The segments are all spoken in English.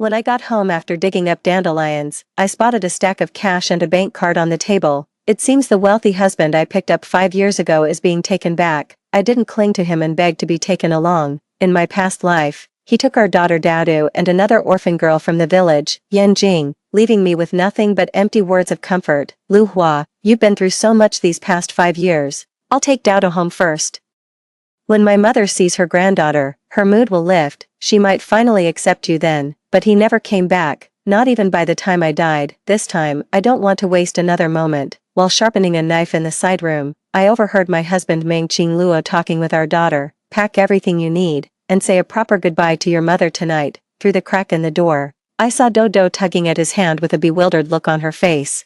When I got home after digging up dandelions, I spotted a stack of cash and a bank card on the table. It seems the wealthy husband I picked up 5 years ago is being taken back. I didn't cling to him and beg to be taken along. In my past life, he took our daughter Dadu and another orphan girl from the village, Yanjing, leaving me with nothing but empty words of comfort. Lu Hua, you've been through so much these past 5 years. I'll take Dadu home first. When my mother sees her granddaughter, her mood will lift. She might finally accept you then. But he never came back, not even by the time I died. This time, I don't want to waste another moment. While sharpening a knife in the side room, I overheard my husband Meng Qingluo talking with our daughter. Pack everything you need, and say a proper goodbye to your mother tonight. Through the crack in the door, I saw Dodo tugging at his hand with a bewildered look on her face.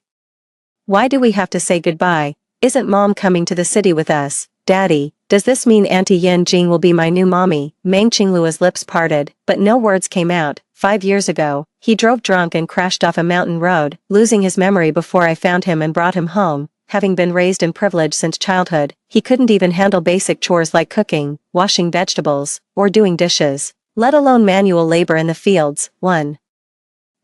Why do we have to say goodbye? Isn't Mom coming to the city with us? Daddy, does this mean Auntie Yan Jing will be my new mommy? Meng Qingluo's lips parted, but no words came out. 5 years ago, he drove drunk and crashed off a mountain road, losing his memory before I found him and brought him home. Having been raised in privilege since childhood, he couldn't even handle basic chores like cooking, washing vegetables, or doing dishes, let alone manual labor in the fields. 1.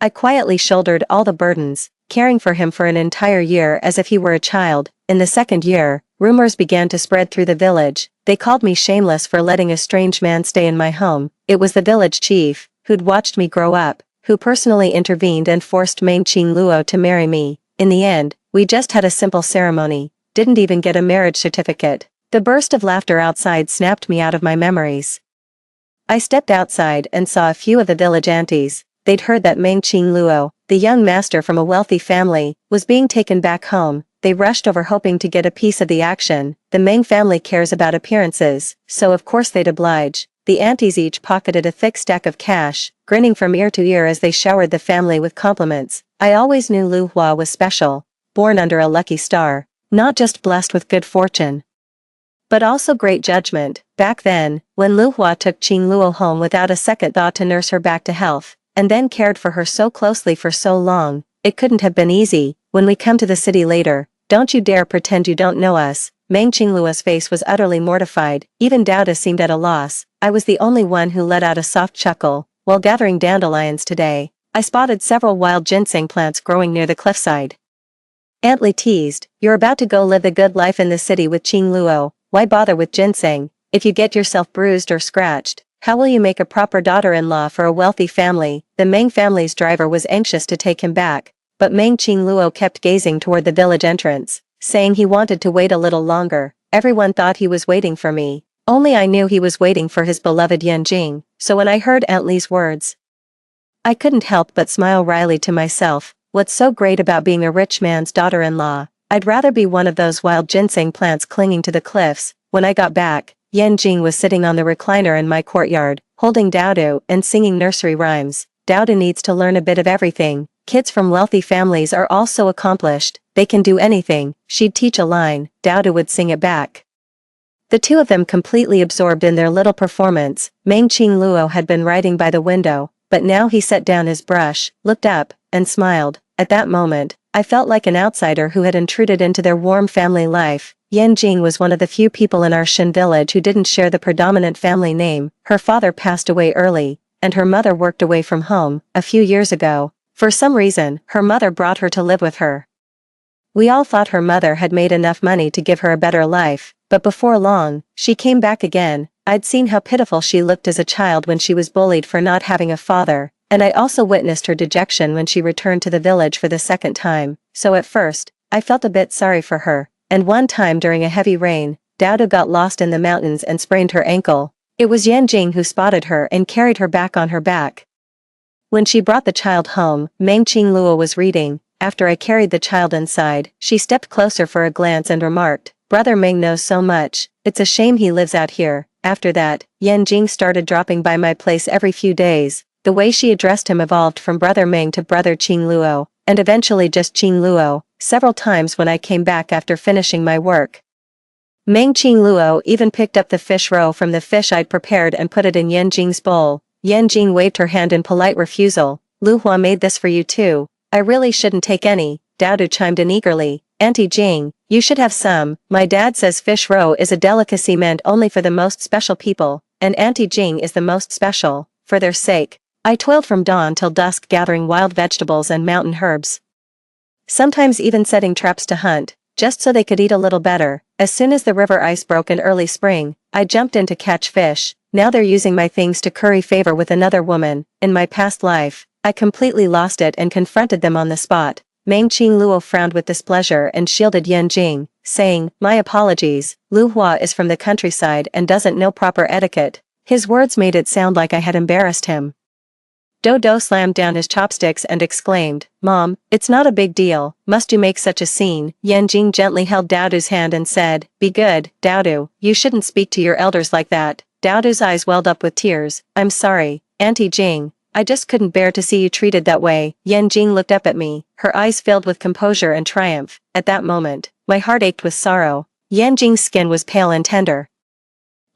I quietly shouldered all the burdens, caring for him for an entire year as if he were a child. In the second year, rumors began to spread through the village. They called me shameless for letting a strange man stay in my home. It was the village chief, who'd watched me grow up, who personally intervened and forced Meng Qingluo to marry me. In the end, we just had a simple ceremony, didn't even get a marriage certificate. The burst of laughter outside snapped me out of my memories. I stepped outside and saw a few of the village aunties. They'd heard that Meng Qingluo, the young master from a wealthy family, was being taken back home. They rushed over hoping to get a piece of the action. The Meng family cares about appearances, so of course they'd oblige. The aunties each pocketed a thick stack of cash, grinning from ear to ear as they showered the family with compliments. I always knew Lu Hua was special, born under a lucky star, not just blessed with good fortune, but also great judgment. Back then, when Lu Hua took Qingluo home without a second thought to nurse her back to health, and then cared for her so closely for so long, it couldn't have been easy. When we come to the city later, don't you dare pretend you don't know us. Meng Qingluo's face was utterly mortified. Even Douda seemed at a loss. I was the only one who let out a soft chuckle. While gathering dandelions today, I spotted several wild ginseng plants growing near the cliffside. Aunt Li teased, "You're about to go live the good life in the city with Qingluo. Why bother with ginseng? If you get yourself bruised or scratched, how will you make a proper daughter-in-law for a wealthy family?" The Meng family's driver was anxious to take him back, but Meng Qingluo kept gazing toward the village entrance, saying he wanted to wait a little longer. Everyone thought he was waiting for me. Only I knew he was waiting for his beloved Yanjing. So when I heard Aunt Li's words, I couldn't help but smile wryly to myself. What's so great about being a rich man's daughter-in-law? I'd rather be one of those wild ginseng plants clinging to the cliffs. When I got back, Yanjing was sitting on the recliner in my courtyard, holding Dadu and singing nursery rhymes. Dadu needs to learn a bit of everything. Kids from wealthy families are all so accomplished, they can do anything. She'd teach a line, Dadu would sing it back. The two of them completely absorbed in their little performance. Meng Qingluo had been writing by the window, but now he set down his brush, looked up, and smiled. At that moment, I felt like an outsider who had intruded into their warm family life. Yanjing was one of the few people in our Shin village who didn't share the predominant family name. Her father passed away early, and her mother worked away from home. A few years ago, for some reason, her mother brought her to live with her. We all thought her mother had made enough money to give her a better life, but before long, she came back again. I'd seen how pitiful she looked as a child when she was bullied for not having a father, and I also witnessed her dejection when she returned to the village for the second time. So at first, I felt a bit sorry for her, and one time during a heavy rain, Dadu got lost in the mountains and sprained her ankle. It was Yanjing who spotted her and carried her back on her back. When she brought the child home, Meng Qingluo was reading. After I carried the child inside, she stepped closer for a glance and remarked, "Brother Meng knows so much, it's a shame he lives out here." After that, Yanjing started dropping by my place every few days. The way she addressed him evolved from Brother Meng to Brother Qingluo, and eventually just Qingluo. Several times when I came back after finishing my work, Meng Qingluo even picked up the fish roe from the fish I'd prepared and put it in Yanjing's bowl. Yanjing waved her hand in polite refusal. "Lu Hua made this for you too." "I really shouldn't take any," Dadu chimed in eagerly. "Auntie Jing, you should have some. My dad says fish roe is a delicacy meant only for the most special people, and Auntie Jing is the most special." For their sake, I toiled from dawn till dusk gathering wild vegetables and mountain herbs. Sometimes even setting traps to hunt, just so they could eat a little better. As soon as the river ice broke in early spring, I jumped in to catch fish. Now they're using my things to curry favor with another woman. In my past life, I completely lost it and confronted them on the spot. Meng Qingluo frowned with displeasure and shielded Yan Jing, saying, "My apologies, Lu Hua is from the countryside and doesn't know proper etiquette." His words made it sound like I had embarrassed him. Dodo slammed down his chopsticks and exclaimed, "Mom, it's not a big deal, must you make such a scene?" Yan Jing gently held Daodu's hand and said, "Be good, Daodu, you shouldn't speak to your elders like that." Daodu's eyes welled up with tears. "I'm sorry, Auntie Jing, I just couldn't bear to see you treated that way." Yan Jing looked up at me, her eyes filled with composure and triumph. At that moment, my heart ached with sorrow. Yan Jing's skin was pale and tender,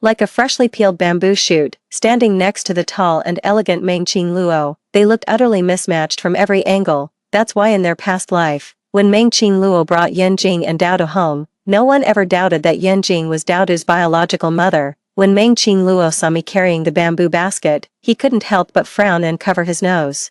like a freshly peeled bamboo shoot, standing next to the tall and elegant Meng Qingluo. They looked utterly mismatched from every angle. That's why in their past life, when Meng Qingluo brought Yan Jing and Daodu home, no one ever doubted that Yan Jing was Daodu's biological mother. When Meng Qingluo saw me carrying the bamboo basket, he couldn't help but frown and cover his nose.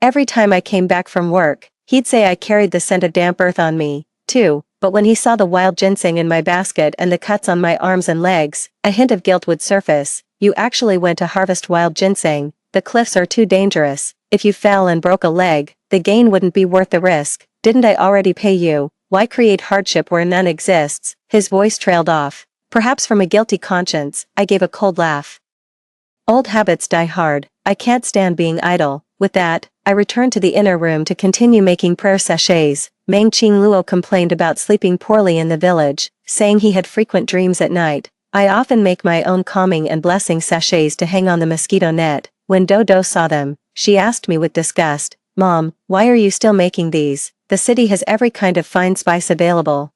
Every time I came back from work, he'd say I carried the scent of damp earth on me, too. But when he saw the wild ginseng in my basket and the cuts on my arms and legs, a hint of guilt would surface. "You actually went to harvest wild ginseng. The cliffs are too dangerous. If you fell and broke a leg, the gain wouldn't be worth the risk. Didn't I already pay you? Why create hardship where none exists?" His voice trailed off. Perhaps from a guilty conscience, I gave a cold laugh. Old habits die hard. I can't stand being idle. With that, I returned to the inner room to continue making prayer sachets. Meng Qingluo complained about sleeping poorly in the village, saying he had frequent dreams at night. I often make my own calming and blessing sachets to hang on the mosquito net. When Dodo saw them, she asked me with disgust, "Mom, why are you still making these? The city has every kind of fine spice available.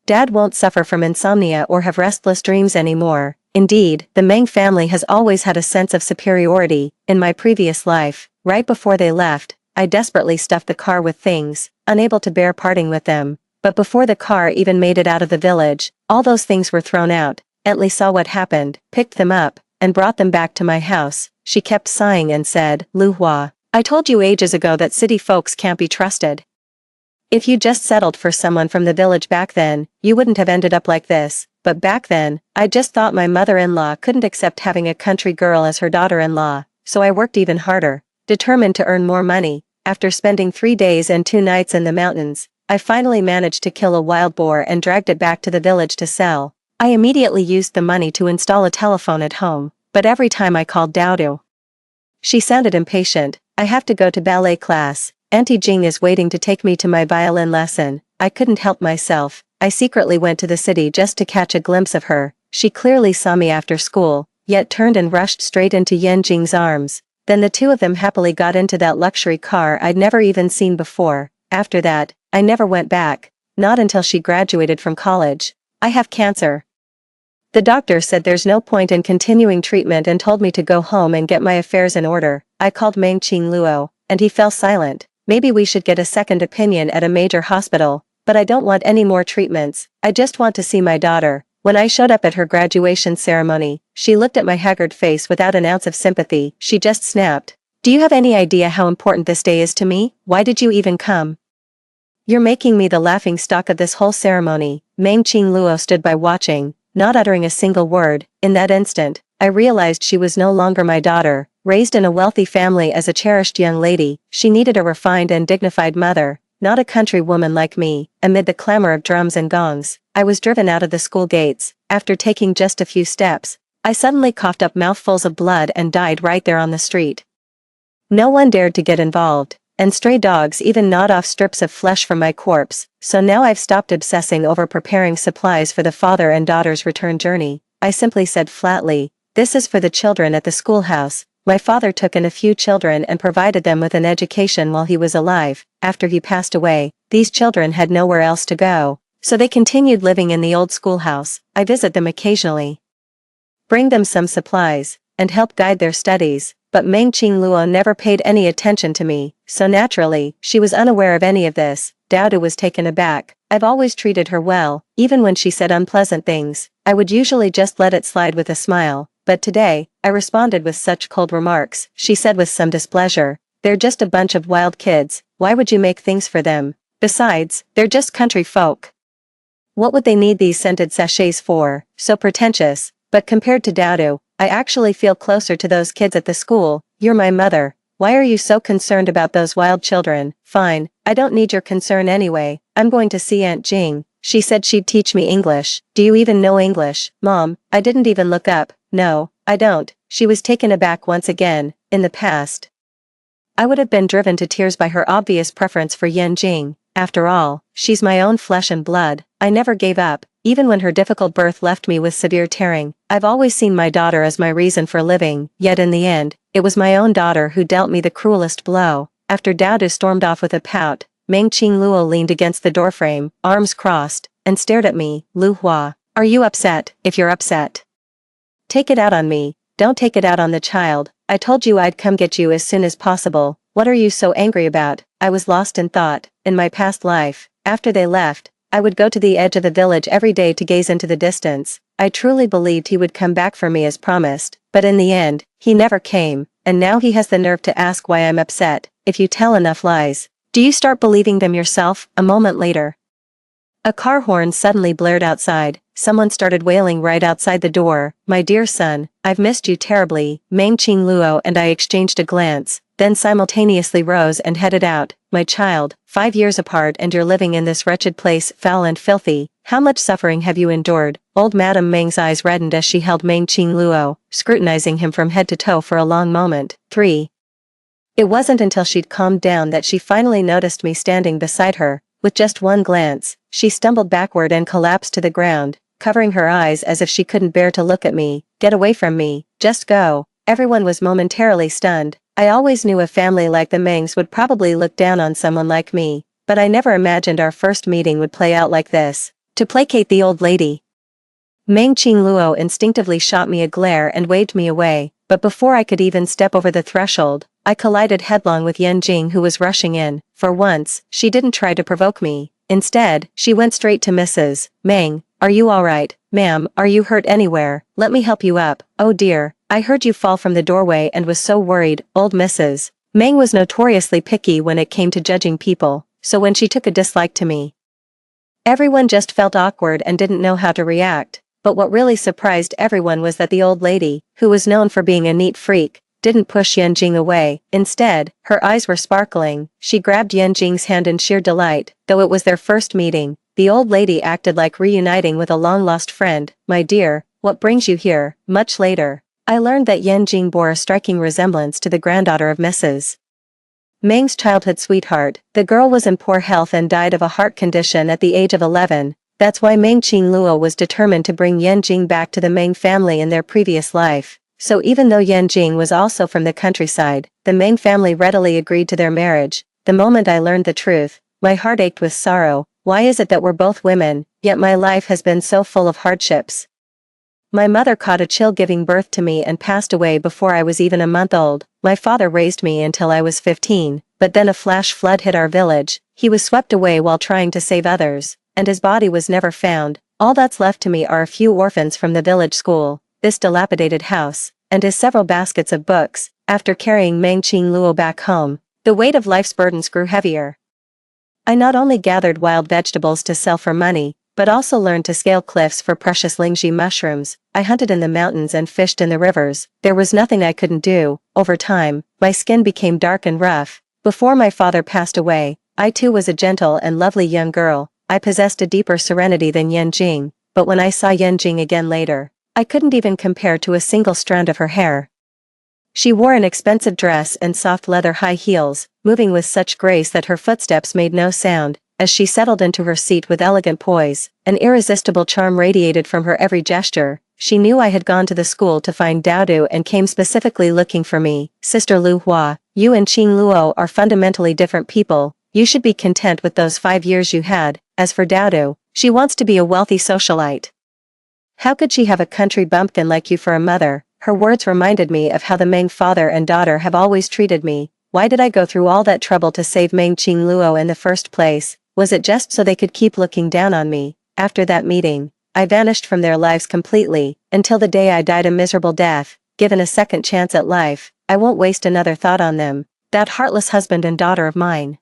Dad won't suffer from insomnia or have restless dreams anymore." Indeed, the Meng family has always had a sense of superiority. In my previous life, right before they left, I desperately stuffed the car with things, unable to bear parting with them. But before the car even made it out of the village, all those things were thrown out. Etli saw what happened, picked them up, and brought them back to my house. She kept sighing and said, "Lu Hua, I told you ages ago that city folks can't be trusted. If you just settled for someone from the village back then, you wouldn't have ended up like this. But back then, I just thought my mother-in-law couldn't accept having a country girl as her daughter-in-law, so I worked even harder, determined to earn more money. After spending 3 days and 2 nights in the mountains, I finally managed to kill a wild boar and dragged it back to the village to sell. I immediately used the money to install a telephone at home, but every time I called Daodu, she sounded impatient. "I have to go to ballet class. Auntie Jing is waiting to take me to my violin lesson." I couldn't help myself. I secretly went to the city just to catch a glimpse of her. She clearly saw me after school, yet turned and rushed straight into Yan Jing's arms. Then the two of them happily got into that luxury car I'd never even seen before. After that, I never went back. Not until she graduated from college. "I have cancer. The doctor said there's no point in continuing treatment and told me to go home and get my affairs in order." I called Meng Qingluo, and he fell silent. "Maybe we should get a second opinion at a major hospital. But I don't want any more treatments. I just want to see my daughter." When I showed up at her graduation ceremony, she looked at my haggard face without an ounce of sympathy. She just snapped, "Do you have any idea how important this day is to me? Why did you even come? You're making me the laughing stock of this whole ceremony." Meng Qingluo stood by watching, not uttering a single word. In that instant, I realized she was no longer my daughter. Raised in a wealthy family as a cherished young lady, she needed a refined and dignified mother, not a country woman like me. Amid the clamor of drums and gongs, I was driven out of the school gates. After taking just a few steps, I suddenly coughed up mouthfuls of blood and died right there on the street. No one dared to get involved, and stray dogs even gnawed off strips of flesh from my corpse. So now I've stopped obsessing over preparing supplies for the father and daughter's return journey. I simply said flatly, "This is for the children at the schoolhouse." My father took in a few children and provided them with an education while he was alive. After he passed away, these children had nowhere else to go, so they continued living in the old schoolhouse. I visit them occasionally, bring them some supplies, and help guide their studies. But Meng Qingluo never paid any attention to me, so naturally, she was unaware of any of this. Daodu was taken aback. I've always treated her well, even when she said unpleasant things. I would usually just let it slide with a smile, but today, I responded with such cold remarks. She said with some displeasure, "They're just a bunch of wild kids, why would you make things for them? Besides, they're just country folk. What would they need these scented sachets for? So pretentious." But compared to Dowdo, I actually feel closer to those kids at the school. "You're my mother. Why are you so concerned about those wild children?" "Fine, I don't need your concern anyway. I'm going to see Aunt Jing. She said she'd teach me English." "Do you even know English, Mom?" I didn't even look up. "No, I don't." She was taken aback once again. In the past, I would have been driven to tears by her obvious preference for Yan Jing. After all, she's my own flesh and blood. I never gave up, even when her difficult birth left me with severe tearing. I've always seen my daughter as my reason for living, yet in the end, it was my own daughter who dealt me the cruelest blow. After Dowdo stormed off with a pout, Meng Qingluo leaned against the doorframe, arms crossed, and stared at me. "Lu Hua, are you upset? If you're upset, take it out on me. Don't take it out on the child. I told you I'd come get you as soon as possible. What are you so angry about?" I was lost in thought. In my past life, after they left, I would go to the edge of the village every day to gaze into the distance. I truly believed he would come back for me as promised, but in the end, he never came, and now he has the nerve to ask why I'm upset. If you tell enough lies, do you start believing them yourself? A moment later, a car horn suddenly blared outside. Someone started wailing right outside the door. "My dear son, I've missed you terribly." Meng Qingluo and I exchanged a glance, then simultaneously rose and headed out. "My child, 5 years apart and you're living in this wretched place, foul and filthy. How much suffering have you endured?" Old Madame Meng's eyes reddened as she held Meng Qingluo, scrutinizing him from head to toe for a long moment. 3. It wasn't until she'd calmed down that she finally noticed me standing beside her. With just one glance, she stumbled backward and collapsed to the ground, covering her eyes as if she couldn't bear to look at me. "Get away from me, just go." Everyone was momentarily stunned. I always knew a family like the Mengs would probably look down on someone like me, but I never imagined our first meeting would play out like this. To placate the old lady, Meng Qingluo instinctively shot me a glare and waved me away, but before I could even step over the threshold, I collided headlong with Yan Jing, who was rushing in. For once, she didn't try to provoke me. Instead, she went straight to Mrs. Meng. "Are you alright, ma'am? Are you hurt anywhere? Let me help you up." "Oh dear, I heard you fall from the doorway and was so worried." Old Mrs. Meng was notoriously picky when it came to judging people, so when she took a dislike to me, everyone just felt awkward and didn't know how to react. But what really surprised everyone was that the old lady, who was known for being a neat freak, didn't push Yan Jing away. Instead, her eyes were sparkling. She grabbed Yan Jing's hand in sheer delight. Though it was their first meeting, the old lady acted like reuniting with a long-lost friend. "My dear, what brings you here?" Much later, I learned that Yan Jing bore a striking resemblance to the granddaughter of Mrs. Meng's childhood sweetheart. The girl was in poor health and died of a heart condition at the age of 11. That's why Meng Qingluo was determined to bring Yan Jing back to the Meng family in their previous life. So even though Yan Jing was also from the countryside, the Meng family readily agreed to their marriage. The moment I learned the truth, my heart ached with sorrow. Why is it that we're both women, yet my life has been so full of hardships? My mother caught a chill giving birth to me and passed away before I was even a month old. My father raised me until I was 15, but then a flash flood hit our village. He was swept away while trying to save others, and his body was never found. All that's left to me are a few orphans from the village school, this dilapidated house, and his several baskets of books. After carrying Meng Qingluo back home, the weight of life's burdens grew heavier. I not only gathered wild vegetables to sell for money, but also learned to scale cliffs for precious lingzhi mushrooms. I hunted in the mountains and fished in the rivers. There was nothing I couldn't do. Over time, my skin became dark and rough. Before my father passed away, I too was a gentle and lovely young girl. I possessed a deeper serenity than Yan Jing, but when I saw Yan Jing again later, I couldn't even compare to a single strand of her hair. She wore an expensive dress and soft leather high heels, moving with such grace that her footsteps made no sound. As she settled into her seat with elegant poise, an irresistible charm radiated from her every gesture. She knew I had gone to the school to find Dowdo and came specifically looking for me. "Sister Lu Hua, you and Qingluo are fundamentally different people. You should be content with those 5 years you had. As for Dowdo, she wants to be a wealthy socialite. How could she have a country bumpkin like you for a mother?" Her words reminded me of how the Meng father and daughter have always treated me. Why did I go through all that trouble to save Meng Qingluo in the first place? Was it just so they could keep looking down on me? After that meeting, I vanished from their lives completely, until the day I died a miserable death, given a second chance at life, I won't waste another thought on them. That heartless husband and daughter of mine.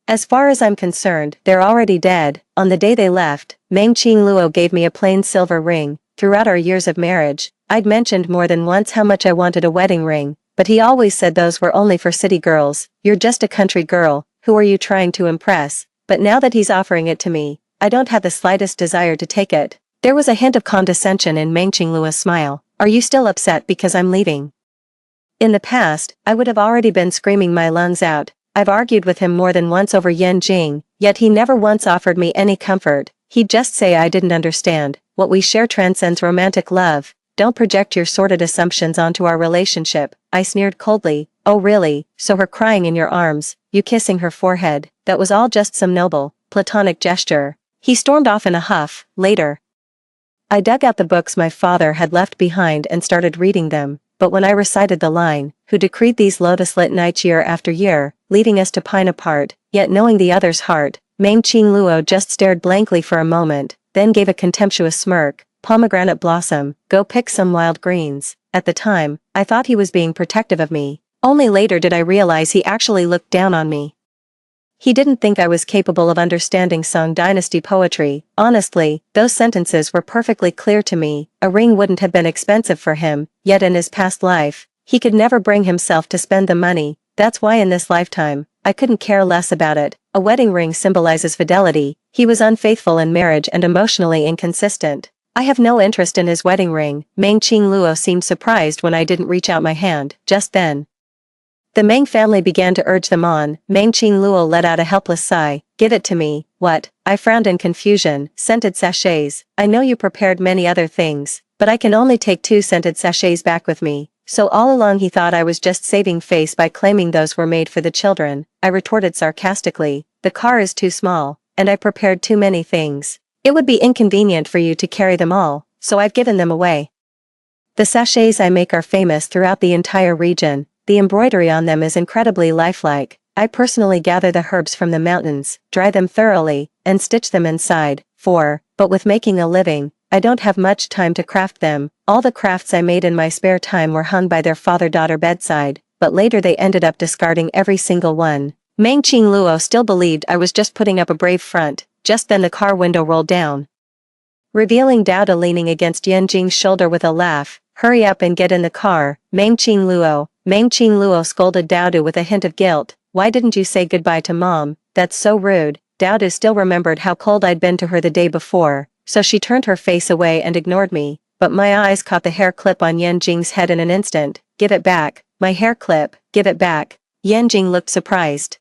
As far as I'm concerned, they're already dead. On the day they left, Meng Qingluo gave me a plain silver ring. Throughout our years of marriage, I'd mentioned more than once how much I wanted a wedding ring, but he always said those were only for city girls. You're just a country girl, who are you trying to impress? But now that he's offering it to me, I don't have the slightest desire to take it. There was a hint of condescension in Meng Qingluo's smile. Are you still upset because I'm leaving? In the past, I would have already been screaming my lungs out. I've argued with him more than once over Yan Jing, yet he never once offered me any comfort. He'd just say I didn't understand. What we share transcends romantic love. Don't project your sordid assumptions onto our relationship. I sneered coldly. Oh really, so her crying in your arms, you kissing her forehead, that was all just some noble, platonic gesture. He stormed off in a huff. Later, I dug out the books my father had left behind and started reading them. But when I recited the line, who decreed these lotus-lit nights year after year, leaving us to pine apart, yet knowing the other's heart, Meng Qingluo just stared blankly for a moment, then gave a contemptuous smirk. Pomegranate blossom, go pick some wild greens. At the time, I thought he was being protective of me. Only later did I realize he actually looked down on me. He didn't think I was capable of understanding Song Dynasty poetry. Honestly, those sentences were perfectly clear to me. A ring wouldn't have been expensive for him, yet in his past life, he could never bring himself to spend the money. That's why in this lifetime, I couldn't care less about it. A wedding ring symbolizes fidelity. He was unfaithful in marriage and emotionally inconsistent. I have no interest in his wedding ring. Meng Qingluo seemed surprised when I didn't reach out my hand. Just then, the Meng family began to urge them on. Meng Qingluo let out a helpless sigh. Give it to me. What? I frowned in confusion. Scented sachets. I know you prepared many other things, but I can only take 2 scented sachets back with me. So all along he thought I was just saving face by claiming those were made for the children. I retorted sarcastically. The car is too small, and I prepared too many things. It would be inconvenient for you to carry them all, so I've given them away. The sachets I make are famous throughout the entire region. The embroidery on them is incredibly lifelike. I personally gather the herbs from the mountains, dry them thoroughly, and stitch them inside. But with making a living, I don't have much time to craft them. All the crafts I made in my spare time were hung by their father-daughter bedside, but later they ended up discarding every single one. Meng Qingluo still believed I was just putting up a brave front. Just then the car window rolled down, revealing Dowda leaning against Yan Jing's shoulder with a laugh. Hurry up and get in the car, Meng Qingluo. Meng Qingluo scolded Dowda with a hint of guilt. Why didn't you say goodbye to Mom? That's so rude. Dowda still remembered how cold I'd been to her the day before, so she turned her face away and ignored me. But my eyes caught the hair clip on Yan Jing's head in an instant. Give it back. My hair clip. Give it back. Yan Jing looked surprised,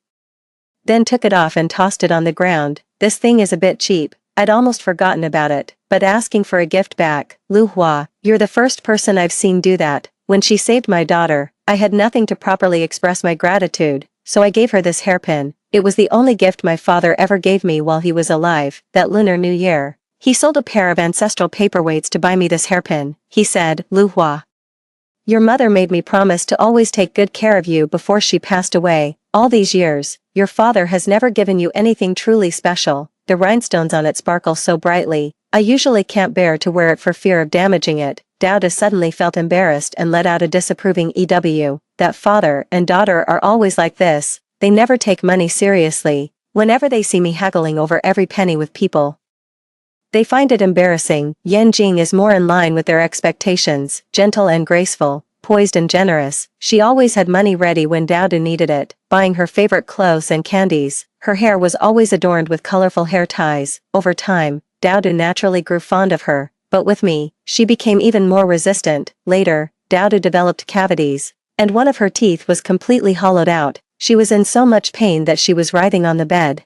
then took it off and tossed it on the ground. This thing is a bit cheap. I'd almost forgotten about it, but asking for a gift back. Lu Hua, you're the first person I've seen do that. When she saved my daughter, I had nothing to properly express my gratitude, so I gave her this hairpin. It was the only gift my father ever gave me while he was alive, that Lunar New Year. He sold a pair of ancestral paperweights to buy me this hairpin. He said, Lu Hua, your mother made me promise to always take good care of you before she passed away. All these years, your father has never given you anything truly special. The rhinestones on it sparkle so brightly. I usually can't bear to wear it for fear of damaging it. Dowda suddenly felt embarrassed and let out a disapproving EW. That father and daughter are always like this. They never take money seriously. Whenever they see me haggling over every penny with people, they find it embarrassing. Yan Jing is more in line with their expectations, gentle and graceful, poised and generous. She always had money ready when Dowda needed it, buying her favorite clothes and candies. Her hair was always adorned with colorful hair ties. Over time, Dowda naturally grew fond of her, but with me, she became even more resistant. Later, Dowda developed cavities, and one of her teeth was completely hollowed out. She was in so much pain that she was writhing on the bed.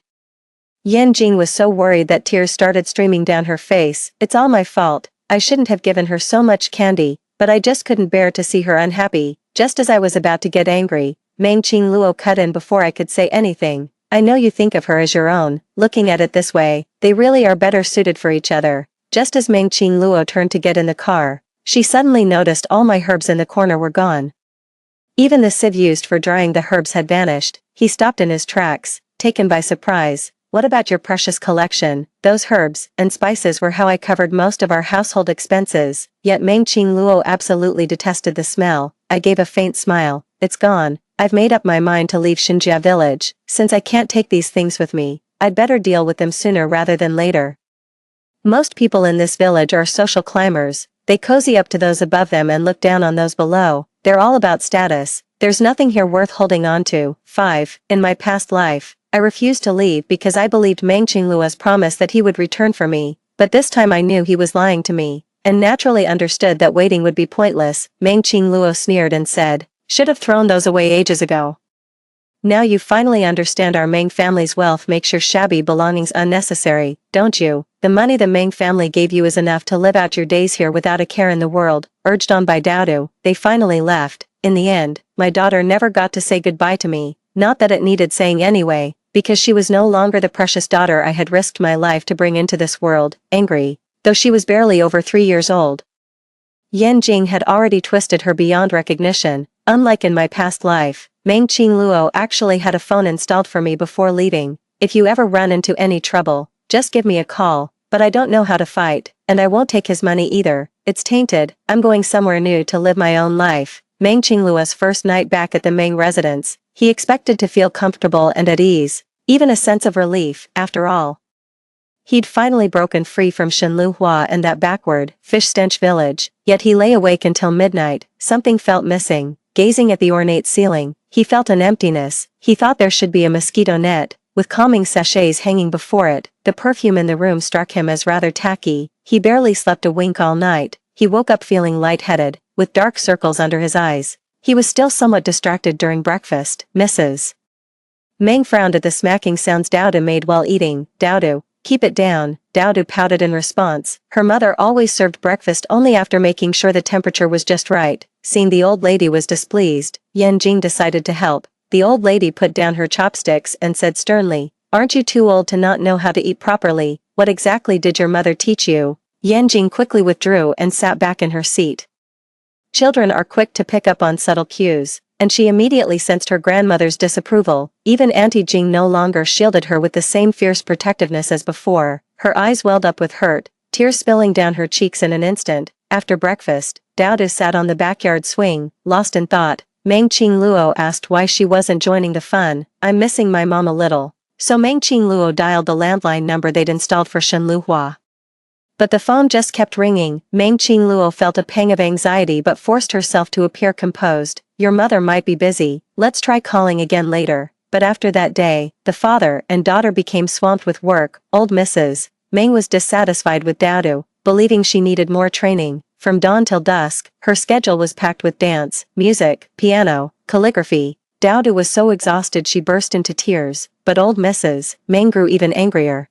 Yan Jing was so worried that tears started streaming down her face. It's all my fault. I shouldn't have given her so much candy, but I just couldn't bear to see her unhappy. Just as I was about to get angry, Meng Qingluo cut in before I could say anything. I know you think of her as your own. Looking at it this way, they really are better suited for each other. Just as Meng Qingluo turned to get in the car, she suddenly noticed all my herbs in the corner were gone. Even the sieve used for drying the herbs had vanished. He stopped in his tracks, taken by surprise. What about your precious collection? Those herbs and spices were how I covered most of our household expenses, yet Meng Qingluo absolutely detested the smell. I gave a faint smile. It's gone. I've made up my mind to leave Xinjia village. Since I can't take these things with me, I'd better deal with them sooner rather than later. Most people in this village are social climbers. They cozy up to those above them and look down on those below. They're all about status. There's nothing here worth holding on to. 5. In my past life, I refused to leave because I believed Meng Qingluo's promise that he would return for me, but this time I knew he was lying to me, and naturally understood that waiting would be pointless. Meng Qingluo sneered and said, "Should have thrown those away ages ago. Now you finally understand our Meng family's wealth makes your shabby belongings unnecessary, don't you? The money the Meng family gave you is enough to live out your days here without a care in the world." Urged on by Daodu, they finally left. In the end, my daughter never got to say goodbye to me, not that it needed saying anyway, because she was no longer the precious daughter I had risked my life to bring into this world. Angry, though she was barely over 3 years old, Yan Jing had already twisted her beyond recognition. Unlike in my past life, Meng Qingluo actually had a phone installed for me before leaving. "If you ever run into any trouble, just give me a call, but I don't know how to fight, and I won't take his money either. It's tainted. I'm going somewhere new to live my own life." Meng Qingluo's first night back at the Meng residence, he expected to feel comfortable and at ease, even a sense of relief. After all, he'd finally broken free from Shenluhua and that backward, fish-stench village, yet he lay awake until midnight. Something felt missing. Gazing at the ornate ceiling, he felt an emptiness. He thought there should be a mosquito net, with calming sachets hanging before it. The perfume in the room struck him as rather tacky. He barely slept a wink all night. He woke up feeling lightheaded, with dark circles under his eyes. He was still somewhat distracted during breakfast. Mrs. Meng frowned at the smacking sounds Daodu made while eating. "Daodu, keep it down." Daodu pouted in response. Her mother always served breakfast only after making sure the temperature was just right. Seeing the old lady was displeased, Yan Jing decided to help. The old lady put down her chopsticks and said sternly, "Aren't you too old to not know how to eat properly? What exactly did your mother teach you?" Yan Jing quickly withdrew and sat back in her seat. Children are quick to pick up on subtle cues, and she immediately sensed her grandmother's disapproval. Even Auntie Jing no longer shielded her with the same fierce protectiveness as before. Her eyes welled up with hurt, tears spilling down her cheeks in an instant. After breakfast, Daodu sat on the backyard swing, lost in thought. Meng Qingluo asked why she wasn't joining the fun. "I'm missing my mom a little." So Meng Qingluo dialed the landline number they'd installed for Shenluhua. But the phone just kept ringing. Meng Qingluo felt a pang of anxiety but forced herself to appear composed. "Your mother might be busy. Let's try calling again later." But after that day, the father and daughter became swamped with work. Old Mrs. Meng was dissatisfied with Daodu, believing she needed more training. From dawn till dusk, her schedule was packed with dance, music, piano, calligraphy. Daodu was so exhausted she burst into tears, but old Mrs. Meng grew even angrier.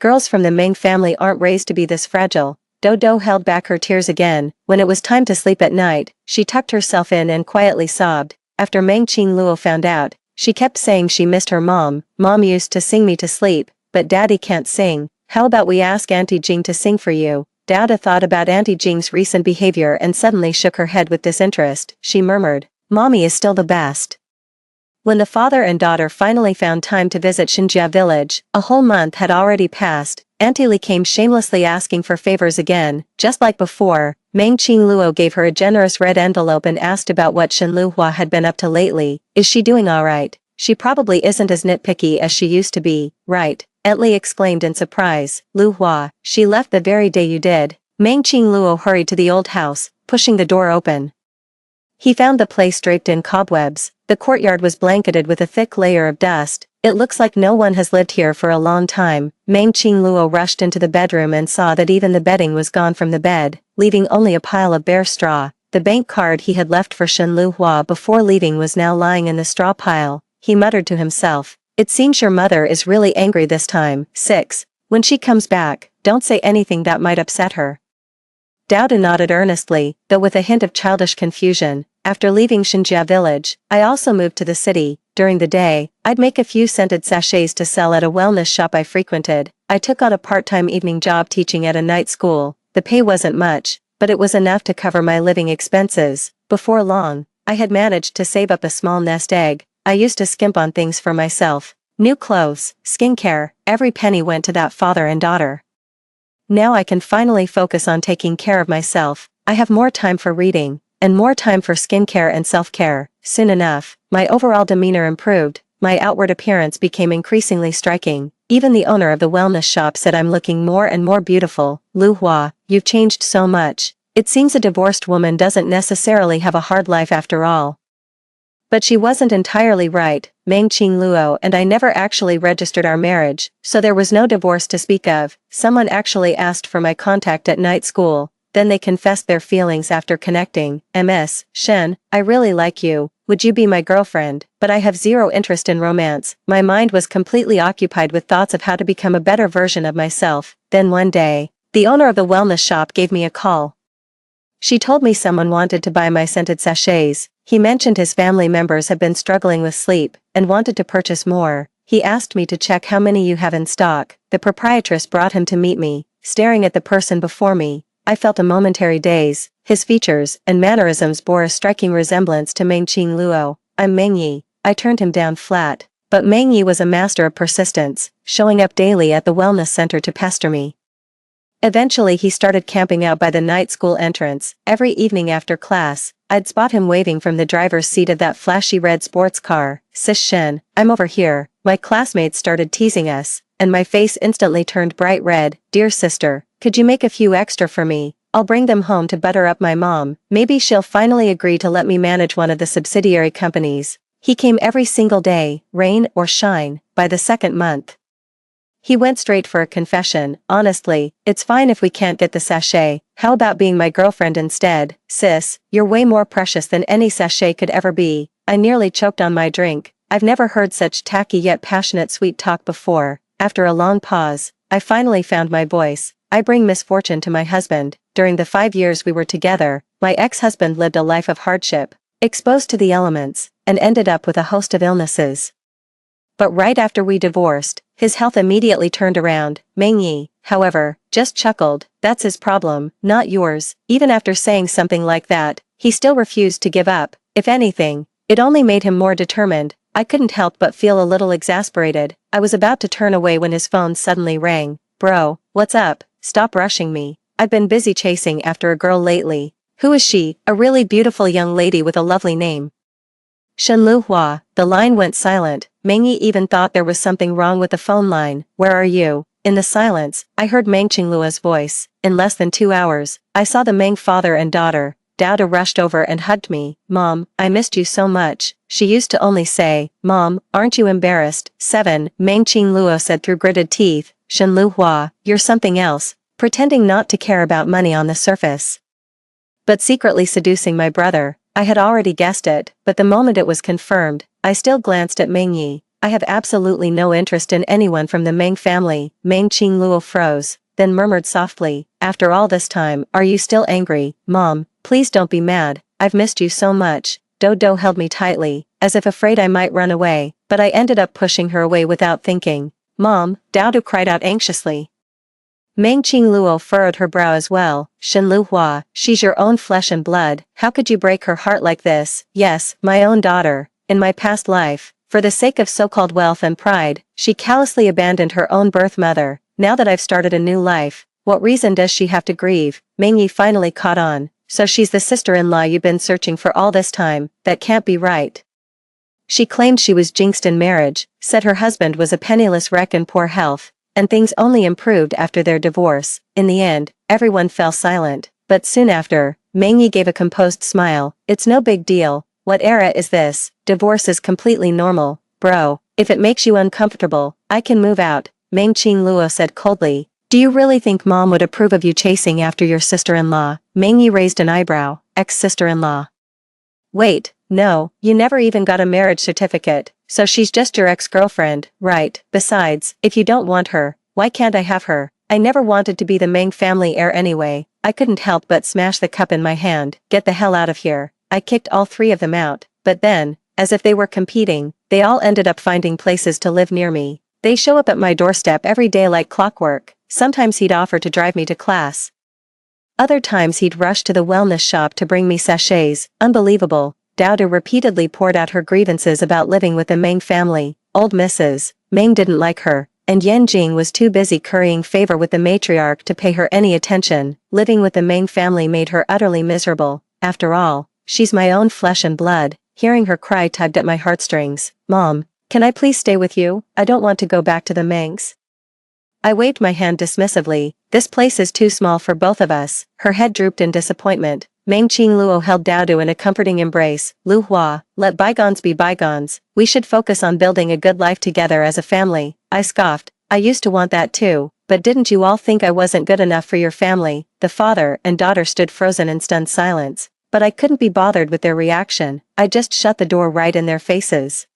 Girls from the Meng family aren't raised to be this fragile. Dodo held back her tears again. When it was time to sleep at night, she tucked herself in and quietly sobbed. After Meng Qingluo found out, she kept saying she missed her mom. "Mom used to sing me to sleep, but Daddy can't sing. How about we ask Auntie Jing to sing for you?" Daodu thought about Auntie Jing's recent behavior and suddenly shook her head with disinterest. She murmured, "Mommy is still the best." When the father and daughter finally found time to visit Xinjia village, a whole month had already passed. Auntie Li came shamelessly asking for favors again. Just like before, Meng Qingluo gave her a generous red envelope and asked about what Shenluhua had been up to lately. "Is she doing alright? She probably isn't as nitpicky as she used to be, right?" Aunt Li exclaimed in surprise. "Lu Hua, she left the very day you did." Meng Qingluo hurried to the old house, pushing the door open. He found the place draped in cobwebs. The courtyard was blanketed with a thick layer of dust. "It looks like no one has lived here for a long time." Meng Qingluo rushed into the bedroom and saw that even the bedding was gone from the bed, leaving only a pile of bare straw. The bank card he had left for Shenluhua before leaving was now lying in the straw pile. He muttered to himself, "It seems your mother is really angry this time." 6. When she comes back, don't say anything that might upset her. Daodu nodded earnestly, though with a hint of childish confusion. After leaving Xinjia village, I also moved to the city. During the day, I'd make a few scented sachets to sell at a wellness shop I frequented. I took on a part-time evening job teaching at a night school. The pay wasn't much, but it was enough to cover my living expenses. Before long, I had managed to save up a small nest egg. I used to skimp on things for myself. New clothes, skincare, every penny went to that father and daughter. Now I can finally focus on taking care of myself. I have more time for reading, and more time for skincare and self-care. Soon enough, my overall demeanor improved, my outward appearance became increasingly striking. Even the owner of the wellness shop said I'm looking more and more beautiful. Lu Hua, you've changed so much. It seems a divorced woman doesn't necessarily have a hard life after all. But she wasn't entirely right. Meng Qing Luo and I never actually registered our marriage, so there was no divorce to speak of. Someone actually asked for my contact at night school, then they confessed their feelings after connecting. Ms. Shen, I really like you, would you be my girlfriend? But I have zero interest in romance. My mind was completely occupied with thoughts of how to become a better version of myself. Then one day, the owner of the wellness shop gave me a call. She told me someone wanted to buy my scented sachets. He mentioned his family members have been struggling with sleep, and wanted to purchase more. He asked me to check how many you have in stock. The proprietress brought him to meet me. Staring at the person before me, I felt a momentary daze. His features and mannerisms bore a striking resemblance to Meng Qing Luo. I'm Meng Yi. I turned him down flat. But Meng Yi was a master of persistence, showing up daily at the wellness center to pester me. Eventually he started camping out by the night school entrance. Every evening after class, I'd spot him waving from the driver's seat of that flashy red sports car. Sis Shen, I'm over here. My classmates started teasing us, and my face instantly turned bright red. Dear sister, could you make a few extra for me? I'll bring them home to butter up my mom. Maybe she'll finally agree to let me manage one of the subsidiary companies. He came every single day, rain or shine. By the second month, he went straight for a confession. Honestly, it's fine if we can't get the sachet. How about being my girlfriend instead? Sis, you're way more precious than any sachet could ever be. I nearly choked on my drink. I've never heard such tacky yet passionate sweet talk before. After a long pause, I finally found my voice. I bring misfortune to my husband. During the 5 years we were together, my ex-husband lived a life of hardship, exposed to the elements, and ended up with a host of illnesses. But right after we divorced, his health immediately turned around. Meng Yi, however, just chuckled. That's his problem, not yours. Even after saying something like that, he still refused to give up. If anything, it only made him more determined. I couldn't help but feel a little exasperated. I was about to turn away when his phone suddenly rang. Bro, what's up? Stop rushing me. I've been busy chasing after a girl lately. Who is she? A really beautiful young lady with a lovely name. Shenlu Hua. The line went silent. Meng Yi even thought there was something wrong with the phone line. Where are you? In the silence, I heard Meng Qingluo's voice. In less than 2 hours, I saw the Meng father and daughter. Dada rushed over and hugged me. Mom, I missed you so much. She used to only say, Mom, aren't you embarrassed? 7. Meng Qingluo said through gritted teeth. Shenlu Hua, you're something else. Pretending not to care about money on the surface, but secretly seducing my brother. I had already guessed it, but the moment it was confirmed, I still glanced at Meng Yi. I have absolutely no interest in anyone from the Meng family. Meng Qingluo froze, then murmured softly, after all this time, are you still angry? Mom, please don't be mad, I've missed you so much. Dodo held me tightly, as if afraid I might run away, but I ended up pushing her away without thinking. Mom, Dodo cried out anxiously. Meng Qingluo furrowed her brow as well. Shenlu Hua, she's your own flesh and blood. How could you break her heart like this? Yes, my own daughter. In my past life, for the sake of so-called wealth and pride, she callously abandoned her own birth mother. Now that I've started a new life, what reason does she have to grieve? Meng Yi finally caught on. So she's the sister-in-law you've been searching for all this time. That can't be right. She claimed she was jinxed in marriage, said her husband was a penniless wreck in poor health, and things only improved after their divorce. In the end, everyone fell silent, but soon after, Meng Yi gave a composed smile. It's no big deal. What era is this? Divorce is completely normal. Bro, if it makes you uncomfortable, I can move out, Meng Qingluo said coldly. Do you really think Mom would approve of you chasing after your sister-in-law? Meng Yi raised an eyebrow. Ex-sister-in-law. Wait, no, you never even got a marriage certificate, so she's just your ex-girlfriend, right? Besides, if you don't want her, why can't I have her? I never wanted to be the Meng family heir anyway. I couldn't help but smash the cup in my hand. Get the hell out of here. I kicked all 3 of them out, but then, as if they were competing, they all ended up finding places to live near me. They show up at my doorstep every day like clockwork. Sometimes he'd offer to drive me to class. Other times he'd rush to the wellness shop to bring me sachets. Unbelievable. Dada repeatedly poured out her grievances about living with the Meng family. Old Mrs. Meng didn't like her, and Yan Jing was too busy currying favor with the matriarch to pay her any attention. Living with the Meng family made her utterly miserable. After all, she's my own flesh and blood. Hearing her cry tugged at my heartstrings. Mom, can I please stay with you? I don't want to go back to the Mengs. I waved my hand dismissively. This place is too small for both of us. Her head drooped in disappointment. Meng Qingluo held Daodu in a comforting embrace. Lu Hua, let bygones be bygones. We should focus on building a good life together as a family. I scoffed. I used to want that too, but didn't you all think I wasn't good enough for your family? The father and daughter stood frozen in stunned silence. But I couldn't be bothered with their reaction. I just shut the door right in their faces.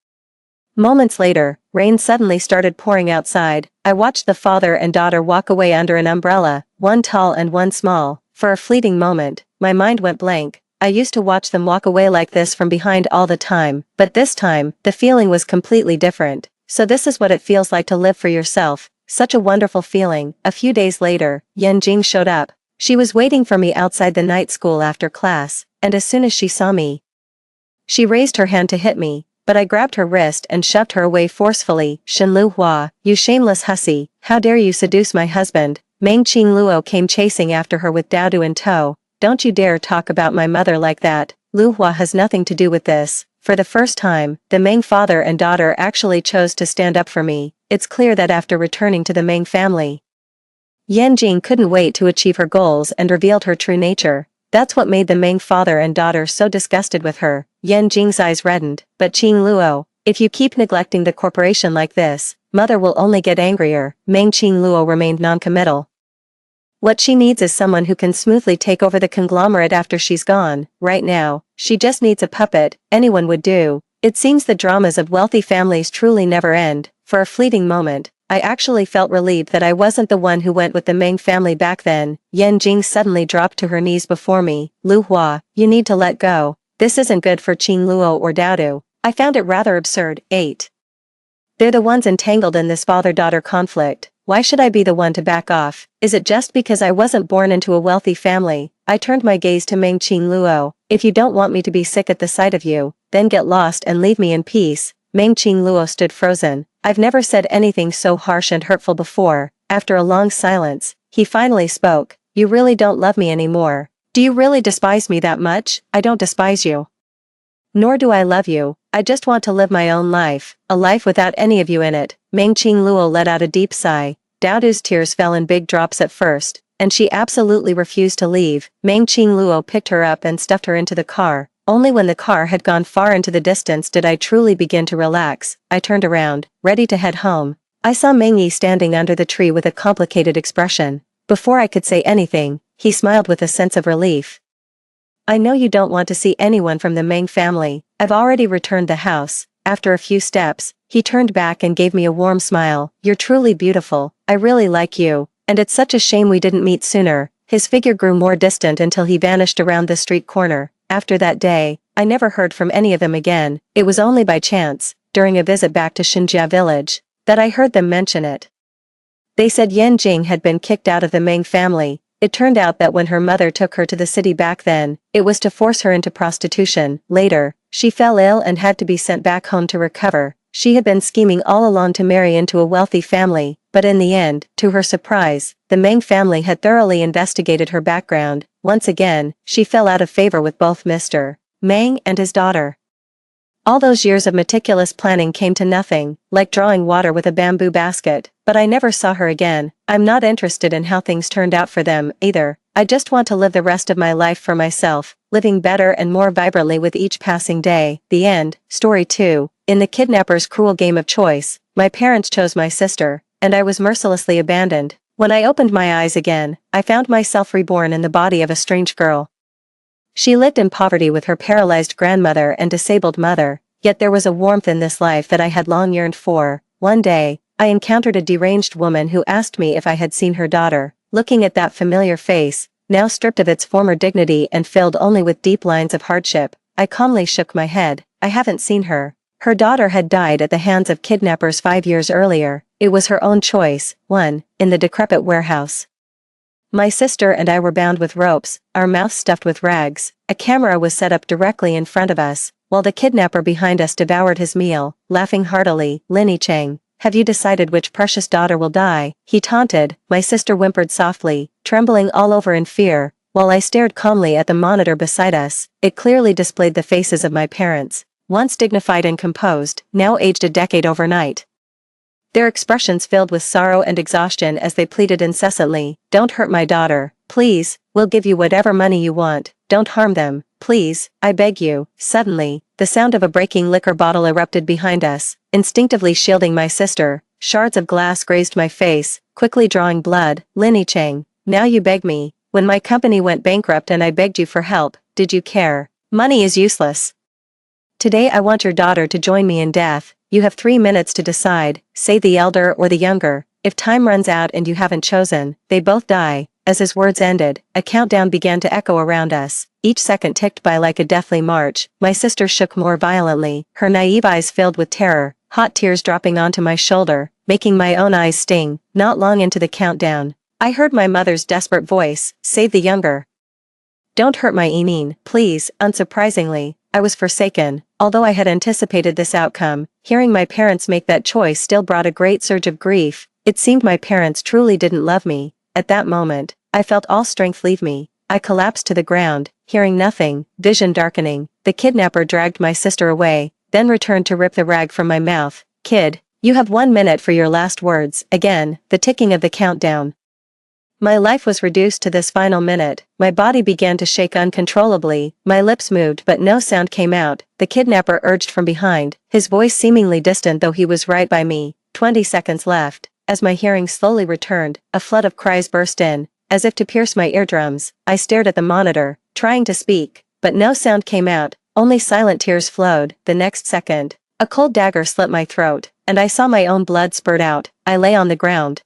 Moments later, rain suddenly started pouring outside. I watched the father and daughter walk away under an umbrella, one tall and one small. For a fleeting moment, my mind went blank. I used to watch them walk away like this from behind all the time, but this time, the feeling was completely different. So this is what it feels like to live for yourself. Such a wonderful feeling. A few days later, Yan Jing showed up. She was waiting for me outside the night school after class, and as soon as she saw me, she raised her hand to hit me. But I grabbed her wrist and shoved her away forcefully. Shen Lu Hua, you shameless hussy, how dare you seduce my husband? Meng Qingluo came chasing after her with Daodu in tow. Don't you dare talk about my mother like that. Lu Hua has nothing to do with this. For the first time, the Meng father and daughter actually chose to stand up for me. It's clear that after returning to the Meng family, Yan Jing couldn't wait to achieve her goals and revealed her true nature. That's what made the Meng father and daughter so disgusted with her. Yan Jing's eyes reddened. But Qingluo, if you keep neglecting the corporation like this, mother will only get angrier. Meng Qingluo remained non-committal. What she needs is someone who can smoothly take over the conglomerate after she's gone. Right now, she just needs a puppet. Anyone would do. It seems the dramas of wealthy families truly never end. For a fleeting moment, I actually felt relieved that I wasn't the one who went with the Meng family back then. Yan Jing suddenly dropped to her knees before me. Lu Hua, you need to let go. This isn't good for Qingluo or Daodu. I found it rather absurd. 8. They're the ones entangled in this father-daughter conflict. Why should I be the one to back off? Is it just because I wasn't born into a wealthy family? I turned my gaze to Meng Qingluo. If you don't want me to be sick at the sight of you, then get lost and leave me in peace. Meng Qingluo stood frozen. I've never said anything so harsh and hurtful before. After a long silence, he finally spoke. You really don't love me anymore. Do you really despise me that much? I don't despise you. Nor do I love you. I just want to live my own life, a life without any of you in it. Meng Qingluo let out a deep sigh. Daodu's tears fell in big drops at first, and she absolutely refused to leave. Meng Qingluo picked her up and stuffed her into the car. Only when the car had gone far into the distance did I truly begin to relax. I turned around, ready to head home. I saw Meng Yi standing under the tree with a complicated expression. Before I could say anything, he smiled with a sense of relief. I know you don't want to see anyone from the Meng family. I've already returned the house. After a few steps, he turned back and gave me a warm smile. You're truly beautiful. I really like you. And it's such a shame we didn't meet sooner. His figure grew more distant until he vanished around the street corner. After that day, I never heard from any of them again. It was only by chance, during a visit back to Xinjia village, that I heard them mention it. They said Yan Jing had been kicked out of the Meng family. It turned out that when her mother took her to the city back then, it was to force her into prostitution. Later, she fell ill and had to be sent back home to recover. She had been scheming all along to marry into a wealthy family, but in the end, to her surprise, the Meng family had thoroughly investigated her background. Once again, she fell out of favor with both Mr. Meng and his daughter. All those years of meticulous planning came to nothing, like drawing water with a bamboo basket, but I never saw her again. I'm not interested in how things turned out for them, either. I just want to live the rest of my life for myself, living better and more vibrantly with each passing day. The end. Story 2. In the kidnapper's cruel game of choice, my parents chose my sister, and I was mercilessly abandoned. When I opened my eyes again, I found myself reborn in the body of a strange girl. She lived in poverty with her paralyzed grandmother and disabled mother, yet there was a warmth in this life that I had long yearned for. One day, I encountered a deranged woman who asked me if I had seen her daughter. Looking at that familiar face, now stripped of its former dignity and filled only with deep lines of hardship, I calmly shook my head. I haven't seen her. Her daughter had died at the hands of kidnappers 5 years earlier. It was her own choice. 1. In the decrepit warehouse. My sister and I were bound with ropes, our mouths stuffed with rags. A camera was set up directly in front of us, while the kidnapper behind us devoured his meal, laughing heartily. Linny Cheng. have you decided which precious daughter will die? He taunted. My sister whimpered softly, trembling all over in fear, while I stared calmly at the monitor beside us. It clearly displayed the faces of my parents, once dignified and composed, now aged a decade overnight. Their expressions filled with sorrow and exhaustion as they pleaded incessantly, "Don't hurt my daughter, please, we'll give you whatever money you want, don't harm them, please, I beg you." Suddenly, the sound of a breaking liquor bottle erupted behind us, instinctively shielding my sister. Shards of glass grazed my face, quickly drawing blood. "Linny Chang, now you beg me. When my company went bankrupt and I begged you for help, did you care? Money is useless. Today I want your daughter to join me in death. You have 3 minutes to decide, say the elder or the younger. If time runs out and you haven't chosen, they both die." As his words ended, a countdown began to echo around us. Each second ticked by like a deathly march. My sister shook more violently, her naive eyes filled with terror, hot tears dropping onto my shoulder, making my own eyes sting. Not long into the countdown, I heard my mother's desperate voice, "Save the younger. Don't hurt my Eneen, please." Unsurprisingly, I was forsaken. Although I had anticipated this outcome, hearing my parents make that choice still brought a great surge of grief. It seemed my parents truly didn't love me. At that moment, I felt all strength leave me. I collapsed to the ground, hearing nothing, vision darkening. The kidnapper dragged my sister away, then returned to rip the rag from my mouth. "Kid, you have 1 minute for your last words." Again, the ticking of the countdown. My life was reduced to this final minute. My body began to shake uncontrollably, my lips moved but no sound came out. The kidnapper urged from behind, his voice seemingly distant though he was right by me. 20 seconds left. As my hearing slowly returned, a flood of cries burst in, as if to pierce my eardrums. I stared at the monitor, trying to speak, but no sound came out, only silent tears flowed. The next second, a cold dagger slit my throat, and I saw my own blood spurt out. I lay on the ground,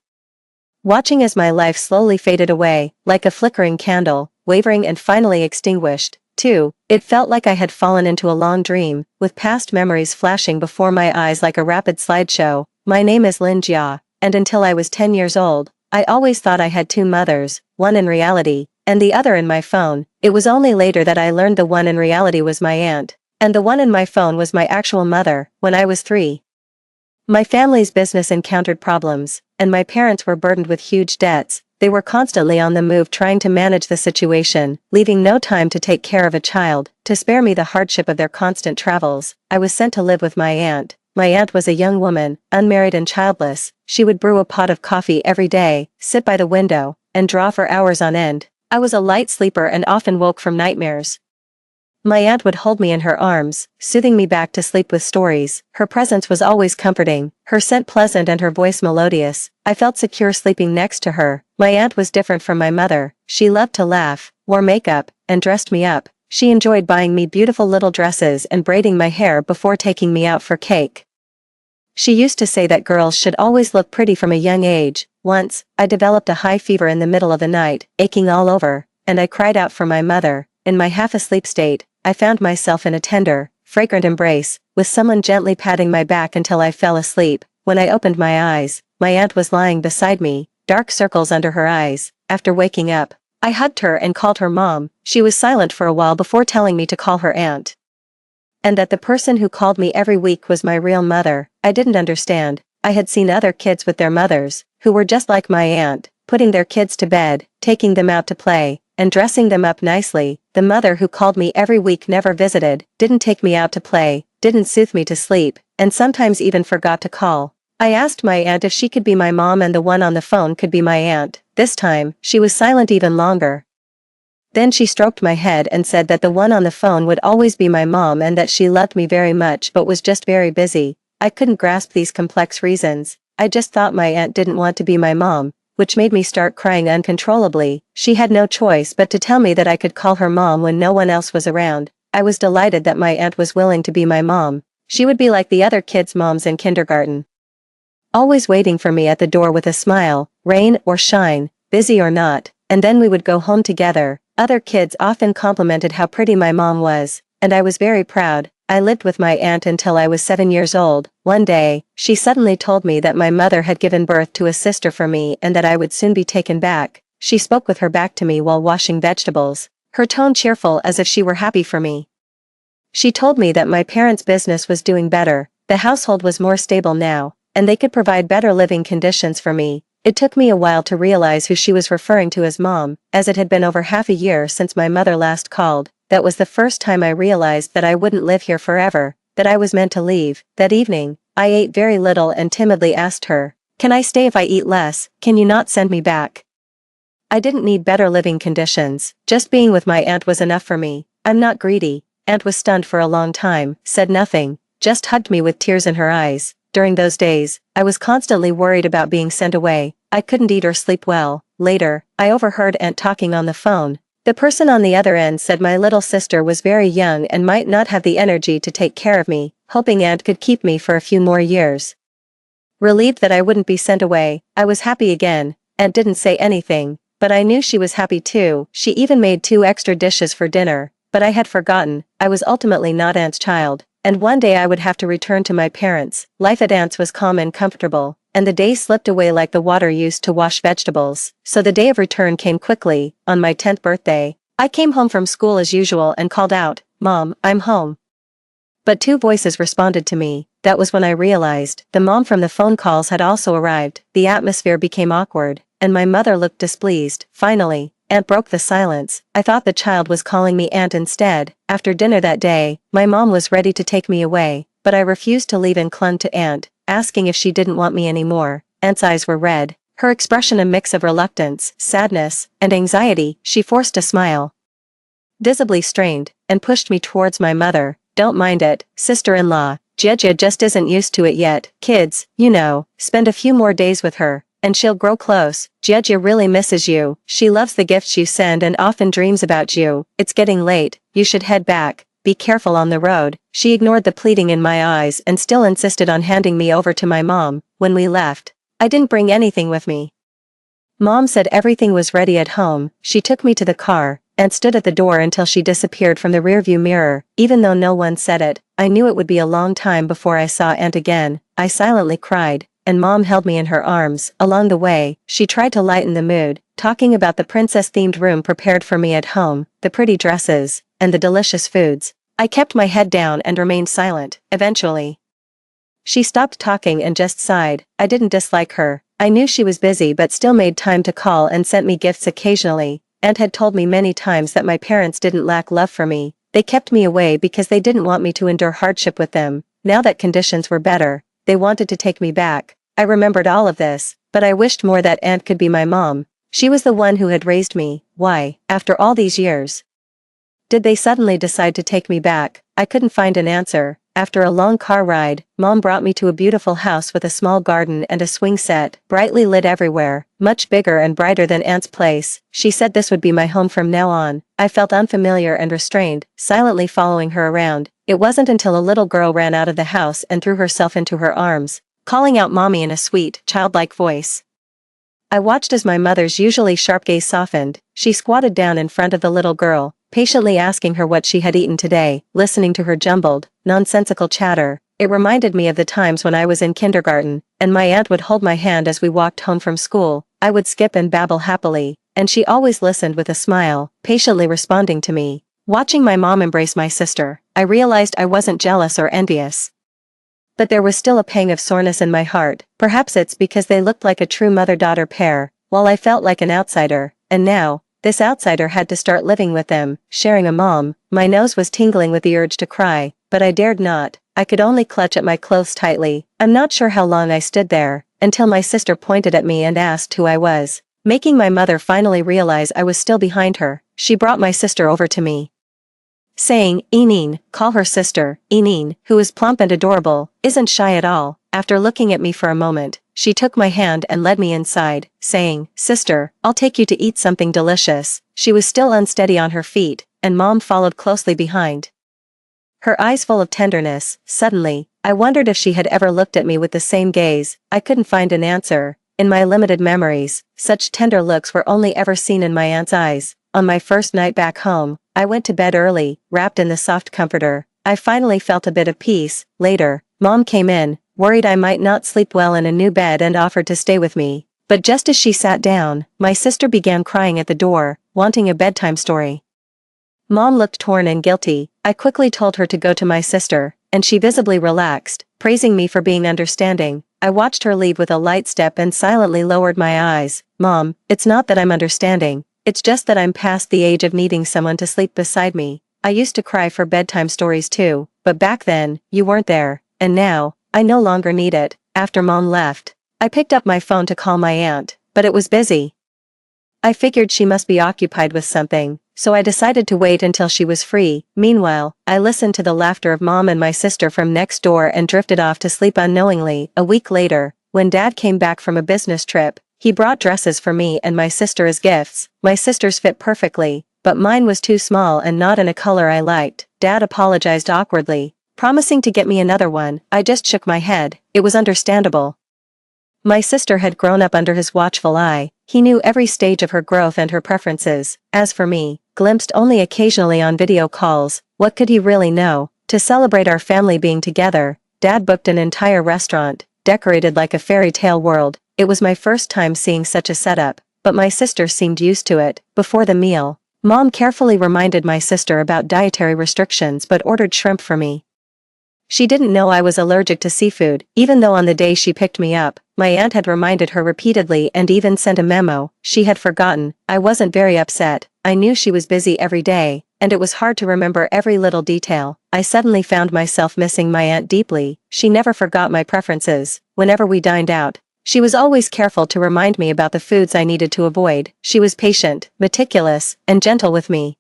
watching as my life slowly faded away, like a flickering candle, wavering and finally extinguished. Too, it felt like I had fallen into a long dream, with past memories flashing before my eyes like a rapid slideshow. My name is Lin Jia, and until I was 10 years old, I always thought I had 2 mothers, one in reality, and the other in my phone. It was only later that I learned the one in reality was my aunt, and the one in my phone was my actual mother. When I was 3, my family's business encountered problems, and my parents were burdened with huge debts. They were constantly on the move trying to manage the situation, leaving no time to take care of a child. To spare me the hardship of their constant travels, I was sent to live with my aunt. My aunt was a young woman, unmarried and childless. She would brew a pot of coffee every day, sit by the window, and draw for hours on end. I was a light sleeper and often woke from nightmares. My aunt would hold me in her arms, soothing me back to sleep with stories. Her presence was always comforting, her scent pleasant and her voice melodious. I felt secure sleeping next to her. My aunt was different from my mother. She loved to laugh, wore makeup, and dressed me up. She enjoyed buying me beautiful little dresses and braiding my hair before taking me out for cake. She used to say that girls should always look pretty from a young age. Once, I developed a high fever in the middle of the night, aching all over, and I cried out for my mother. In my half-asleep state, I found myself in a tender, fragrant embrace, with someone gently patting my back until I fell asleep. When I opened my eyes, my aunt was lying beside me, dark circles under her eyes. After waking up, I hugged her and called her mom. She was silent for a while before telling me to call her aunt, and that the person who called me every week was my real mother. I didn't understand. I had seen other kids with their mothers, who were just like my aunt, putting their kids to bed, taking them out to play, and dressing them up nicely. The mother who called me every week never visited, didn't take me out to play, didn't soothe me to sleep, and sometimes even forgot to call. I asked my aunt if she could be my mom and the one on the phone could be my aunt. This time, she was silent even longer. Then she stroked my head and said that the one on the phone would always be my mom and that she loved me very much but was just very busy. I couldn't grasp these complex reasons. I just thought my aunt didn't want to be my mom, which made me start crying uncontrollably. She had no choice but to tell me that I could call her mom when no one else was around. I was delighted that my aunt was willing to be my mom. She would be like the other kids' moms in kindergarten, always waiting for me at the door with a smile, rain or shine, busy or not, and then we would go home together. Other kids often complimented how pretty my mom was, and I was very proud. I lived with my aunt until I was 7 years old. One day, she suddenly told me that my mother had given birth to a sister for me and that I would soon be taken back. She spoke with her back to me while washing vegetables, her tone cheerful as if she were happy for me. She told me that my parents' business was doing better, the household was more stable now, and they could provide better living conditions for me. It took me a while to realize who she was referring to as Mom, as it had been over half a year since my mother last called. That was the first time I realized that I wouldn't live here forever, that I was meant to leave. That evening, I ate very little and timidly asked her, "Can I stay if I eat less? Can you not send me back?" I didn't need better living conditions, just being with my aunt was enough for me. I'm not greedy. Aunt was stunned for a long time, said nothing, just hugged me with tears in her eyes. During those days, I was constantly worried about being sent away. I couldn't eat or sleep well. Later, I overheard Aunt talking on the phone. The person on the other end said my little sister was very young and might not have the energy to take care of me, hoping Aunt could keep me for a few more years. Relieved that I wouldn't be sent away, I was happy again. Aunt didn't say anything, but I knew she was happy too. She even made 2 extra dishes for dinner, but I had forgotten, I was ultimately not Aunt's child, and one day I would have to return to my parents. Life at Aunt's was calm and comfortable, and the days slipped away like the water used to wash vegetables. So the day of return came quickly. On my 10th birthday, I came home from school as usual and called out, "Mom, I'm home." But 2 voices responded to me. That was when I realized the mom from the phone calls had also arrived. The atmosphere became awkward, and my mother looked displeased. Finally, Aunt broke the silence. I thought the child was calling me Aunt instead. After dinner that day, my mom was ready to take me away, but I refused to leave and clung to Aunt, asking if she didn't want me anymore. Aunt's eyes were red, her expression a mix of reluctance, sadness, and anxiety. She forced a smile, visibly strained, and pushed me towards my mother. "Don't mind it, sister-in-law. Jia just isn't used to it yet. Kids, you know, spend a few more days with her, and she'll grow close. Jia really misses you. She loves the gifts you send and often dreams about you. It's getting late, you should head back. Be careful on the road." She ignored the pleading in my eyes and still insisted on handing me over to my mom. When we left, I didn't bring anything with me. Mom said everything was ready at home. She took me to the car and stood at the door until she disappeared from the rearview mirror. Even though no one said it, I knew it would be a long time before I saw Aunt again. I silently cried, and Mom held me in her arms. Along the way, she tried to lighten the mood, talking about the princess-themed room prepared for me at home, the pretty dresses, and the delicious foods. I kept my head down and remained silent. Eventually, she stopped talking and just sighed. I didn't dislike her. I knew she was busy but still made time to call and sent me gifts occasionally. Aunt had told me many times that my parents didn't lack love for me. They kept me away because they didn't want me to endure hardship with them. Now that conditions were better, they wanted to take me back. I remembered all of this, but I wished more that Aunt could be my mom. She was the one who had raised me. Why, after all these years, did they suddenly decide to take me back? I couldn't find an answer. After a long car ride, Mom brought me to a beautiful house with a small garden and a swing set, brightly lit everywhere, much bigger and brighter than Aunt's place. She said this would be my home from now on. I felt unfamiliar and restrained, silently following her around. It wasn't until a little girl ran out of the house and threw herself into her arms, calling out Mommy in a sweet, childlike voice. I watched as my mother's usually sharp gaze softened. She squatted down in front of the little girl, patiently asking her what she had eaten today. Listening to her jumbled, nonsensical chatter, it reminded me of the times when I was in kindergarten, and my aunt would hold my hand as we walked home from school. I would skip and babble happily, and she always listened with a smile, patiently responding to me. Watching my mom embrace my sister, I realized I wasn't jealous or envious. But there was still a pang of soreness in my heart. Perhaps it's because they looked like a true mother-daughter pair, while I felt like an outsider, and now, this outsider had to start living with them, sharing a mom. My nose was tingling with the urge to cry, but I dared not. I could only clutch at my clothes tightly. I'm not sure how long I stood there, until my sister pointed at me and asked who I was, making my mother finally realize I was still behind her. She brought my sister over to me, saying, "Enine, call her sister." Enine, who is plump and adorable, isn't shy at all. After looking at me for a moment, she took my hand and led me inside, saying, "Sister, I'll take you to eat something delicious." She was still unsteady on her feet, and Mom followed closely behind, her eyes full of tenderness. Suddenly, I wondered if she had ever looked at me with the same gaze. I couldn't find an answer. In my limited memories, such tender looks were only ever seen in my aunt's eyes. On my first night back home, I went to bed early, wrapped in the soft comforter. I finally felt a bit of peace. Later, Mom came in, worried I might not sleep well in a new bed, and offered to stay with me. But just as she sat down, my sister began crying at the door, wanting a bedtime story. Mom looked torn and guilty. I quickly told her to go to my sister, and she visibly relaxed, praising me for being understanding. I watched her leave with a light step and silently lowered my eyes. Mom, it's not that I'm understanding. It's just that I'm past the age of needing someone to sleep beside me. I used to cry for bedtime stories too, but back then, you weren't there. And now, I no longer need it. After Mom left, I picked up my phone to call my aunt, but it was busy. I figured she must be occupied with something, so I decided to wait until she was free. Meanwhile, I listened to the laughter of Mom and my sister from next door and drifted off to sleep unknowingly. A week later, when Dad came back from a business trip, he brought dresses for me and my sister as gifts. My sister's fit perfectly, but mine was too small and not in a color I liked. Dad apologized awkwardly, promising to get me another one. I just shook my head. It was understandable. My sister had grown up under his watchful eye. He knew every stage of her growth and her preferences. As for me, glimpsed only occasionally on video calls, what could he really know? To celebrate our family being together, Dad booked an entire restaurant, decorated like a fairy tale world. It was my first time seeing such a setup, but my sister seemed used to it. Before the meal, Mom carefully reminded my sister about dietary restrictions but ordered shrimp for me. She didn't know I was allergic to seafood, even though on the day she picked me up, my aunt had reminded her repeatedly and even sent a memo. She had forgotten. I wasn't very upset. I knew she was busy every day, and it was hard to remember every little detail. I suddenly found myself missing my aunt deeply. She never forgot my preferences. Whenever we dined out, she was always careful to remind me about the foods I needed to avoid. She was patient, meticulous, and gentle with me.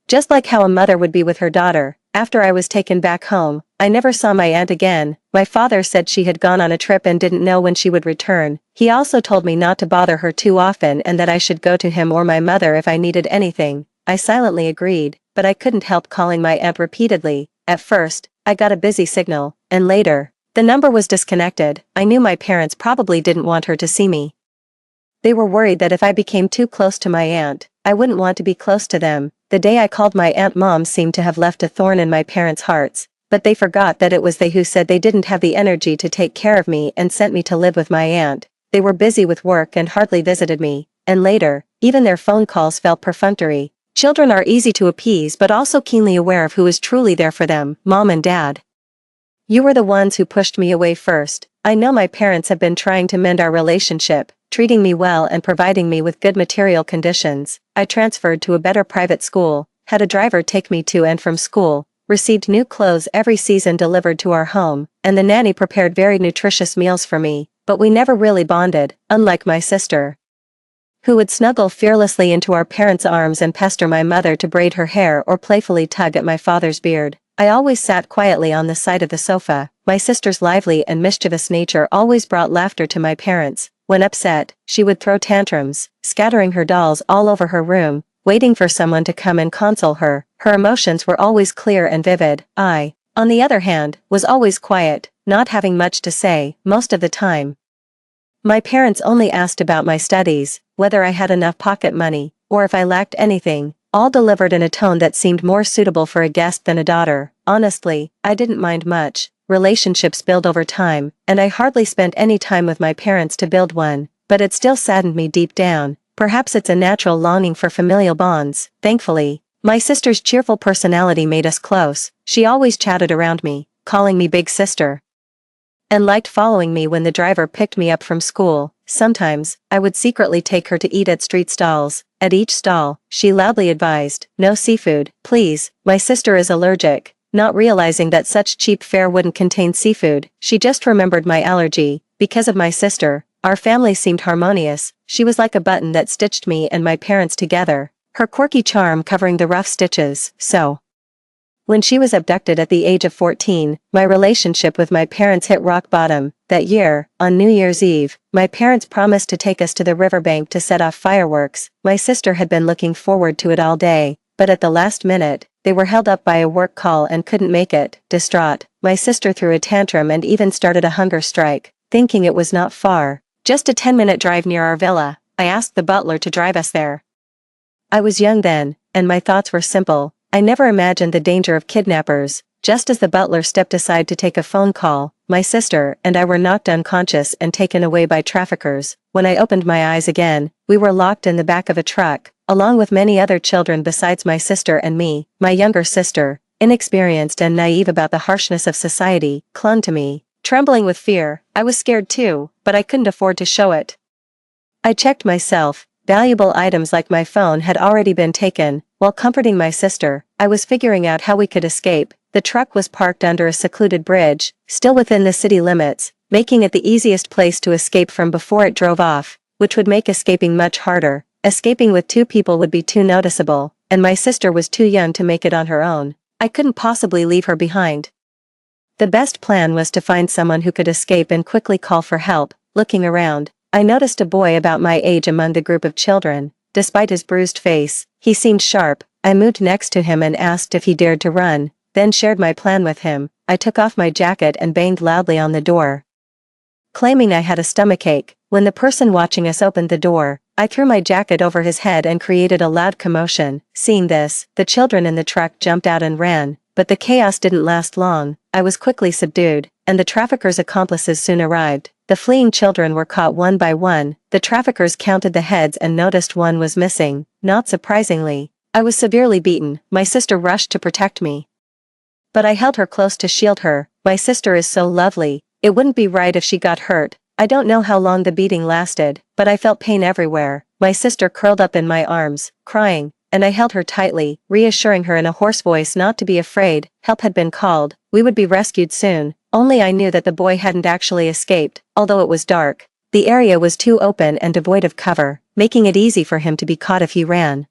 Just like how a mother would be with her daughter. After I was taken back home, I never saw my aunt again. My father said she had gone on a trip and didn't know when she would return. He also told me not to bother her too often and that I should go to him or my mother if I needed anything. I silently agreed, but I couldn't help calling my aunt repeatedly. At first, I got a busy signal, and later, the number was disconnected. I knew my parents probably didn't want her to see me. They were worried that if I became too close to my aunt, I wouldn't want to be close to them. The day I called my aunt, Mom seemed to have left a thorn in my parents' hearts, but they forgot that it was they who said they didn't have the energy to take care of me and sent me to live with my aunt. They were busy with work and hardly visited me, and later, even their phone calls felt perfunctory. Children are easy to appease but also keenly aware of who is truly there for them. Mom and Dad, you were the ones who pushed me away first. I know my parents have been trying to mend our relationship, treating me well and providing me with good material conditions. I transferred to a better private school, had a driver take me to and from school, received new clothes every season delivered to our home, and the nanny prepared very nutritious meals for me, but we never really bonded, unlike my sister, who would snuggle fearlessly into our parents' arms and pester my mother to braid her hair or playfully tug at my father's beard. I always sat quietly on the side of the sofa. My sister's lively and mischievous nature always brought laughter to my parents. When upset, she would throw tantrums, scattering her dolls all over her room, waiting for someone to come and console her. Her emotions were always clear and vivid. I, on the other hand, was always quiet, not having much to say, most of the time. My parents only asked about my studies, whether I had enough pocket money, or if I lacked anything, all delivered in a tone that seemed more suitable for a guest than a daughter. Honestly, I didn't mind much. Relationships build over time, and I hardly spent any time with my parents to build one, but it still saddened me deep down. Perhaps it's a natural longing for familial bonds. Thankfully, my sister's cheerful personality made us close. She always chatted around me, calling me big sister, and liked following me when the driver picked me up from school. Sometimes, I would secretly take her to eat at street stalls. At each stall, she loudly advised, "No seafood, please, my sister is allergic." Not realizing that such cheap fare wouldn't contain seafood, she just remembered my allergy. Because of my sister, our family seemed harmonious. She was like a button that stitched me and my parents together, her quirky charm covering the rough stitches. So, when she was abducted at the age of 14, my relationship with my parents hit rock bottom. That year, on New Year's Eve, my parents promised to take us to the riverbank to set off fireworks. My sister had been looking forward to it all day, but at the last minute, they were held up by a work call and couldn't make it. Distraught, my sister threw a tantrum and even started a hunger strike. Thinking it was not far, just a 10-minute drive near our villa, I asked the butler to drive us there. I was young then, and my thoughts were simple. I never imagined the danger of kidnappers. Just as the butler stepped aside to take a phone call, my sister and I were knocked unconscious and taken away by traffickers. When I opened my eyes again, we were locked in the back of a truck, along with many other children besides my sister and me. My younger sister, inexperienced and naive about the harshness of society, clung to me, Trembling with fear, I was scared too, but I couldn't afford to show it. I checked myself. Valuable items like my phone had already been taken. While comforting my sister, I was figuring out how we could escape. The truck was parked under a secluded bridge, still within the city limits, making it the easiest place to escape from before it drove off, which would make escaping much harder. Escaping with two people would be too noticeable, and my sister was too young to make it on her own. I couldn't possibly leave her behind. The best plan was to find someone who could escape and quickly call for help. Looking around, I noticed a boy about my age among the group of children. Despite his bruised face, he seemed sharp. I moved next to him and asked if he dared to run, then shared my plan with him. I took off my jacket and banged loudly on the door, claiming I had a stomachache. When the person watching us opened the door, I threw my jacket over his head and created a loud commotion. Seeing this, the children in the truck jumped out and ran, but the chaos didn't last long. I was quickly subdued, and the traffickers' accomplices soon arrived. The fleeing children were caught one by one. The traffickers counted the heads and noticed one was missing. Not surprisingly, I was severely beaten. My sister rushed to protect me, but I held her close to shield her. My sister is so lovely. It wouldn't be right if she got hurt. I don't know how long the beating lasted, but I felt pain everywhere. My sister curled up in my arms, crying, and I held her tightly, reassuring her in a hoarse voice not to be afraid. Help had been called. We would be rescued soon. Only I knew that the boy hadn't actually escaped. Although it was dark, the area was too open and devoid of cover, making it easy for him to be caught if he ran.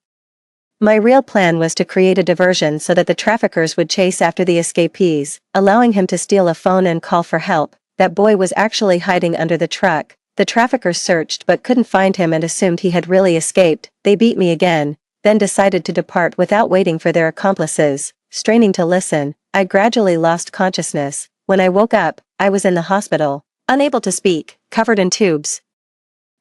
My real plan was to create a diversion so that the traffickers would chase after the escapees, allowing him to steal a phone and call for help. That boy was actually hiding under the truck. The traffickers searched but couldn't find him and assumed he had really escaped. They beat me again, then decided to depart without waiting for their accomplices. Straining to listen, I gradually lost consciousness. When I woke up, I was in the hospital, unable to speak, covered in tubes.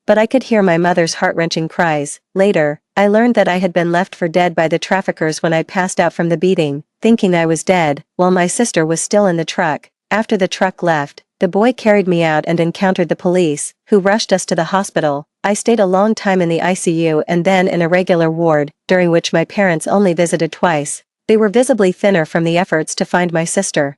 But I could hear my mother's heart-wrenching cries. Later, I learned that I had been left for dead by the traffickers when I passed out from the beating, thinking I was dead, while my sister was still in the truck. After the truck left, the boy carried me out and encountered the police, who rushed us to the hospital. I stayed a long time in the ICU and then in a regular ward, during which my parents only visited twice. They were visibly thinner from the efforts to find my sister.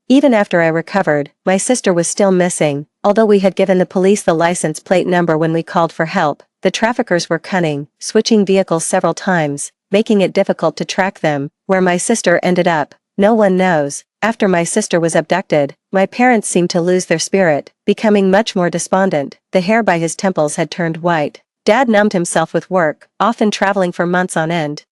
Even after I recovered, my sister was still missing. Although we had given the police the license plate number when we called for help, the traffickers were cunning, switching vehicles several times, making it difficult to track them. Where my sister ended up, no one knows. After my sister was abducted, my parents seemed to lose their spirit, becoming much more despondent. The hair by his temples had turned white. Dad numbed himself with work, often traveling for months on end,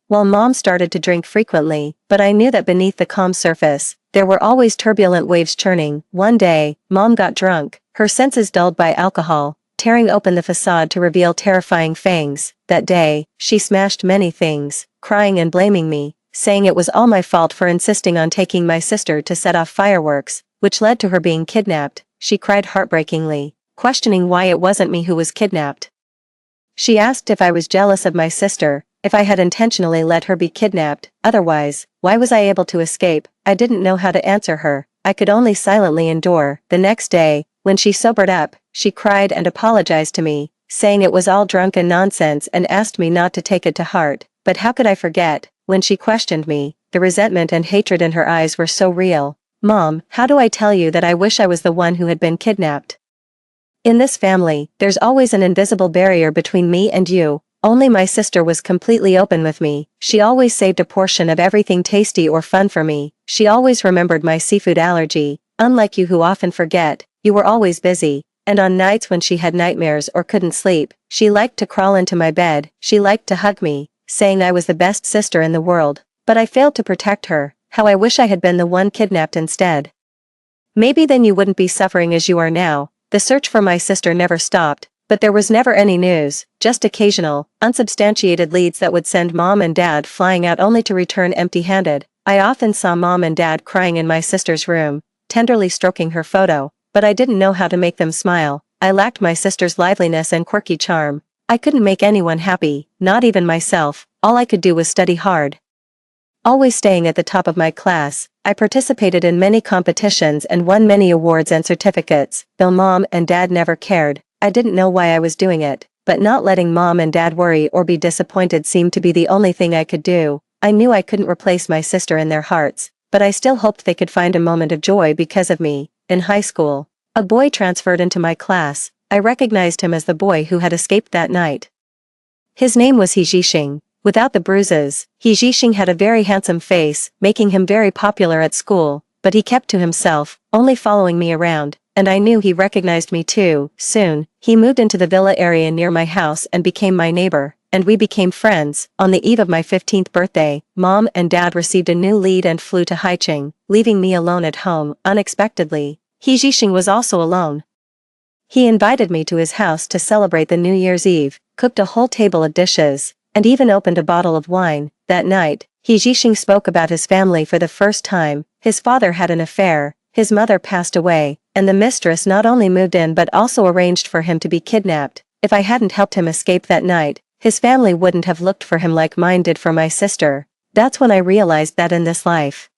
while Mom started to drink frequently, but I knew that beneath the calm surface, there were always turbulent waves churning. One day, Mom got drunk, her senses dulled by alcohol, tearing open the facade to reveal terrifying fangs. That day, she smashed many things, crying and blaming me, saying it was all my fault for insisting on taking my sister to set off fireworks, which led to her being kidnapped. She cried heartbreakingly, questioning why it wasn't me who was kidnapped. She asked if I was jealous of my sister, if I had intentionally let her be kidnapped. Otherwise, why was I able to escape? I didn't know how to answer her. I could only silently endure. The next day, when she sobered up, she cried and apologized to me, saying it was all drunken nonsense and asked me not to take it to heart. But how could I forget? When she questioned me, the resentment and hatred in her eyes were so real. Mom, how do I tell you that I wish I was the one who had been kidnapped? In this family, there's always an invisible barrier between me and you. Only my sister was completely open with me. She always saved a portion of everything tasty or fun for me. She always remembered my seafood allergy. Unlike you who often forget, you were always busy. And on nights when she had nightmares or couldn't sleep, she liked to crawl into my bed. She liked to hug me, saying I was the best sister in the world. But I failed to protect her. How I wish I had been the one kidnapped instead. Maybe then you wouldn't be suffering as you are now. The search for my sister never stopped. But there was never any news, just occasional, unsubstantiated leads that would send Mom and Dad flying out only to return empty-handed. I often saw Mom and Dad crying in my sister's room, tenderly stroking her photo, but I didn't know how to make them smile. I lacked my sister's liveliness and quirky charm. I couldn't make anyone happy, not even myself. All I could do was study hard. Always staying at the top of my class, I participated in many competitions and won many awards and certificates. Though Mom and Dad never cared, I didn't know why I was doing it, but not letting Mom and Dad worry or be disappointed seemed to be the only thing I could do. I knew I couldn't replace my sister in their hearts, but I still hoped they could find a moment of joy because of me. In high school, a boy transferred into my class. I recognized him as the boy who had escaped that night. His name was He Zhixing. Without the bruises, He Zhixing had a very handsome face, making him very popular at school, but he kept to himself, only following me around, and I knew he recognized me too. Soon, he moved into the villa area near my house and became my neighbor, and we became friends. On the eve of my 15th birthday, Mom and Dad received a new lead and flew to Haicheng, leaving me alone at home. Unexpectedly, He Zhixing was also alone. He invited me to his house to celebrate the New Year's Eve, cooked a whole table of dishes, and even opened a bottle of wine. That night, He Zhixing spoke about his family for the first time. His father had an affair, his mother passed away, and the mistress not only moved in but also arranged for him to be kidnapped. If I hadn't helped him escape that night, his family wouldn't have looked for him like mine did for my sister. That's when I realized that in this life,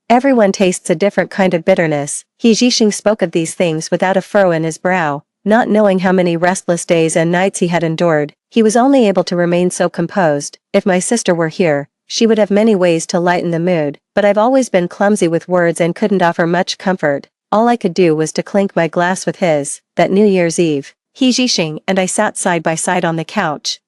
everyone tastes a different kind of bitterness. He Zhixing spoke of these things without a furrow in his brow, not knowing how many restless days and nights he had endured. He was only able to remain so composed. If my sister were here, she would have many ways to lighten the mood, but I've always been clumsy with words and couldn't offer much comfort. All I could do was to clink my glass with his. That New Year's Eve, He Zhixing and I sat side by side on the couch,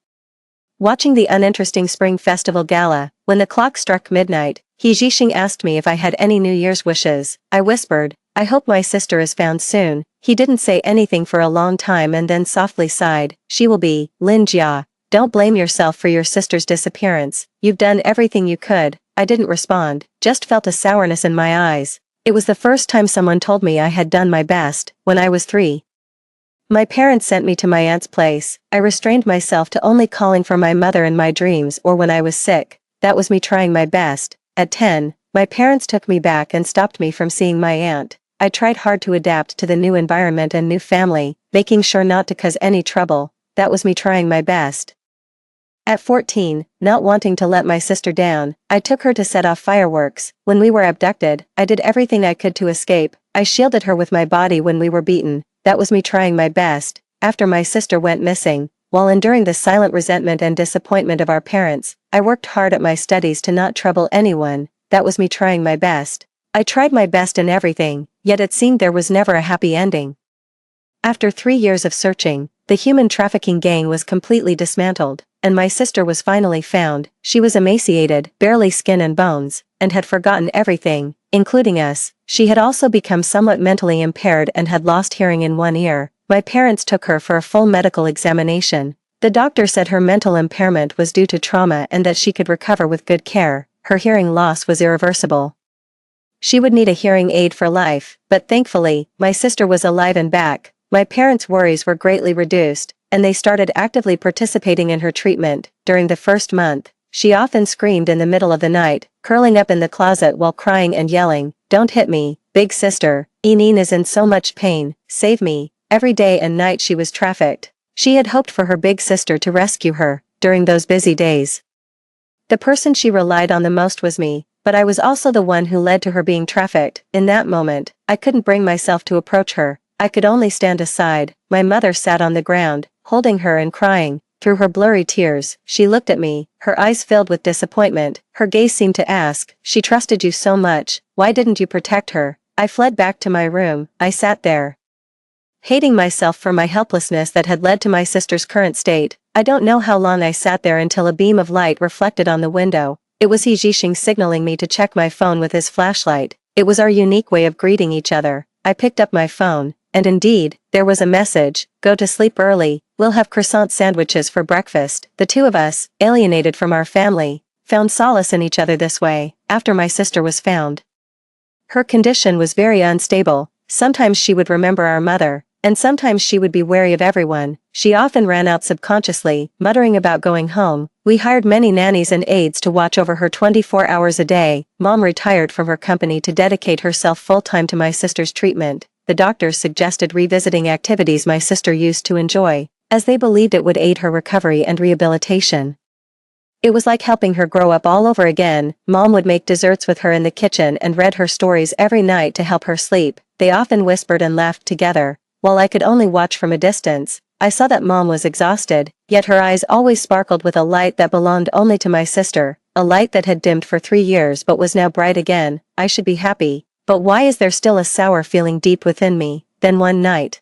watching the uninteresting Spring Festival gala. When the clock struck midnight, He Zhixing asked me if I had any New Year's wishes. I whispered, "I hope my sister is found soon." He didn't say anything for a long time and then softly sighed. "She will be, Lin Jia. Don't blame yourself for your sister's disappearance. You've done everything you could." I didn't respond, just felt a sourness in my eyes. It was the first time someone told me I had done my best. When I was 3, my parents sent me to my aunt's place. I restrained myself to only calling for my mother in my dreams or when I was sick. That was me trying my best. At 10, my parents took me back and stopped me from seeing my aunt. I tried hard to adapt to the new environment and new family, making sure not to cause any trouble. That was me trying my best. At 14, not wanting to let my sister down, I took her to set off fireworks. When we were abducted, I did everything I could to escape. I shielded her with my body when we were beaten. That was me trying my best. After my sister went missing, while enduring the silent resentment and disappointment of our parents, I worked hard at my studies to not trouble anyone. That was me trying my best. I tried my best in everything, yet it seemed there was never a happy ending. After 3 years of searching, the human trafficking gang was completely dismantled, and my sister was finally found. She was emaciated, barely skin and bones, and had forgotten everything, including us. She had also become somewhat mentally impaired and had lost hearing in one ear. My parents took her for a full medical examination. The doctor said her mental impairment was due to trauma and that she could recover with good care. Her hearing loss was irreversible. She would need a hearing aid for life, but thankfully, my sister was alive and back. My parents' worries were greatly reduced, and they started actively participating in her treatment. During the first month, she often screamed in the middle of the night, curling up in the closet while crying and yelling, "Don't hit me, big sister. Eneen is in so much pain, save me." Every day and night she was trafficked. She had hoped for her big sister to rescue her. During those busy days, the person she relied on the most was me, but I was also the one who led to her being trafficked. In that moment, I couldn't bring myself to approach her. I could only stand aside. My mother sat on the ground, holding her and crying. Through her blurry tears, she looked at me, her eyes filled with disappointment. Her gaze seemed to ask, "She trusted you so much, why didn't you protect her?" I fled back to my room. I sat there, hating myself for my helplessness that had led to my sister's current state. I don't know how long I sat there until a beam of light reflected on the window. It was He Zhixing signaling me to check my phone with his flashlight. It was our unique way of greeting each other. I picked up my phone, and indeed, there was a message: "Go to sleep early, we'll have croissant sandwiches for breakfast." The two of us, alienated from our family, found solace in each other this way. After my sister was found, her condition was very unstable. Sometimes she would remember our mother, and sometimes she would be wary of everyone. She often ran out subconsciously, muttering about going home. We hired many nannies and aides to watch over her 24 hours a day. Mom retired from her company to dedicate herself full-time to my sister's treatment. The doctors suggested revisiting activities my sister used to enjoy, as they believed it would aid her recovery and rehabilitation. It was like helping her grow up all over again. Mom would make desserts with her in the kitchen and read her stories every night to help her sleep. They often whispered and laughed together. While I could only watch from a distance, I saw that Mom was exhausted, yet her eyes always sparkled with a light that belonged only to my sister, a light that had dimmed for 3 years but was now bright again. I should be happy. But why is there still a sour feeling deep within me? Then one night,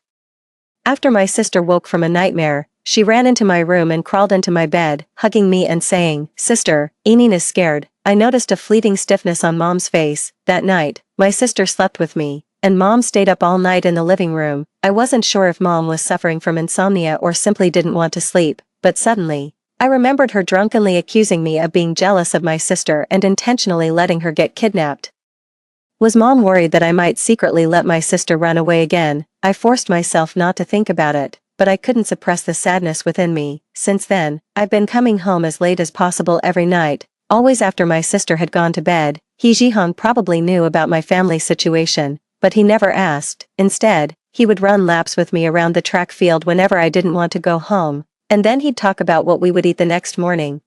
after my sister woke from a nightmare, she ran into my room and crawled into my bed, hugging me and saying, "Sister, Eneen is scared." I noticed a fleeting stiffness on Mom's face. That night, my sister slept with me, and Mom stayed up all night in the living room. I wasn't sure if Mom was suffering from insomnia or simply didn't want to sleep, but suddenly, I remembered her drunkenly accusing me of being jealous of my sister and intentionally letting her get kidnapped. Was Mom worried that I might secretly let my sister run away again? I forced myself not to think about it, but I couldn't suppress the sadness within me. Since then, I've been coming home as late as possible every night, always after my sister had gone to bed. Ji-hong probably knew about my family situation, but he never asked. Instead, he would run laps with me around the track field whenever I didn't want to go home, and then he'd talk about what we would eat the next morning.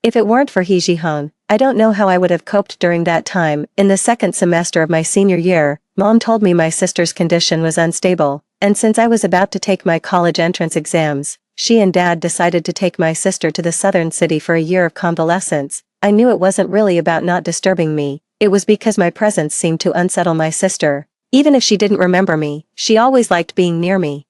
If it weren't for Ji-hong, I don't know how I would have coped during that time. In the second semester of my senior year, Mom told me my sister's condition was unstable, and since I was about to take my college entrance exams, she and Dad decided to take my sister to the southern city for a year of convalescence. I knew it wasn't really about not disturbing me, it was because my presence seemed to unsettle my sister. Even if she didn't remember me, she always liked being near me,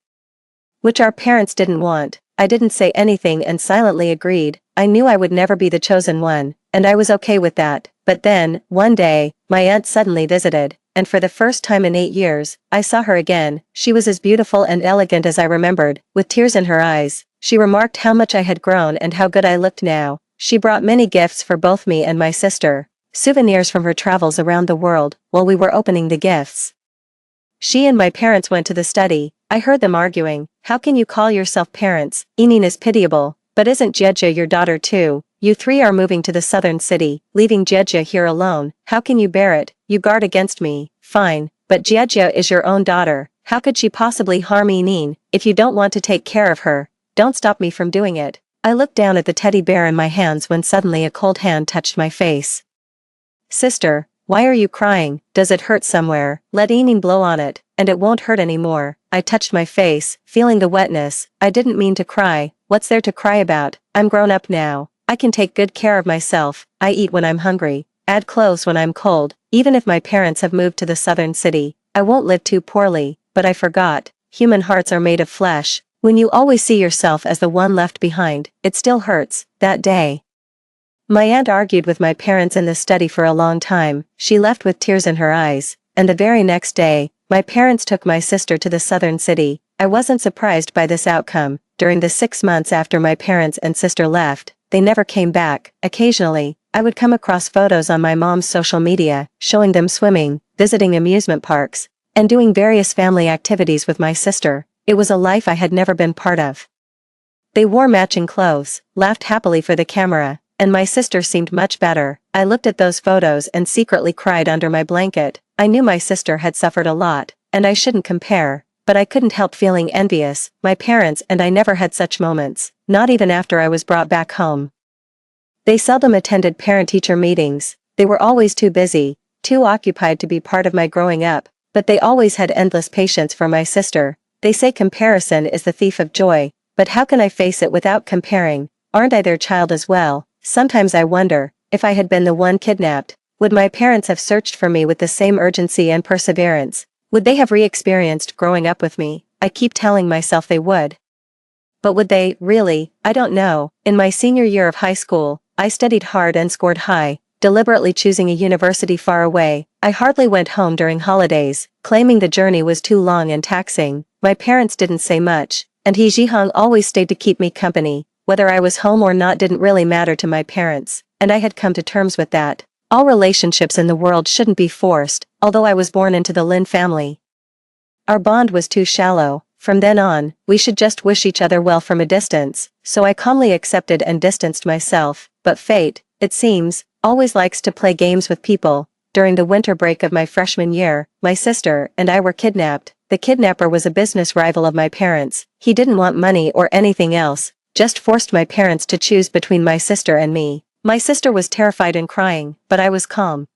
which our parents didn't want. I didn't say anything and silently agreed. I knew I would never be the chosen one, and I was okay with that. But then, one day, my aunt suddenly visited, and for the first time in 8 years, I saw her again. She was as beautiful and elegant as I remembered, with tears in her eyes. She remarked how much I had grown and how good I looked now. She brought many gifts for both me and my sister, souvenirs from her travels around the world. While we were opening the gifts, she and my parents went to the study. I heard them arguing. "How can you call yourself parents? Eneen is pitiable. But isn't Jeja your daughter too? You three are moving to the southern city, leaving Jeja here alone. How can you bear it? You guard against me." "Fine, but Jeja is your own daughter. How could she possibly harm Eneen? If you don't want to take care of her, don't stop me from doing it." I looked down at the teddy bear in my hands when suddenly a cold hand touched my face. "Sister, why are you crying? Does it hurt somewhere? Let Eneen blow on it, and it won't hurt anymore." I touched my face, feeling the wetness. I didn't mean to cry. What's there to cry about? I'm grown up now. I can take good care of myself. I eat when I'm hungry, add clothes when I'm cold. Even if my parents have moved to the southern city, I won't live too poorly. But I forgot, human hearts are made of flesh. When you always see yourself as the one left behind, it still hurts. That day, my aunt argued with my parents in the study for a long time. She left with tears in her eyes, and the very next day, my parents took my sister to the southern city. I wasn't surprised by this outcome. During the 6 months after my parents and sister left, they never came back. Occasionally, I would come across photos on my mom's social media, showing them swimming, visiting amusement parks, and doing various family activities with my sister. It was a life I had never been part of. They wore matching clothes, laughed happily for the camera, and my sister seemed much better. I looked at those photos and secretly cried under my blanket. I knew my sister had suffered a lot, and I shouldn't compare, but I couldn't help feeling envious. My parents and I never had such moments, not even after I was brought back home. They seldom attended parent-teacher meetings. They were always too busy, too occupied to be part of my growing up, but they always had endless patience for my sister. They say comparison is the thief of joy, but how can I face it without comparing? Aren't I their child as well? Sometimes I wonder, if I had been the one kidnapped, would my parents have searched for me with the same urgency and perseverance? Would they have re-experienced growing up with me? I keep telling myself they would. But would they, really? I don't know. In my senior year of high school, I studied hard and scored high, deliberately choosing a university far away. I hardly went home during holidays, claiming the journey was too long and taxing. My parents didn't say much, and Ji-hong always stayed to keep me company. Whether I was home or not didn't really matter to my parents, and I had come to terms with that. All relationships in the world shouldn't be forced, although I was born into the Lin family. Our bond was too shallow. From then on, we should just wish each other well from a distance, so I calmly accepted and distanced myself. But fate, it seems, always likes to play games with people. During the winter break of my freshman year, my sister and I were kidnapped. The kidnapper was a business rival of my parents. He didn't want money or anything else, just forced my parents to choose between my sister and me. My sister was terrified and crying, but I was calm.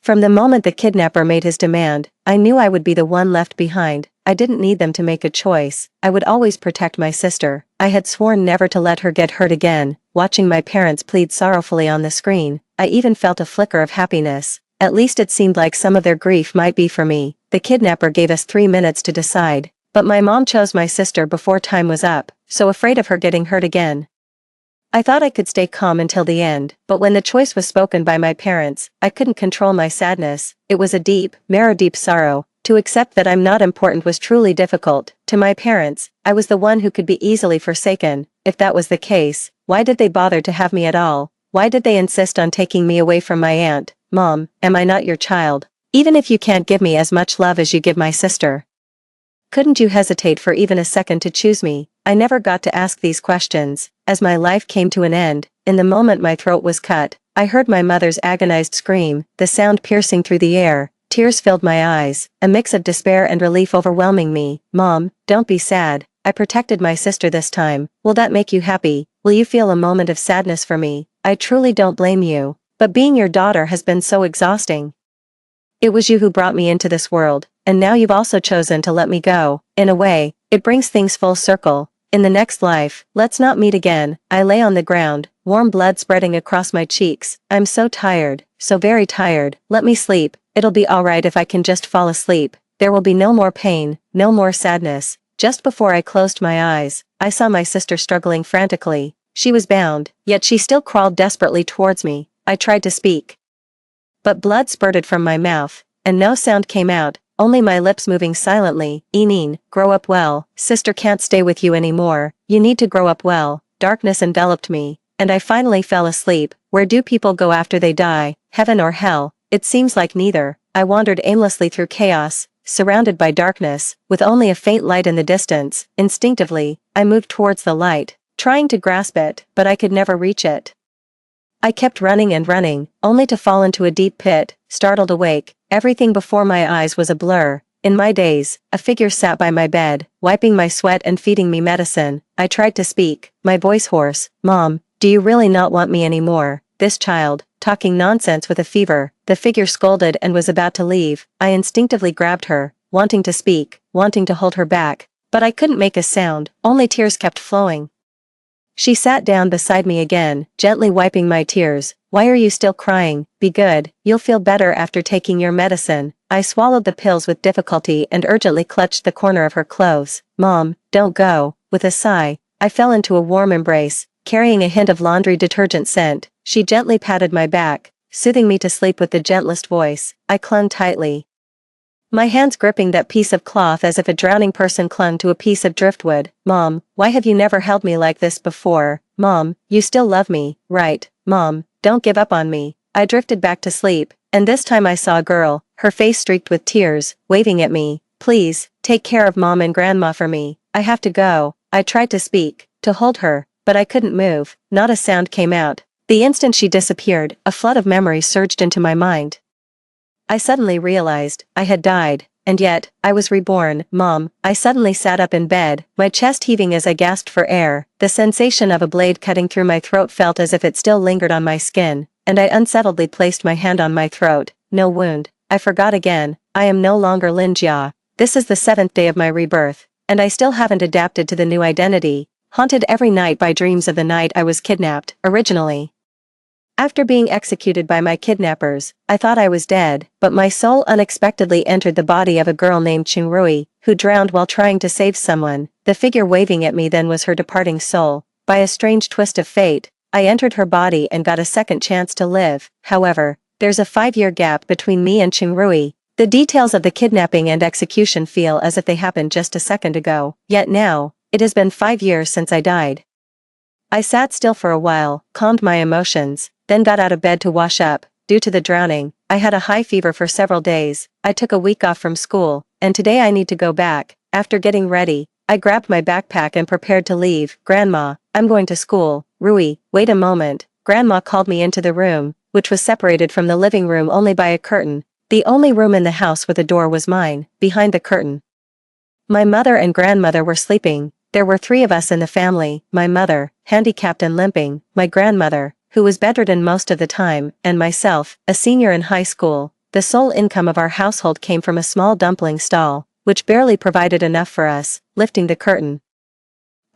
From the moment the kidnapper made his demand, I knew I would be the one left behind. I didn't need them to make a choice. I would always protect my sister. I had sworn never to let her get hurt again. Watching my parents plead sorrowfully on the screen, I even felt a flicker of happiness. At least it seemed like some of their grief might be for me. The kidnapper gave us 3 minutes to decide, but my mom chose my sister before time was up, so afraid of her getting hurt again. I thought I could stay calm until the end, but when the choice was spoken by my parents, I couldn't control my sadness. It was a deep, marrow-deep sorrow. To accept that I'm not important was truly difficult. To my parents, I was the one who could be easily forsaken. If that was the case, why did they bother to have me at all? Why did they insist on taking me away from my aunt? Mom, am I not your child? Even if you can't give me as much love as you give my sister, couldn't you hesitate for even a second to choose me? I never got to ask these questions. As my life came to an end, in the moment my throat was cut, I heard my mother's agonized scream, the sound piercing through the air. Tears filled my eyes, a mix of despair and relief overwhelming me. Mom, don't be sad. I protected my sister this time. Will that make you happy? Will you feel a moment of sadness for me? I truly don't blame you. But being your daughter has been so exhausting. It was you who brought me into this world, and now you've also chosen to let me go. In a way, it brings things full circle. In the next life, let's not meet again. I lay on the ground, warm blood spreading across my cheeks. I'm so tired, so very tired. Let me sleep. It'll be alright if I can just fall asleep. There will be no more pain, no more sadness. Just before I closed my eyes, I saw my sister struggling frantically. She was bound, yet she still crawled desperately towards me. I tried to speak, but blood spurted from my mouth, and no sound came out, only my lips moving silently. Eneen, grow up well. Sister can't stay with you anymore. You need to grow up well. Darkness enveloped me, and I finally fell asleep. Where do people go after they die? Heaven or hell? It seems like neither. I wandered aimlessly through chaos, surrounded by darkness, with only a faint light in the distance. Instinctively, I moved towards the light, trying to grasp it, but I could never reach it. I kept running and running, only to fall into a deep pit. Startled awake, everything before my eyes was a blur. In my daze, a figure sat by my bed, wiping my sweat and feeding me medicine. I tried to speak, my voice hoarse. Mom, do you really not want me anymore? This child, talking nonsense with a fever. The figure scolded and was about to leave. I instinctively grabbed her, wanting to speak, wanting to hold her back, but I couldn't make a sound, only tears kept flowing. She sat down beside me again, gently wiping my tears. Why are you still crying? Be good, you'll feel better after taking your medicine. I swallowed the pills with difficulty and urgently clutched the corner of her clothes. Mom, don't go. With a sigh, I fell into a warm embrace, carrying a hint of laundry detergent scent. She gently patted my back, soothing me to sleep with the gentlest voice. I clung tightly, my hands gripping that piece of cloth as if a drowning person clung to a piece of driftwood. Mom, why have you never held me like this before? Mom, you still love me, right? Mom, don't give up on me. I drifted back to sleep, and this time I saw a girl, her face streaked with tears, waving at me. Please, take care of Mom and Grandma for me. I have to go. I tried to speak, to hold her, but I couldn't move. Not a sound came out. The instant she disappeared, a flood of memories surged into my mind. I suddenly realized I had died, and yet, I was reborn. Mom, I suddenly sat up in bed, my chest heaving as I gasped for air. The sensation of a blade cutting through my throat felt as if it still lingered on my skin, and I unsettledly placed my hand on my throat. No wound. I forgot again. I am no longer Lin Jia. This is the 7th day of my rebirth, and I still haven't adapted to the new identity, haunted every night by dreams of the night I was kidnapped, originally. After being executed by my kidnappers, I thought I was dead, but my soul unexpectedly entered the body of a girl named Qingrui, who drowned while trying to save someone. The figure waving at me then was her departing soul. By a strange twist of fate, I entered her body and got a second chance to live. However, there's a 5-year gap between me and Qingrui. The details of the kidnapping and execution feel as if they happened just a second ago, yet now, it has been 5 years since I died. I sat still for a while, calmed my emotions, then got out of bed to wash up. Due to the drowning, I had a high fever for several days. I took a week off from school, and today I need to go back. After getting ready, I grabbed my backpack and prepared to leave. Grandma, I'm going to school. Rui, wait a moment. Grandma called me into the room, which was separated from the living room only by a curtain. The only room in the house with a door was mine, behind the curtain. My mother and grandmother were sleeping. There were 3 of us in the family, my mother, handicapped and limping, my grandmother, who was bedridden most of the time, and myself, a senior in high school. The sole income of our household came from a small dumpling stall, which barely provided enough for us. Lifting the curtain,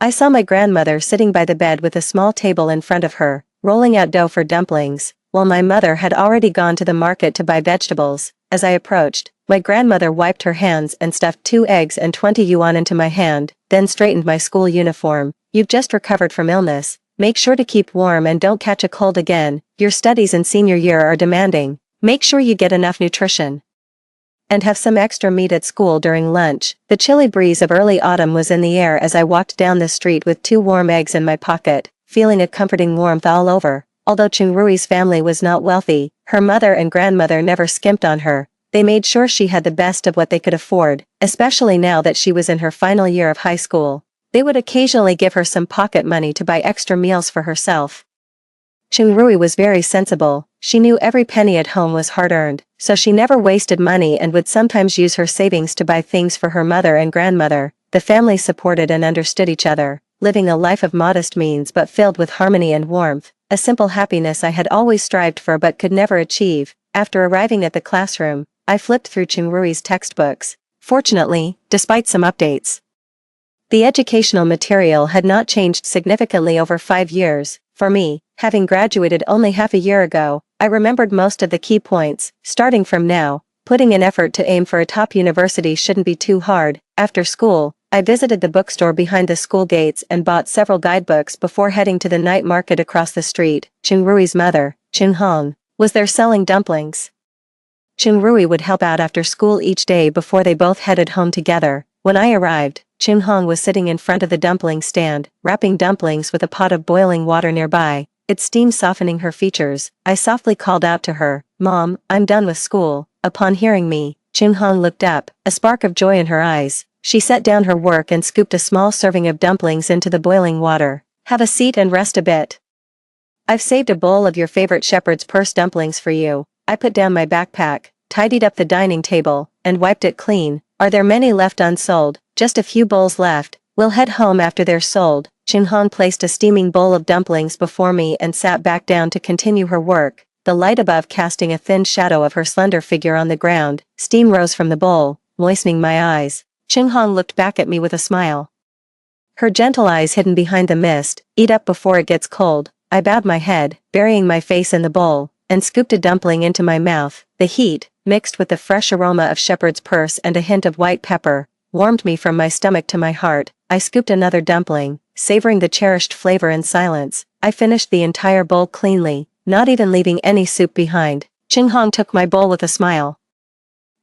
I saw my grandmother sitting by the bed with a small table in front of her, rolling out dough for dumplings, while my mother had already gone to the market to buy vegetables. As I approached, my grandmother wiped her hands and stuffed 2 eggs and 20 yuan into my hand, then straightened my school uniform. You've just recovered from illness. Make sure to keep warm and don't catch a cold again. Your studies in senior year are demanding. Make sure you get enough nutrition. And have some extra meat at school during lunch. The chilly breeze of early autumn was in the air as I walked down the street with 2 warm eggs in my pocket, feeling a comforting warmth all over. Although Chungrui's family was not wealthy, her mother and grandmother never skimped on her. They made sure she had the best of what they could afford, especially now that she was in her final year of high school. They would occasionally give her some pocket money to buy extra meals for herself. Chungrui was very sensible. She knew every penny at home was hard-earned, so she never wasted money and would sometimes use her savings to buy things for her mother and grandmother. The family supported and understood each other, living a life of modest means but filled with harmony and warmth, a simple happiness I had always strived for but could never achieve. After arriving at the classroom, I flipped through Chungrui's textbooks. Fortunately, despite some updates, the educational material had not changed significantly over 5 years. For me, having graduated only half a year ago, I remembered most of the key points. Starting from now, putting in effort to aim for a top university shouldn't be too hard. After school, I visited the bookstore behind the school gates and bought several guidebooks before heading to the night market across the street. Chungrui's mother, Chunhong, was there selling dumplings. Chungrui would help out after school each day before they both headed home together. When I arrived, Chunhong was sitting in front of the dumpling stand, wrapping dumplings with a pot of boiling water nearby, its steam softening her features. I softly called out to her, "Mom, I'm done with school." Upon hearing me, Chunhong looked up, a spark of joy in her eyes. She set down her work and scooped a small serving of dumplings into the boiling water. "Have a seat and rest a bit. I've saved a bowl of your favorite shepherd's purse dumplings for you." I put down my backpack, tidied up the dining table, and wiped it clean. "Are there many left unsold?" "Just a few bowls left. We'll head home after they're sold." Chunhong placed a steaming bowl of dumplings before me and sat back down to continue her work, the light above casting a thin shadow of her slender figure on the ground. Steam rose from the bowl, moistening my eyes. Chunhong looked back at me with a smile, her gentle eyes hidden behind the mist. "Eat up before it gets cold." I bowed my head, burying my face in the bowl, and scooped a dumpling into my mouth. The heat, mixed with the fresh aroma of shepherd's purse and a hint of white pepper, warmed me from my stomach to my heart. I scooped another dumpling, savoring the cherished flavor in silence. I finished the entire bowl cleanly, not even leaving any soup behind. Chunhong took my bowl with a smile,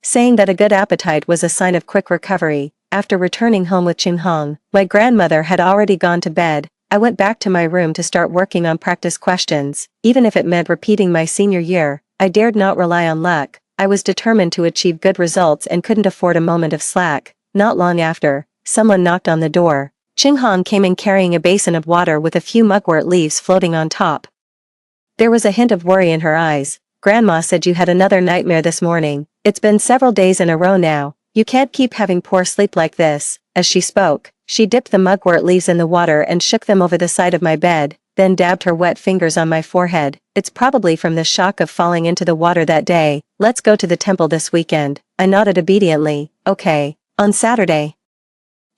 saying that a good appetite was a sign of quick recovery. After returning home with Chunhong, my grandmother had already gone to bed. I went back to my room to start working on practice questions. Even if it meant repeating my senior year, I dared not rely on luck. I was determined to achieve good results and couldn't afford a moment of slack. Not long after, someone knocked on the door. Chunhong came in carrying a basin of water with a few mugwort leaves floating on top. There was a hint of worry in her eyes. "Grandma said you had another nightmare this morning. It's been several days in a row now. You can't keep having poor sleep like this." As she spoke, she dipped the mugwort leaves in the water and shook them over the side of my bed, then dabbed her wet fingers on my forehead. "It's probably from the shock of falling into the water that day. Let's go to the temple this weekend." I nodded obediently. "Okay." On Saturday,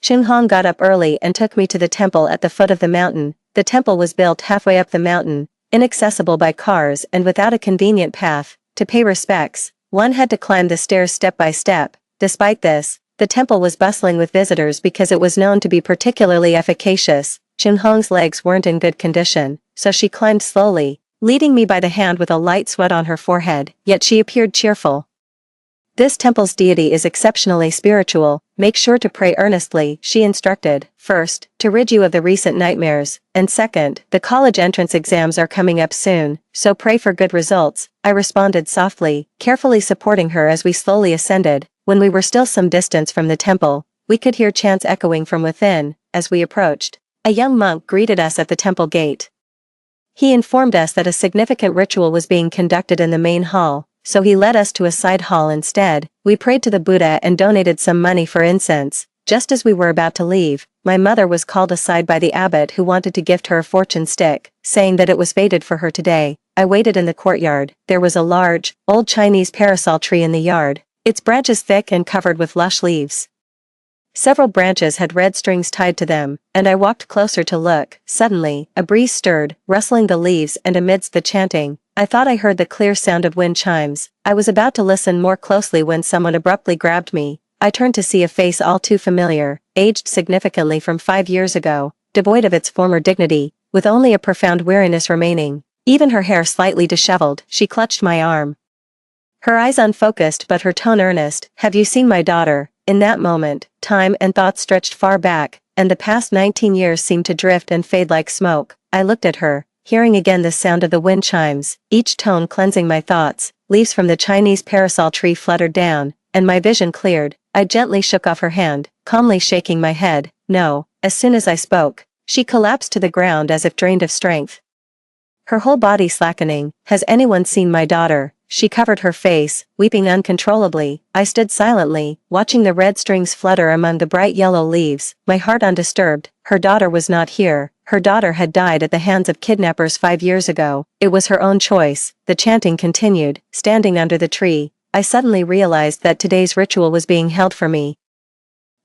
Chunhong got up early and took me to the temple at the foot of the mountain. The temple was built halfway up the mountain, inaccessible by cars and without a convenient path. To pay respects, one had to climb the stairs step by step. Despite this, the temple was bustling with visitors because it was known to be particularly efficacious. Chunhong's legs weren't in good condition, so she climbed slowly, leading me by the hand with a light sweat on her forehead, yet she appeared cheerful. "This temple's deity is exceptionally spiritual. Make sure to pray earnestly," she instructed. "First, to rid you of the recent nightmares, and second, the college entrance exams are coming up soon, so pray for good results." I responded softly, carefully supporting her as we slowly ascended. When we were still some distance from the temple, we could hear chants echoing from within. As we approached, a young monk greeted us at the temple gate. He informed us that a significant ritual was being conducted in the main hall, so he led us to a side hall instead. We prayed to the Buddha and donated some money for incense. Just as we were about to leave, my mother was called aside by the abbot who wanted to gift her a fortune stick, saying that it was fated for her today. I waited in the courtyard. There was a large, old Chinese parasol tree in the yard, its branches thick and covered with lush leaves. Several branches had red strings tied to them, and I walked closer to look. Suddenly, a breeze stirred, rustling the leaves, and amidst the chanting, I thought I heard the clear sound of wind chimes. I was about to listen more closely when someone abruptly grabbed me. I turned to see a face all too familiar, aged significantly from 5 years ago, devoid of its former dignity, with only a profound weariness remaining. Even her hair slightly disheveled, she clutched my arm. Her eyes unfocused but her tone earnest. "Have you seen my daughter?" In that moment, time and thought stretched far back, and the past 19 years seemed to drift and fade like smoke. I looked at her, hearing again the sound of the wind chimes, each tone cleansing my thoughts. Leaves from the Chinese parasol tree fluttered down, and my vision cleared. I gently shook off her hand, calmly shaking my head. "No." As soon as I spoke, she collapsed to the ground as if drained of strength, her whole body slackening. "Has anyone seen my daughter?" She covered her face, weeping uncontrollably. I stood silently, watching the red strings flutter among the bright yellow leaves, my heart undisturbed. Her daughter was not here. Her daughter had died at the hands of kidnappers 5 years ago. It was her own choice. The chanting continued. Standing under the tree, I suddenly realized that today's ritual was being held for me.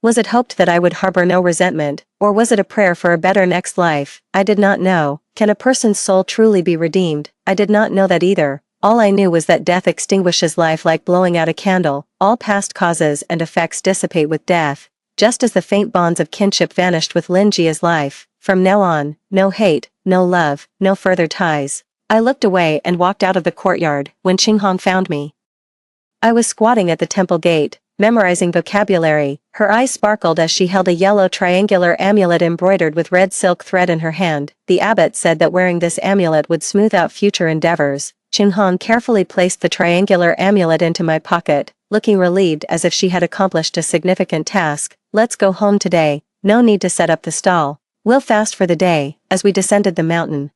Was it hoped that I would harbor no resentment, or was it a prayer for a better next life? I did not know. Can a person's soul truly be redeemed? I did not know that either. All I knew was that death extinguishes life like blowing out a candle. All past causes and effects dissipate with death, just as the faint bonds of kinship vanished with Lin Jia's life. From now on, no hate, no love, no further ties. I looked away and walked out of the courtyard when Qinghong found me. I was squatting at the temple gate, memorizing vocabulary. Her eyes sparkled as she held a yellow triangular amulet embroidered with red silk thread in her hand. The abbot said that wearing this amulet would smooth out future endeavors. Qinghong carefully placed the triangular amulet into my pocket, looking relieved as if she had accomplished a significant task. "Let's go home today. No need to set up the stall. We'll fast for the day." As we descended the mountain,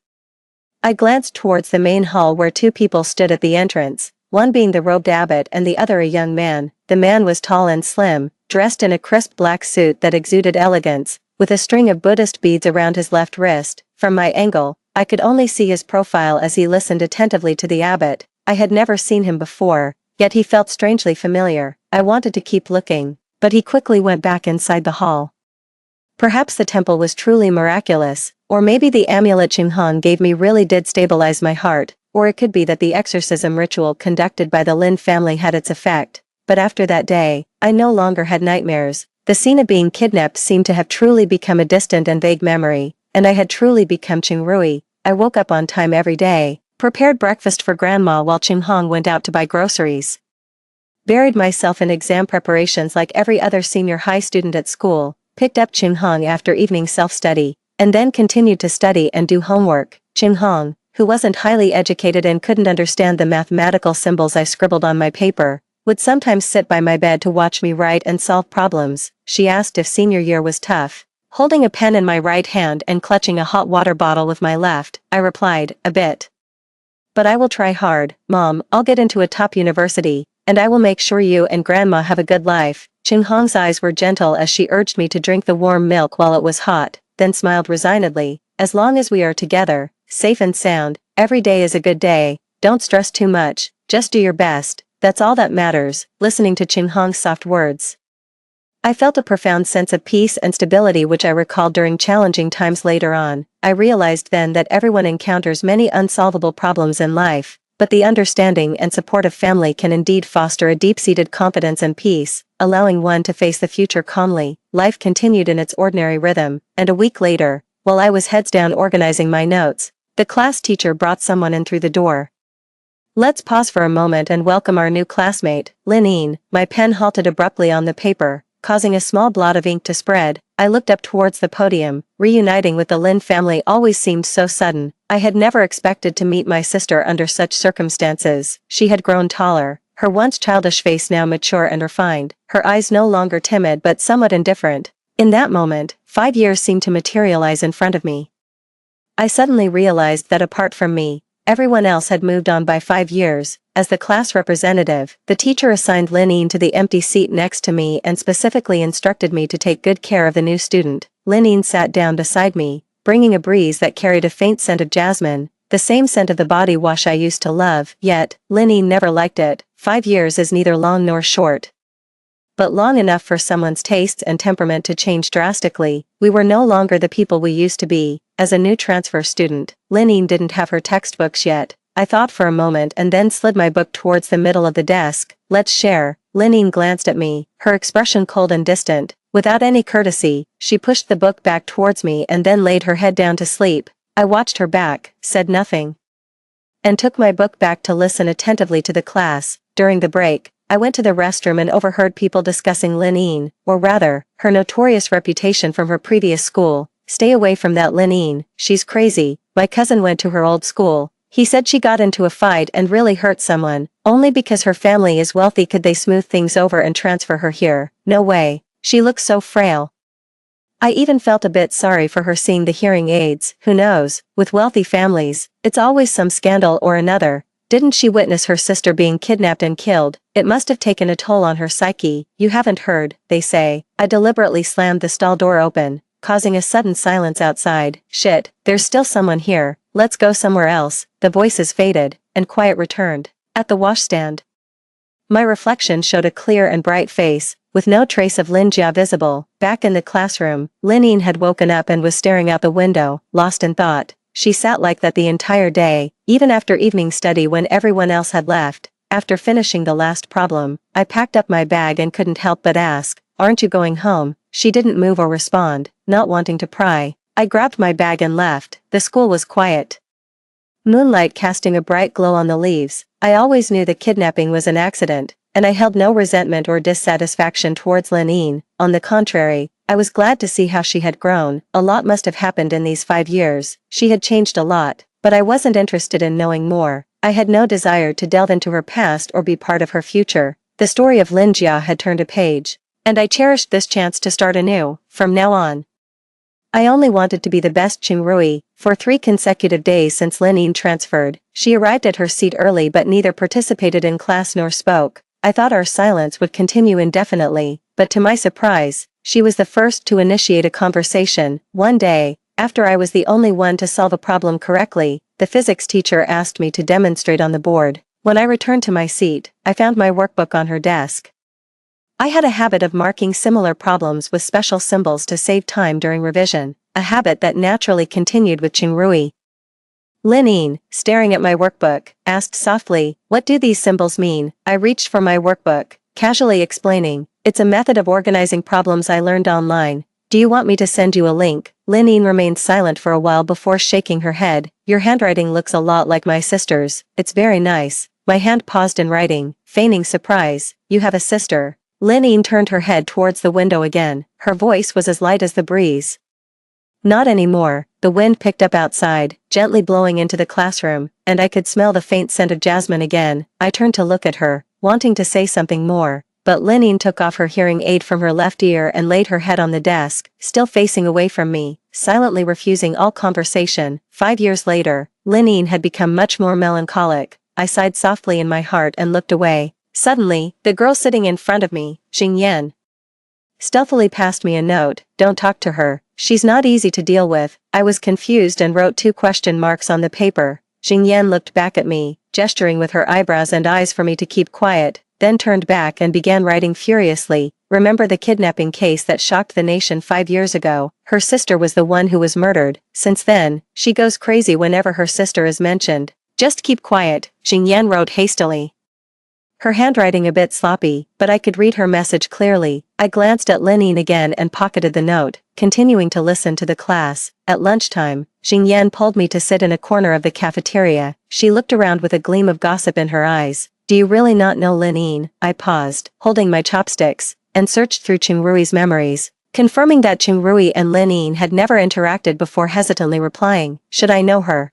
I glanced towards the main hall where 2 people stood at the entrance, one being the robed abbot and the other a young man. The man was tall and slim, dressed in a crisp black suit that exuded elegance, with a string of Buddhist beads around his left wrist. From my angle, I could only see his profile as he listened attentively to the abbot. I had never seen him before, yet he felt strangely familiar. I wanted to keep looking, but he quickly went back inside the hall. Perhaps the temple was truly miraculous, or maybe the amulet Qinghong gave me really did stabilize my heart, or it could be that the exorcism ritual conducted by the Lin family had its effect. But after that day, I no longer had nightmares. The scene of being kidnapped seemed to have truly become a distant and vague memory, and I had truly become Qingrui. I woke up on time every day, prepared breakfast for grandma while Qinghong went out to buy groceries, buried myself in exam preparations like every other senior high student at school, picked up Qinghong after evening self-study, and then continued to study and do homework. Qinghong, who wasn't highly educated and couldn't understand the mathematical symbols I scribbled on my paper, would sometimes sit by my bed to watch me write and solve problems. She asked if senior year was tough. Holding a pen in my right hand and clutching a hot water bottle with my left, I replied, "A bit. But I will try hard, Mom. I'll get into a top university, and I will make sure you and Grandma have a good life." Qinghong's eyes were gentle as she urged me to drink the warm milk while it was hot, then smiled resignedly. "As long as we are together, safe and sound, every day is a good day. Don't stress too much, just do your best. That's all that matters." Listening to Qinghong's soft words, I felt a profound sense of peace and stability which I recalled during challenging times later on. I realized then that everyone encounters many unsolvable problems in life, but the understanding and support of family can indeed foster a deep-seated confidence and peace, allowing one to face the future calmly. Life continued in its ordinary rhythm, and a week later, while I was heads down organizing my notes, the class teacher brought someone in through the door. "Let's pause for a moment and welcome our new classmate, Lin Yin." My pen halted abruptly on the paper, causing a small blot of ink to spread. I looked up towards the podium. Reuniting with the Lin family always seemed so sudden. I had never expected to meet my sister under such circumstances. She had grown taller, her once childish face now mature and refined, her eyes no longer timid but somewhat indifferent. In that moment, 5 years seemed to materialize in front of me. I suddenly realized that apart from me, everyone else had moved on by 5 years. As the class representative, the teacher assigned Linine to the empty seat next to me and specifically instructed me to take good care of the new student. Linine sat down beside me, bringing a breeze that carried a faint scent of jasmine, the same scent of the body wash I used to love, yet, Linine never liked it. 5 years is neither long nor short, but long enough for someone's tastes and temperament to change drastically. We were no longer the people we used to be. As a new transfer student, Linine didn't have her textbooks yet. I thought for a moment and then slid my book towards the middle of the desk. Let's share. Linine glanced at me, her expression cold and distant. Without any courtesy, she pushed the book back towards me and then laid her head down to sleep. I watched her back, said nothing, and took my book back to listen attentively to the class. During the break, I went to the restroom and overheard people discussing Linine, or rather, her notorious reputation from her previous school. Stay away from that Linine, she's crazy. My cousin went to her old school. He said she got into a fight and really hurt someone. Only because her family is wealthy could they smooth things over and transfer her here. No way. She looks so frail. I even felt a bit sorry for her seeing the hearing aids. Who knows, with wealthy families, it's always some scandal or another. Didn't she witness her sister being kidnapped and killed? It must have taken a toll on her psyche. You haven't heard, they say. I deliberately slammed the stall door open, causing a sudden silence outside. Shit, there's still someone here. Let's go somewhere else. The voices faded, and quiet returned. At the washstand, my reflection showed a clear and bright face, with no trace of Linjia visible. Back in the classroom, Linine had woken up and was staring out the window, lost in thought. She sat like that the entire day, even after evening study when everyone else had left. After finishing the last problem, I packed up my bag and couldn't help but ask, "Aren't you going home?" She didn't move or respond, not wanting to pry. I grabbed my bag and left. The school was quiet, moonlight casting a bright glow on the leaves. I always knew the kidnapping was an accident, and I held no resentment or dissatisfaction towards Linine. On the contrary, I was glad to see how she had grown. A lot must have happened in these 5 years. She had changed a lot, but I wasn't interested in knowing more. I had no desire to delve into her past or be part of her future. The story of Linjia had turned a page, and I cherished this chance to start anew. From now on, I only wanted to be the best Qingrui. For 3 consecutive days since Linine transferred, she arrived at her seat early but neither participated in class nor spoke. I thought our silence would continue indefinitely, but to my surprise, she was the first to initiate a conversation. One day, after I was the only one to solve a problem correctly, the physics teacher asked me to demonstrate on the board. When I returned to my seat, I found my workbook on her desk. I had a habit of marking similar problems with special symbols to save time during revision, a habit that naturally continued with Qingrui. Linine, staring at my workbook, asked softly, "What do these symbols mean?" I reached for my workbook, casually explaining, "It's a method of organizing problems I learned online. Do you want me to send you a link?" Linine remained silent for a while before shaking her head. "Your handwriting looks a lot like my sister's. It's very nice." My hand paused in writing, feigning surprise. "You have a sister?" Linine turned her head towards the window again. Her voice was as light as the breeze. Not anymore. The wind picked up outside, gently blowing into the classroom, and I could smell the faint scent of jasmine again. I turned to look at her, wanting to say something more, but Linine took off her hearing aid from her left ear and laid her head on the desk, still facing away from me, silently refusing all conversation. 5 years later, Linine had become much more melancholic. I sighed softly in my heart and looked away. Suddenly, the girl sitting in front of me, Xingyan, stealthily passed me a note. "Don't talk to her. She's not easy to deal with." I was confused and wrote 2 question marks on the paper. Xingyan looked back at me, gesturing with her eyebrows and eyes for me to keep quiet, then turned back and began writing furiously. "Remember the kidnapping case that shocked the nation 5 years ago? Her sister was the one who was murdered. Since then, she goes crazy whenever her sister is mentioned. Just keep quiet," Xingyan wrote hastily, her handwriting a bit sloppy, but I could read her message clearly. I glanced at Linine again and pocketed the note, continuing to listen to the class. At lunchtime, Xingyan pulled me to sit in a corner of the cafeteria. She looked around with a gleam of gossip in her eyes. "Do you really not know Linine?" I paused, holding my chopsticks, and searched through Qingrui's memories, confirming that Qingrui and Linine had never interacted before, hesitantly replying, "Should I know her?"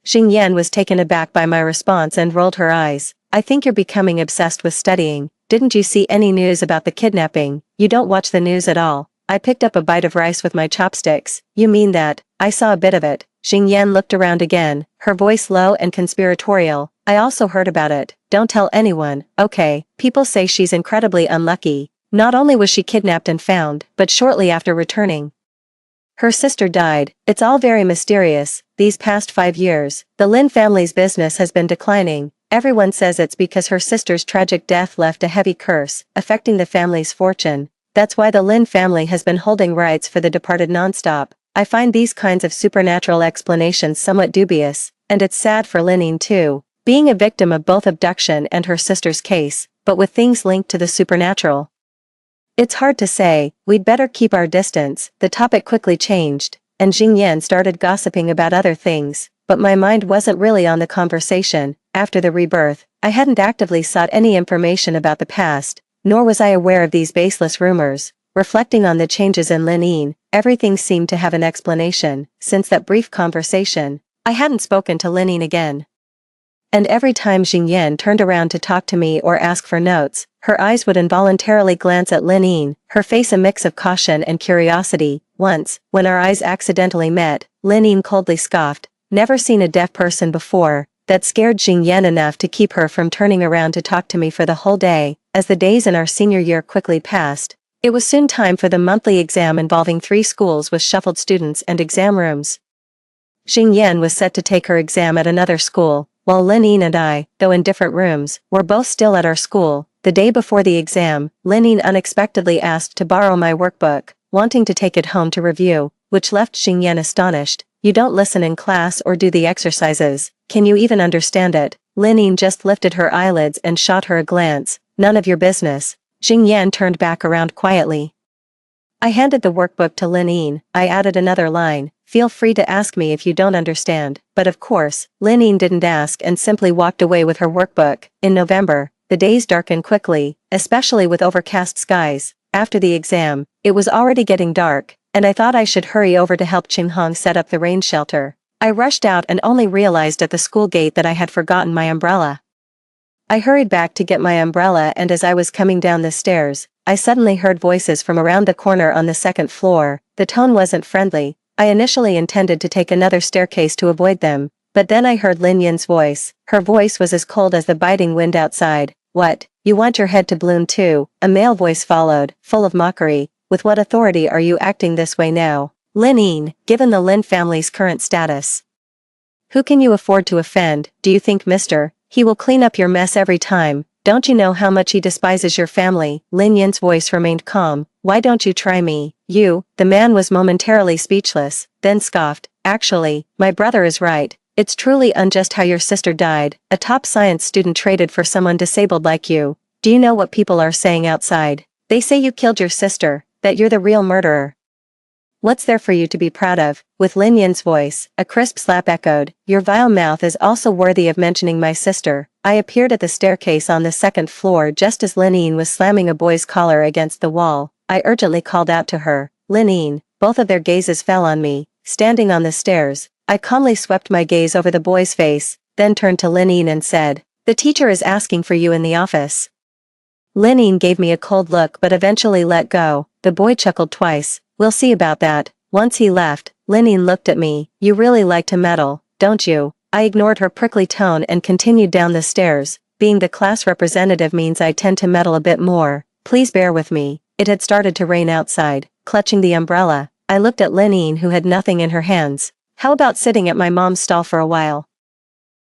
Xingyan was taken aback by my response and rolled her eyes. "I think you're becoming obsessed with studying. Didn't you see any news about the kidnapping? You don't watch the news at all." I picked up a bite of rice with my chopsticks. "You mean that?" "I saw a bit of it. Xingyan looked around again, her voice low and conspiratorial. I also heard about it. Don't tell anyone, okay? People say she's incredibly unlucky. Not only was she kidnapped and found, but shortly after returning, her sister died. It's all very mysterious. These past 5 years, the Lin family's business has been declining. Everyone says it's because her sister's tragic death left a heavy curse, affecting the family's fortune. That's why the Lin family has been holding rites for the departed nonstop. I find these kinds of supernatural explanations somewhat dubious, and it's sad for Linine too, being a victim of both abduction and her sister's case, but with things linked to the supernatural. It's hard to say. We'd better keep our distance. The topic quickly changed, and Xingyan started gossiping about other things, but my mind wasn't really on the conversation. After the rebirth, I hadn't actively sought any information about the past, nor was I aware of these baseless rumors. Reflecting on the changes in Linine, everything seemed to have an explanation. Since that brief conversation, I hadn't spoken to Linine again. And every time Xingyan turned around to talk to me or ask for notes, her eyes would involuntarily glance at Linine, her face a mix of caution and curiosity. Once, when our eyes accidentally met, Linine coldly scoffed. Never seen a deaf person before. That scared Xingyan enough to keep her from turning around to talk to me for the whole day. As the days in our senior year quickly passed, it was soon time for the monthly exam involving 3 schools with shuffled students and exam rooms. Xingyan was set to take her exam at another school, while Linine and I, though in different rooms, were both still at our school. The day before the exam, Linine unexpectedly asked to borrow my workbook, wanting to take it home to review, which left Xingyan astonished. You don't listen in class or do the exercises. Can you even understand it? Linine just lifted her eyelids and shot her a glance. None of your business. Xingyan turned back around quietly. I handed the workbook to Linine. I added another line. Feel free to ask me if you don't understand. But of course, Linine didn't ask and simply walked away with her workbook. In November, the days darkened quickly, especially with overcast skies. After the exam, it was already getting dark, and I thought I should hurry over to help Qinghong set up the rain shelter. I rushed out and only realized at the school gate that I had forgotten my umbrella. I hurried back to get my umbrella, and as I was coming down the stairs, I suddenly heard voices from around the corner on the 2nd floor. The tone wasn't friendly. I initially intended to take another staircase to avoid them, but then I heard Lin Yin's voice. Her voice was as cold as the biting wind outside. What? You want your head to bloom too? A male voice followed, full of mockery. With what authority are you acting this way now? Lin Yin, given the Lin family's current status. Who can you afford to offend? Do you think Mr. He will clean up your mess every time? Don't you know how much he despises your family? Lin Yin's voice remained calm. Why don't you try me? You? The man was momentarily speechless, then scoffed. Actually, my brother is right. It's truly unjust how your sister died. A top science student traded for someone disabled like you. Do you know what people are saying outside? They say you killed your sister, that you're the real murderer. What's there for you to be proud of? With Lin Yin's voice, a crisp slap echoed. Your vile mouth is also worthy of mentioning my sister. I appeared at the staircase on the 2nd floor just as Lin Yin was slamming a boy's collar against the wall. I urgently called out to her. Lin Yin. Both of their gazes fell on me. Standing on the stairs, I calmly swept my gaze over the boy's face, then turned to Lin Yin and said, the teacher is asking for you in the office. Lin Yin gave me a cold look but eventually let go. The boy chuckled twice. We'll see about that. Once he left, Lin Yin looked at me. You really like to meddle, don't you? I ignored her prickly tone and continued down the stairs. Being the class representative means I tend to meddle a bit more. Please bear with me. It had started to rain outside. Clutching the umbrella, I looked at Lin Yin, who had nothing in her hands. How about sitting at my mom's stall for a while?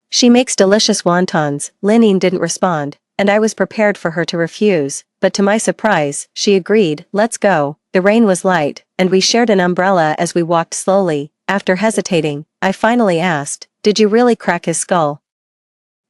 She makes delicious wontons. Lin Yin didn't respond, and I was prepared for her to refuse, but to my surprise, she agreed. Let's go. The rain was light, and we shared an umbrella as we walked slowly. After hesitating, I finally asked, did you really crack his skull?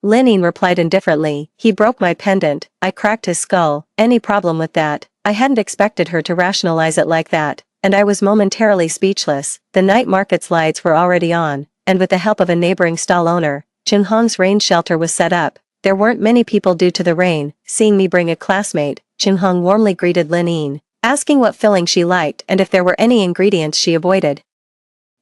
Lin Yin replied indifferently. He broke my pendant. I cracked his skull. Any problem with that? I hadn't expected her to rationalize it like that, and I was momentarily speechless. The night market's lights were already on, and with the help of a neighboring stall owner, Qinghong's rain shelter was set up. There weren't many people due to the rain. Seeing me bring a classmate, Qinghong warmly greeted Lin Yin, asking what filling she liked and if there were any ingredients she avoided.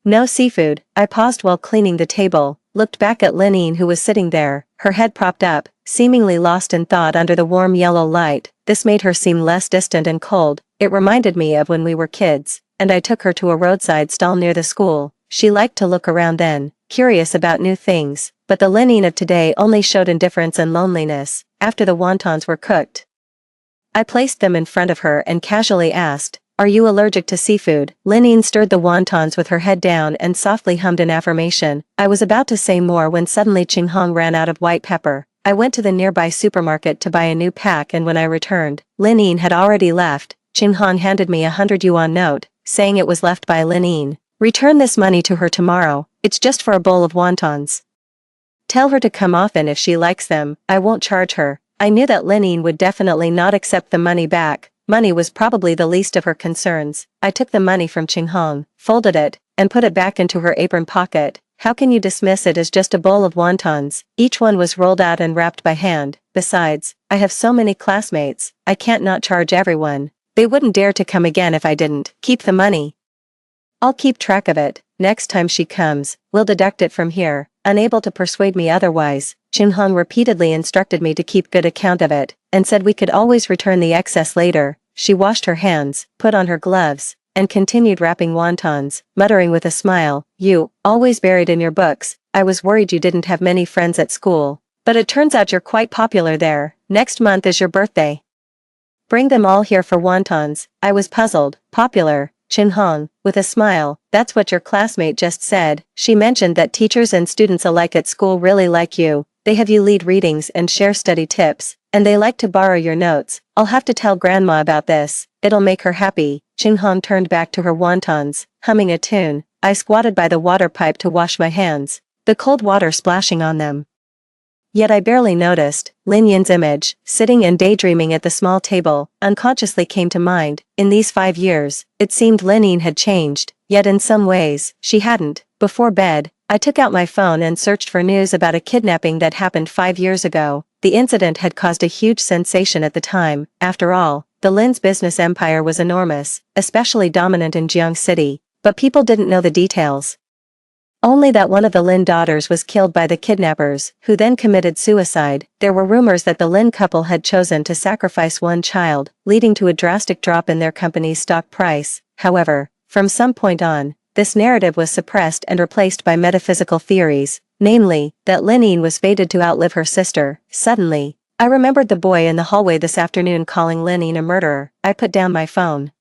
No seafood. I paused while cleaning the table, looked back at Lin Yin, who was sitting there, her head propped up, seemingly lost in thought under the warm yellow light. This made her seem less distant and cold. It reminded me of when we were kids, and I took her to a roadside stall near the school. She liked to look around then, curious about new things, but the Lenine of today only showed indifference and loneliness. After the wontons were cooked, I placed them in front of her and casually asked, "Are you allergic to seafood?" Lenine stirred the wontons with her head down and softly hummed an affirmation. I was about to say more when suddenly Qinghong ran out of white pepper. I went to the nearby supermarket to buy a new pack, and when I returned, Lenine had already left. Qinghong handed me a 100 yuan note, saying it was left by Lenine. "Return this money to her tomorrow, it's just for a bowl of wontons. Tell her to come often if she likes them, I won't charge her." I knew that Lenine would definitely not accept the money back. Money was probably the least of her concerns. I took the money from Qinghong, folded it, and put it back into her apron pocket. How can you dismiss it as just a bowl of wontons? Each one was rolled out and wrapped by hand. Besides, I have so many classmates, I can't not charge everyone. They wouldn't dare to come again if I didn't. Keep the money. I'll keep track of it. Next time she comes, we'll deduct it from here. Unable to persuade me otherwise, Qinghong repeatedly instructed me to keep good account of it, and said we could always return the excess later. She washed her hands, put on her gloves, and continued wrapping wontons, muttering with a smile, "You, always buried in your books. I was worried you didn't have many friends at school. But it turns out you're quite popular there. Next month is your birthday. Bring them all here for wontons." I was puzzled. Popular? Qinghong, with a smile, "That's what your classmate just said. She mentioned that teachers and students alike at school really like you. They have you lead readings and share study tips, and they like to borrow your notes. I'll have to tell grandma about this. It'll make her happy." Qinghong turned back to her wontons, humming a tune. I squatted by the water pipe to wash my hands, the cold water splashing on them. Yet I barely noticed. Lin Yin's image, sitting and daydreaming at the small table, unconsciously came to mind. In these 5 years, it seemed Lenine had changed, yet in some ways, she hadn't. Before bed, I took out my phone and searched for news about a kidnapping that happened 5 years ago. The incident had caused a huge sensation at the time. After all, the Lin's business empire was enormous, especially dominant in Jiang City, but people didn't know the details. Only that one of the Lin daughters was killed by the kidnappers, who then committed suicide. There were rumors that the Lin couple had chosen to sacrifice one child, leading to a drastic drop in their company's stock price. However, from some point on, this narrative was suppressed and replaced by metaphysical theories, namely, that Lenine was fated to outlive her sister. Suddenly, I remembered the boy in the hallway this afternoon calling Lenine a murderer. I put down my phone.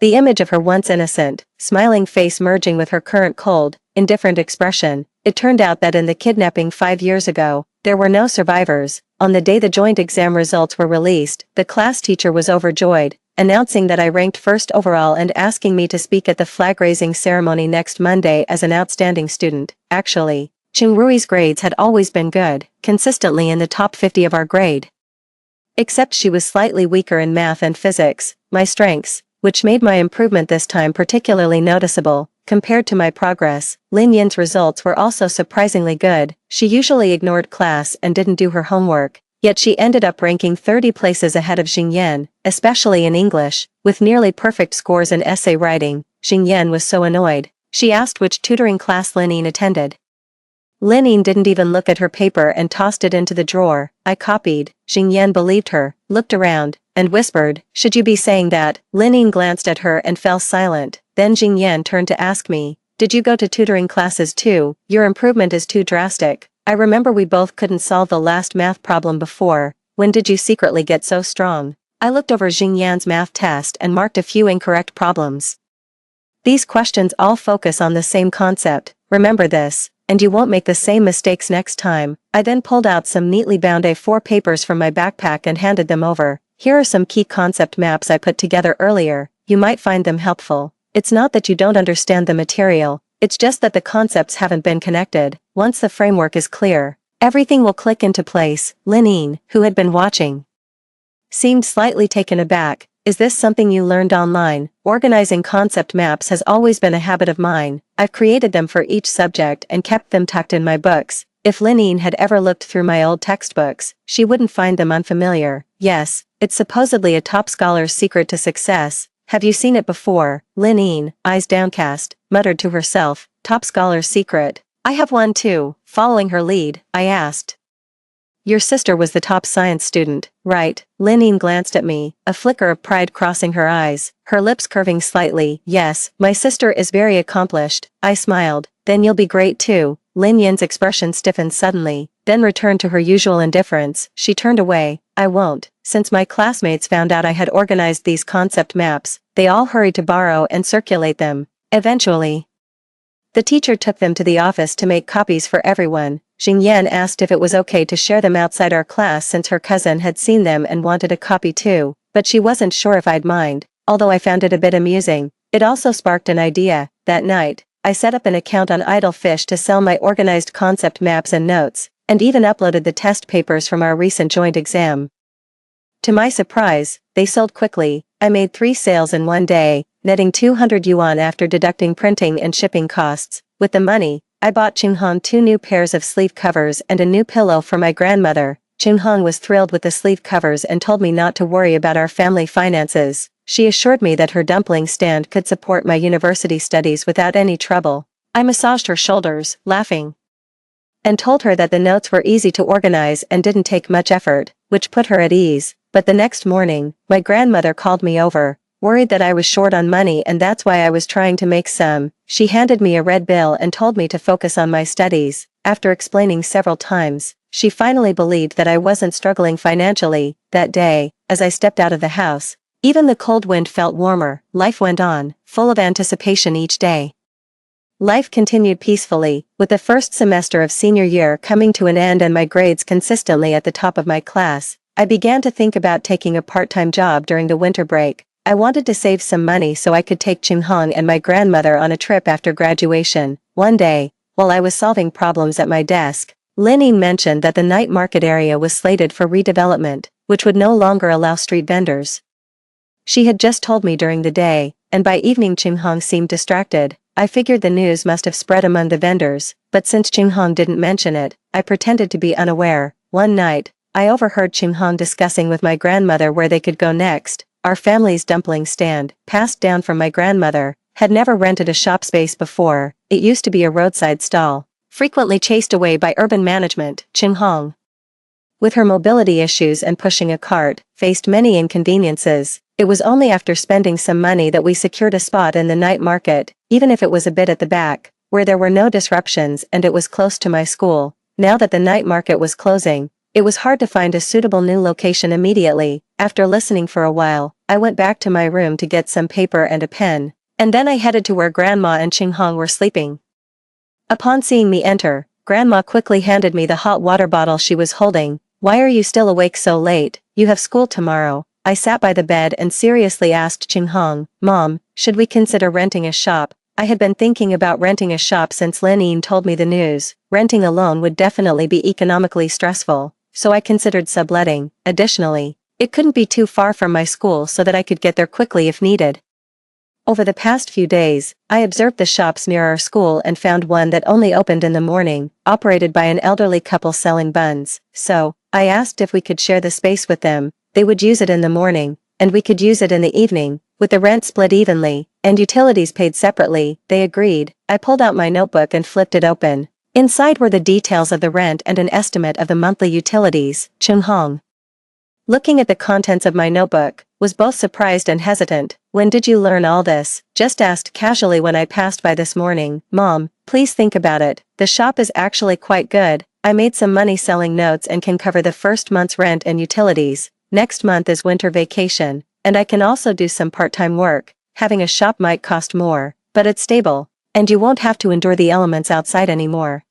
The image of her once innocent, smiling face merging with her current cold, indifferent expression. It turned out that in the kidnapping 5 years ago, there were no survivors. On the day the joint exam results were released, the class teacher was overjoyed, announcing that I ranked first overall and asking me to speak at the flag-raising ceremony next Monday as an outstanding student. Actually, Qingrui's grades had always been good, consistently in the top 50 of our grade. Except she was slightly weaker in math and physics, my strengths, which made my improvement this time particularly noticeable. Compared to my progress, Lin Yin's results were also surprisingly good. She usually ignored class and didn't do her homework, yet she ended up ranking 30 places ahead of Xingyan, especially in English, with nearly perfect scores in essay writing. Xingyan was so annoyed. She asked which tutoring class Lenine attended. Lenine didn't even look at her paper and tossed it into the drawer. I copied. Xingyan believed her, looked around, and whispered, "Should you be saying that?" Lenine glanced at her and fell silent. Then Xingyan turned to ask me, "Did you go to tutoring classes too? Your improvement is too drastic. I remember we both couldn't solve the last math problem before. When did you secretly get so strong?" I looked over Xingyan's math test and marked a few incorrect problems. These questions all focus on the same concept. Remember this, and you won't make the same mistakes next time. I then pulled out some neatly bound A4 papers from my backpack and handed them over. Here are some key concept maps I put together earlier. You might find them helpful. It's not that you don't understand the material, it's just that the concepts haven't been connected. Once the framework is clear, everything will click into place. Lenine, who had been watching, seemed slightly taken aback. "Is this something you learned online?" Organizing concept maps has always been a habit of mine. I've created them for each subject and kept them tucked in my books. If Lenine had ever looked through my old textbooks, she wouldn't find them unfamiliar. Yes, it's supposedly a top scholar's secret to success. Have you seen it before? Lenine, eyes downcast, muttered to herself, "Top scholar's secret. I have one too." Following her lead, I asked, Your sister was the top science student, right? Linine glanced at me, a flicker of pride crossing her eyes, her lips curving slightly. Yes, my sister is very accomplished. I smiled. Then you'll be great too. Lin Yin's expression stiffened suddenly, then returned to her usual indifference. She turned away. I won't. Since my classmates found out I had organized these concept maps, they all hurried to borrow and circulate them. Eventually, the teacher took them to the office to make copies for everyone. Jing Yan asked if it was okay to share them outside our class since her cousin had seen them and wanted a copy too, but she wasn't sure if I'd mind, although I found it a bit amusing. It also sparked an idea. That night, I set up an account on Idle Fish to sell my organized concept maps and notes, and even uploaded the test papers from our recent joint exam. To my surprise, they sold quickly. I made 3 sales in one day, netting 200 yuan after deducting printing and shipping costs. With the money, I bought Qinghong 2 new pairs of sleeve covers and a new pillow for my grandmother. Qinghong was thrilled with the sleeve covers and told me not to worry about our family finances. She assured me that her dumpling stand could support my university studies without any trouble. I massaged her shoulders, laughing, and told her that the notes were easy to organize and didn't take much effort, which put her at ease. But the next morning, my grandmother called me over, worried that I was short on money and that's why I was trying to make some. She handed me a red bill and told me to focus on my studies. After explaining several times, she finally believed that I wasn't struggling financially. That day, as I stepped out of the house, even the cold wind felt warmer. Life went on, full of anticipation each day. Life continued peacefully, with the first semester of senior year coming to an end and my grades consistently at the top of my class. I began to think about taking a part-time job during the winter break. I wanted to save some money so I could take Qinghong and my grandmother on a trip after graduation. One day, while I was solving problems at my desk, Linine mentioned that the night market area was slated for redevelopment, which would no longer allow street vendors. She had just told me during the day, and by evening Qinghong seemed distracted. I figured the news must have spread among the vendors, but since Qinghong didn't mention it, I pretended to be unaware. One night, I overheard Qinghong discussing with my grandmother where they could go next. Our family's dumpling stand, passed down from my grandmother, had never rented a shop space before. It used to be a roadside stall, frequently chased away by urban management. Qinghong, with her mobility issues and pushing a cart, faced many inconveniences. It was only after spending some money that we secured a spot in the night market, even if it was a bit at the back, where there were no disruptions and it was close to my school. Now that the night market was closing, it was hard to find a suitable new location immediately. After listening for a while, I went back to my room to get some paper and a pen, and then I headed to where Grandma and Qinghong were sleeping. Upon seeing me enter, Grandma quickly handed me the hot water bottle she was holding. Why are you still awake so late? You have school tomorrow. I sat by the bed and seriously asked Qinghong, Mom, should we consider renting a shop? I had been thinking about renting a shop since Linine told me the news. Renting alone would definitely be economically stressful, so I considered subletting. Additionally, it couldn't be too far from my school so that I could get there quickly if needed. Over the past few days, I observed the shops near our school and found one that only opened in the morning, operated by an elderly couple selling buns. So, I asked if we could share the space with them. They would use it in the morning, and we could use it in the evening, with the rent split evenly, and utilities paid separately. They agreed. I pulled out my notebook and flipped it open. Inside were the details of the rent and an estimate of the monthly utilities. Qinghong, looking at the contents of my notebook, was both surprised and hesitant. When did you learn all this? Just asked casually when I passed by this morning. Mom, please think about it. The shop is actually quite good. I made some money selling notes and can cover the first month's rent and utilities. Next month is winter vacation, and I can also do some part-time work. Having a shop might cost more, but it's stable, and you won't have to endure the elements outside anymore.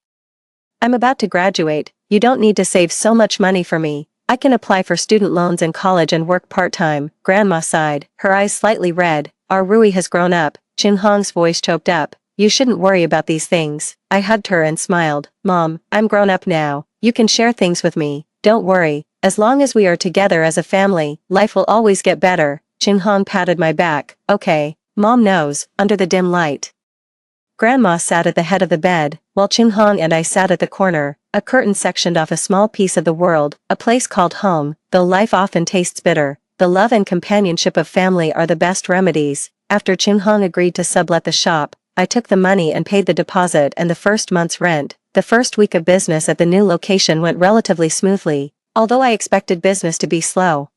I'm about to graduate. You don't need to save so much money for me. I can apply for student loans in college and work part-time. Grandma sighed, her eyes slightly red. Our Rui has grown up. Qinghong's voice choked up. You shouldn't worry about these things. I hugged her and smiled. Mom, I'm grown up now. You can share things with me. Don't worry. As long as we are together as a family, life will always get better. Qinghong patted my back. Okay. Mom knows. Under the dim light, Grandma sat at the head of the bed, while Qinghong and I sat at the corner. A curtain sectioned off a small piece of the world, a place called home. Though life often tastes bitter, the love and companionship of family are the best remedies. After Qinghong agreed to sublet the shop, I took the money and paid the deposit and the first month's rent. The first week of business at the new location went relatively smoothly, although I expected business to be slow.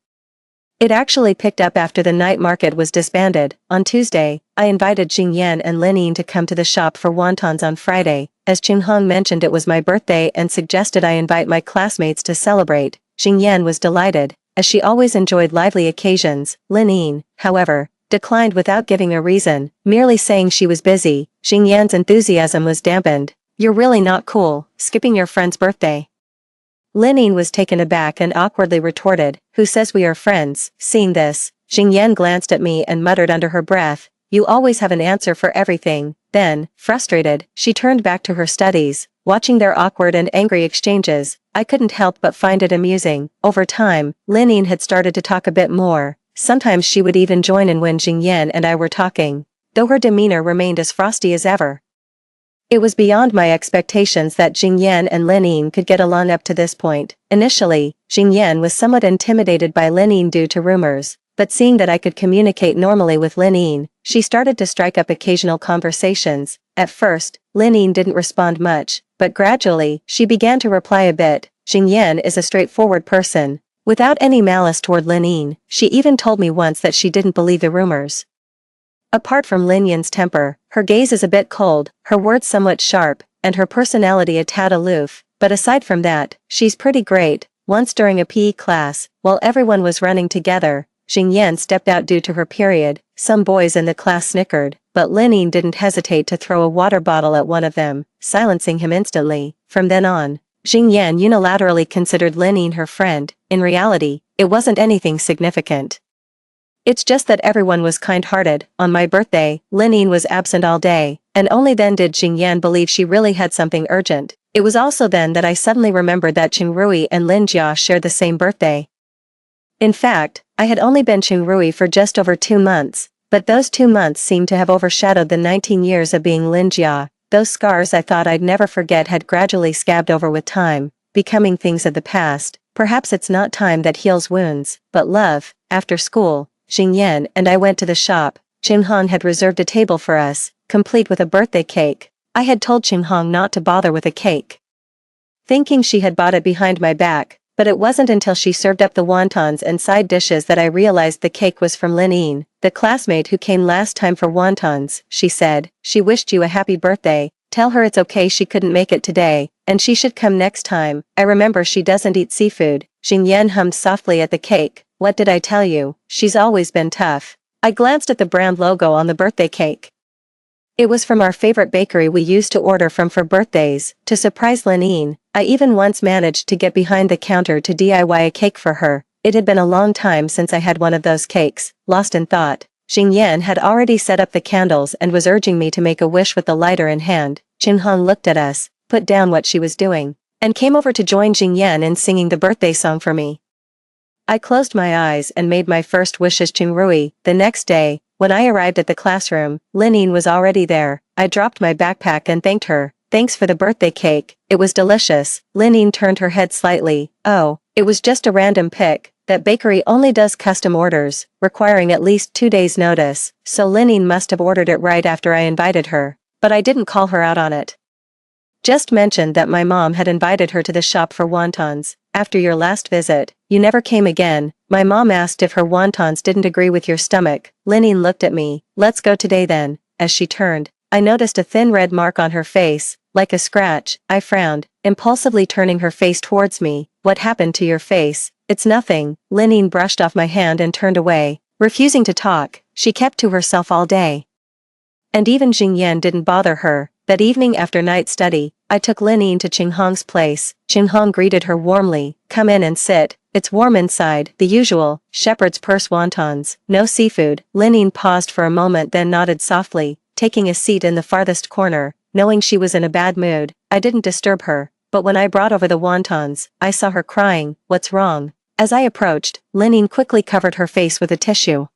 It actually picked up after the night market was disbanded. On Tuesday, I invited Jingyan and Linyin to come to the shop for wontons on Friday, as Qinghong mentioned it was my birthday and suggested I invite my classmates to celebrate. Jingyan was delighted, as she always enjoyed lively occasions. Linyin, however, declined without giving a reason, merely saying she was busy. Jingyan's enthusiasm was dampened. "You're really not cool, skipping your friend's birthday." Linyin was taken aback and awkwardly retorted, "Who says we are friends?" Seeing this, Jingyan glanced at me and muttered under her breath, "You always have an answer for everything." Then, frustrated, she turned back to her studies. Watching their awkward and angry exchanges, I couldn't help but find it amusing. Over time, Linyin had started to talk a bit more. Sometimes she would even join in when Jingyan and I were talking, though her demeanor remained as frosty as ever. It was beyond my expectations that Jingyan and Linyin could get along up to this point. Initially, Jingyan was somewhat intimidated by Linyin due to rumors, but seeing that I could communicate normally with Linyin, she started to strike up occasional conversations. At first, Linyin didn't respond much, but gradually, she began to reply a bit. Jingyan is a straightforward person, without any malice toward Linyin. She even told me once that she didn't believe the rumors. Apart from Linyin's temper, her gaze is a bit cold, her words somewhat sharp, and her personality a tad aloof, but aside from that, she's pretty great. Once during a PE class, while everyone was running together, Jingyan stepped out due to her period. Some boys in the class snickered, but Linyin didn't hesitate to throw a water bottle at one of them, silencing him instantly. From then on, Jingyan unilaterally considered Linyin her friend. In reality, it wasn't anything significant. It's just that everyone was kind-hearted. On my birthday, Linyin was absent all day, and only then did Jingyan believe she really had something urgent. It was also then that I suddenly remembered that Qingrui and Lin Jia shared the same birthday. In fact, I had only been Qingrui for just over 2 months, but those 2 months seemed to have overshadowed the 19 years of being Lin Jia. Those scars I thought I'd never forget had gradually scabbed over with time, becoming things of the past. Perhaps it's not time that heals wounds, but love. After school, Jingyan and I went to the shop. Qinghong had reserved a table for us, complete with a birthday cake. I had told Qinghong not to bother with a cake, thinking she had bought it behind my back, but it wasn't until she served up the wontons and side dishes that I realized the cake was from Linyin, the classmate who came last time for wontons. She said, "She wished you a happy birthday. Tell her it's okay she couldn't make it today, and she should come next time. I remember she doesn't eat seafood." Jingyan hummed softly at the cake. "What did I tell you? She's always been tough." I glanced at the brand logo on the birthday cake. It was from our favorite bakery we used to order from for birthdays. To surprise Linyin, I even once managed to get behind the counter to DIY a cake for her. It had been a long time since I had one of those cakes. Lost in thought, Jingyan had already set up the candles and was urging me to make a wish with the lighter in hand. Qinghong looked at us, put down what she was doing, and came over to join Jingyan in singing the birthday song for me. I closed my eyes and made my first wish as Qingrui. The next day, when I arrived at the classroom, Linyin was already there. I dropped my backpack and thanked her. "Thanks for the birthday cake, it was delicious." Linyin turned her head slightly. "Oh, it was just a random pick. That bakery only does custom orders, requiring at least 2 days' notice, so Linyin must have ordered it right after I invited her. But I didn't call her out on it. Just mentioned that my mom had invited her to the shop for wontons. After your last visit, you never came again. My mom asked if her wontons didn't agree with your stomach." Linyin looked at me. "Let's go today then." As she turned, I noticed a thin red mark on her face, like a scratch. I frowned, impulsively turning her face towards me. "What happened to your face?" "It's nothing." Linyin brushed off my hand and turned away, refusing to talk. She kept to herself all day, and even Jingyan didn't bother her. That evening after night study, I took Linyin to Qinghong's place. Qinghong greeted her warmly. "Come in and sit. It's warm inside." The usual, shepherd's purse wontons, no seafood. Linyin paused for a moment then nodded softly, taking a seat in the farthest corner. Knowing she was in a bad mood, I didn't disturb her, but when I brought over the wontons, I saw her crying. "What's wrong?" As I approached, Linyin quickly covered her face with a tissue.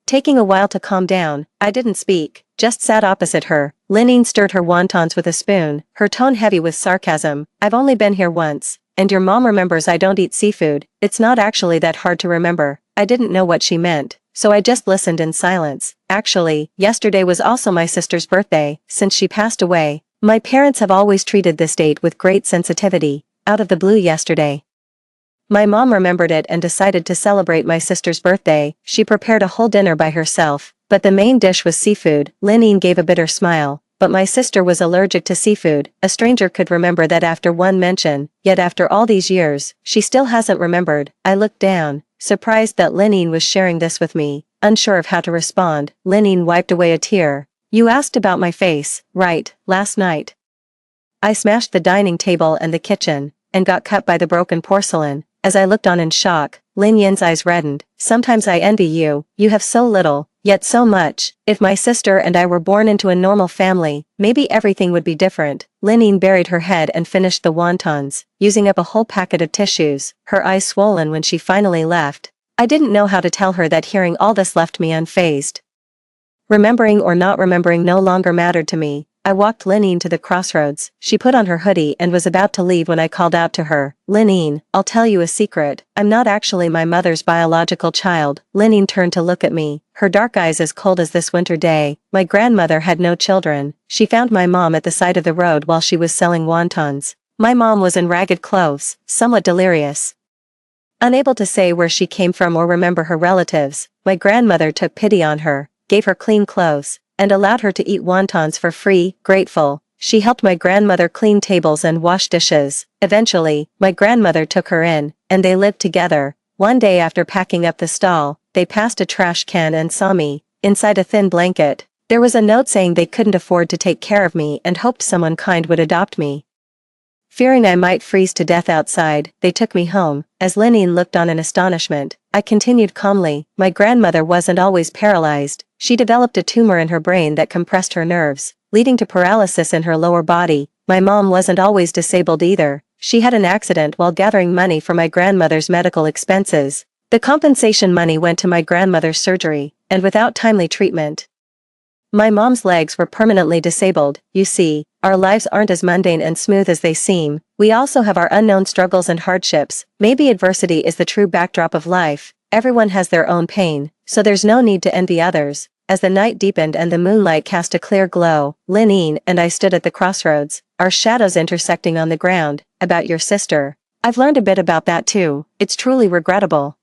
Taking a while to calm down, I didn't speak, just sat opposite her. Linyin stirred her wontons with a spoon, her tone heavy with sarcasm. "I've only been here once, and your mom remembers I don't eat seafood." It's not actually that hard to remember. I didn't know what she meant, so I just listened in silence. Actually, yesterday was also my sister's birthday. Since she passed away, My parents have always treated this date with great sensitivity, out of the blue yesterday. My mom remembered it and decided to celebrate my sister's birthday. She prepared a whole dinner by herself, but the main dish was seafood. Linine gave a bitter smile, but my sister was allergic to seafood. A stranger could remember that after one mention, yet after all these years, she still hasn't remembered. I looked down, surprised that Linine was sharing this with me, unsure of how to respond. Linine wiped away a tear. You asked about my face, right, last night. I smashed the dining table and the kitchen, and got cut by the broken porcelain. As I looked on in shock, Lin Yin's eyes reddened. Sometimes I envy you, you have so little, yet so much. If my sister and I were born into a normal family, maybe everything would be different. Lin Yin buried her head and finished the wontons, using up a whole packet of tissues, her eyes swollen when she finally left. I didn't know how to tell her that hearing all this left me unfazed. Remembering or not remembering no longer mattered to me. I walked Linine to the crossroads. She put on her hoodie and was about to leave when I called out to her. Linine, I'll tell you a secret. I'm not actually my mother's biological child. Linine turned to look at me, her dark eyes as cold as this winter day. My grandmother had no children. She found my mom at the side of the road while she was selling wontons. My mom was in ragged clothes, somewhat delirious. Unable to say where she came from or remember her relatives, my grandmother took pity on her, gave her clean clothes, and allowed her to eat wontons for free. Grateful, she helped my grandmother clean tables and wash dishes. Eventually, my grandmother took her in, and they lived together. One day after packing up the stall, they passed a trash can and saw me, inside a thin blanket. There was a note saying they couldn't afford to take care of me and hoped someone kind would adopt me. Fearing I might freeze to death outside, they took me home. As Linine looked on in astonishment, I continued calmly. My grandmother wasn't always paralyzed. She developed a tumor in her brain that compressed her nerves, leading to paralysis in her lower body. My mom wasn't always disabled either. She had an accident while gathering money for my grandmother's medical expenses. The compensation money went to my grandmother's surgery, and without timely treatment, my mom's legs were permanently disabled. You see, our lives aren't as mundane and smooth as they seem. We also have our unknown struggles and hardships. Maybe adversity is the true backdrop of life. Everyone has their own pain, so there's no need to envy others. As the night deepened and the moonlight cast a clear glow, Linine and I stood at the crossroads, our shadows intersecting on the ground. About your sister. I've learned a bit about that too. It's truly regrettable.